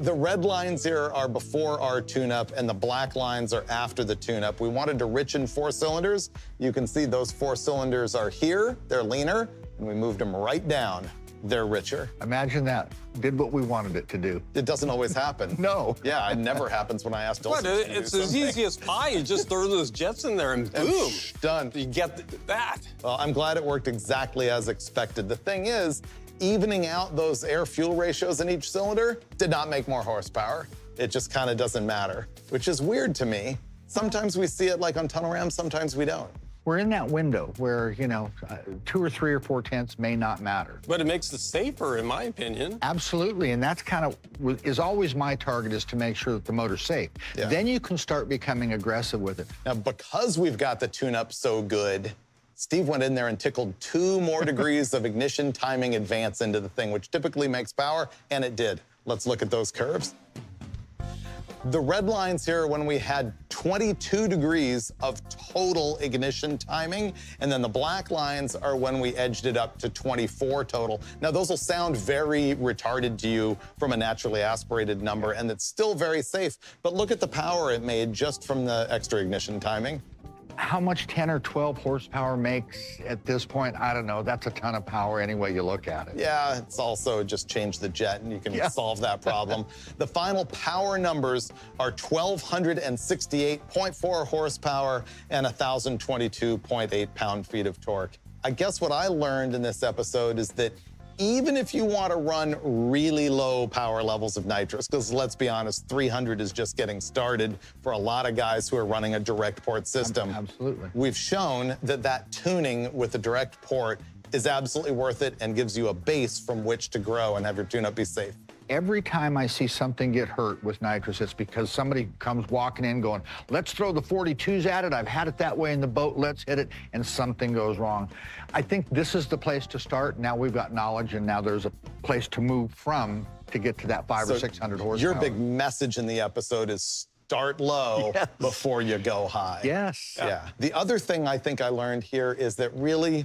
The red lines here are before our tune-up and the black lines are after the tune-up. We wanted to richen 4 cylinders. You can see those 4 cylinders are here, they're leaner, and we moved them right down. They're richer. Imagine that. Did what we wanted it to do. It doesn't always happen. No. Yeah, it never happens when I ask Dulce. It's as easy as pie. You just throw those jets in there and boom. Done. You get that. Well, I'm glad it worked exactly as expected. The thing is, evening out those air-fuel ratios in each cylinder did not make more horsepower. It just kind of doesn't matter, which is weird to me. Sometimes we see it like on tunnel rams, sometimes we don't. We're in that window where, you know, 2 or 3 or 4 tenths may not matter. But it makes it safer, in my opinion. Absolutely, and that's kind of is always my target, is to make sure that the motor's safe. Then you can start becoming aggressive with it. Now, because we've got the tune-up so good, Steve went in there and tickled 2 more degrees of ignition timing advance into the thing, which typically makes power, and it did. Let's look at those curves. The red lines here are when we had 22 degrees of total ignition timing, and then the black lines are when we edged it up to 24 total. Now, those will sound very retarded to you from a naturally aspirated number, and it's still very safe, but look at the power it made just from the extra ignition timing. How much 10 or 12 horsepower makes at this point? I don't know. That's a ton of power any way you look at it. Yeah, it's also just change the jet and you can solve that problem. The final power numbers are 1,268.4 horsepower and 1,022.8 pound-feet of torque. I guess what I learned in this episode is that even if you want to run really low power levels of nitrous, because let's be honest, 300 is just getting started for a lot of guys who are running a direct port system. Absolutely. We've shown that that tuning with the direct port is absolutely worth it and gives you a base from which to grow and have your tune-up be safe. Every time I see something get hurt with nitrous, it's because somebody comes walking in going, let's throw the 42s at it. I've had it that way in the boat. Let's hit it. And something goes wrong. I think this is the place to start. Now we've got knowledge, and now there's a place to move from to get to that 500 or 600 horsepower. Your big message in the episode is start low before you go high. Yeah. The other thing I think I learned here is that really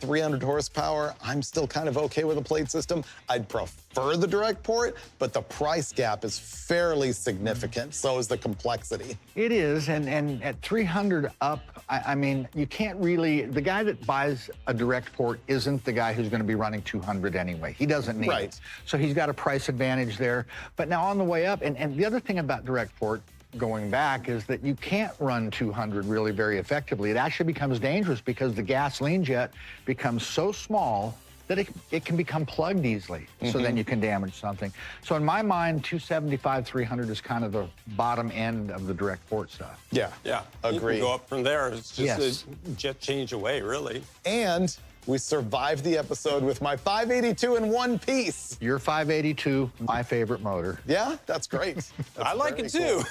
300 horsepower, I'm still kind of okay with a plate system. I'd prefer the direct port, but the price gap is fairly significant. So is the complexity. It is, and at 300 up, I mean, you can't really, the guy that buys a direct port isn't the guy who's gonna be running 200 anyway. He doesn't need it. So he's got a price advantage there. But now on the way up, and the other thing about direct port, going back, is that you can't run 200 really very effectively. It actually becomes dangerous because the gasoline jet becomes so small that it can become plugged easily, so then you can damage something. So in my mind, 275, 300 is kind of the bottom end of the direct port stuff. Yeah, Yeah, agree. You can go up from there. It's just Yes. a jet change away, really. And we survived the episode with my 582 in one piece. Your 582, my favorite motor. Yeah, that's great. I like it too.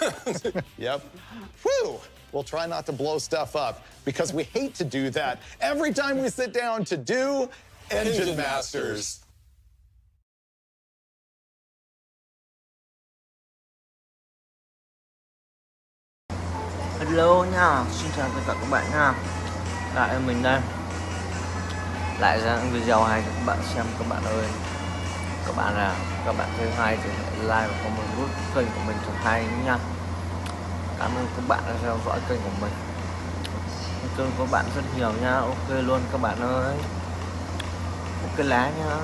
Yep. Whew. We'll try not to blow stuff up because we hate to do that every time we sit down to do Engine Masters. Hello nha, xin chào tất cả các bạn nha. Lại mình đây. Lại ra những video hay cho các bạn xem các bạn ơi. Các bạn thấy hay thì hãy like và comment giúp kênh của mình thật hay nha. Cảm ơn các bạn đã theo dõi kênh của mình. Kênh của bạn rất nhiều nha. Ok luôn các bạn ơi. Ok lá nha.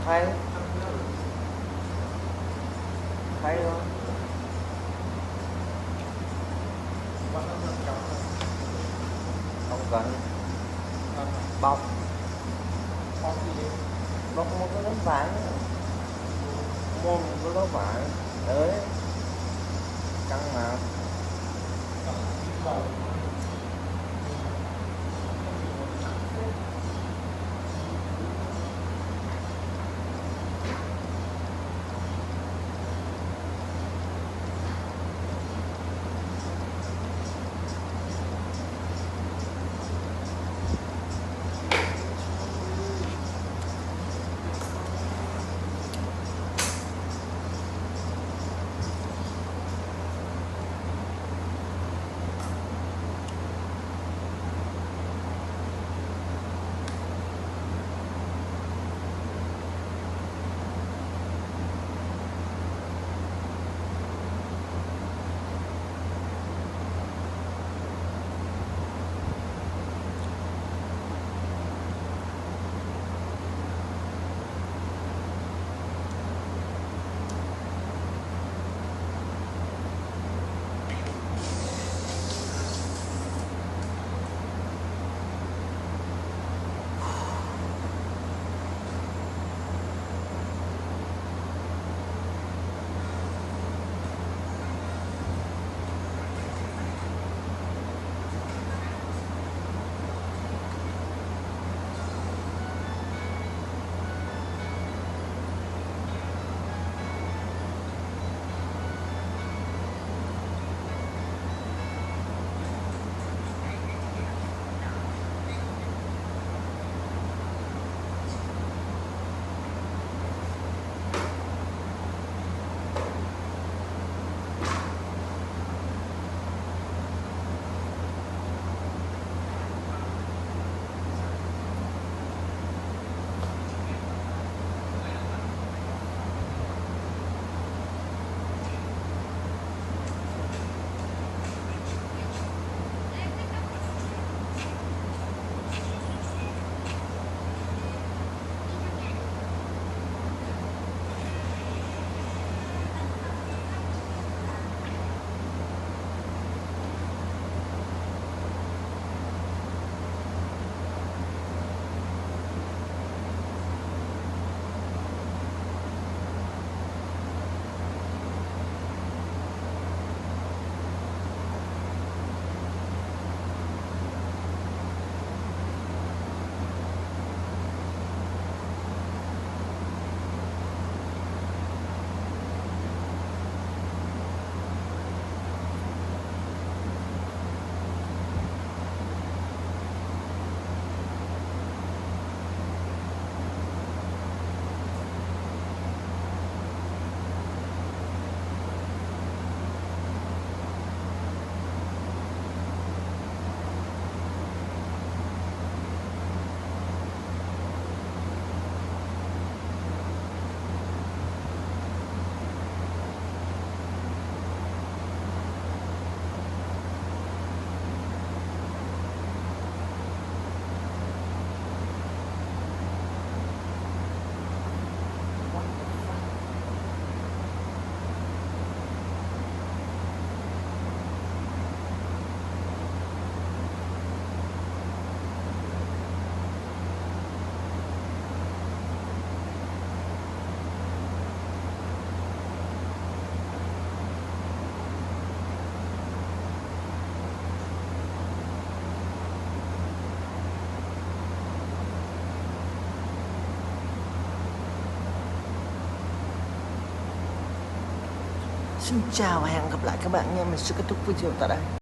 Hay. Hay luôn. Không cần bọc. Bọc một cái tấm vải, mua một cái tấm vải đấy, căng mà. Xin chào và hẹn gặp lại các bạn nha. Mình sẽ kết thúc video tại đây.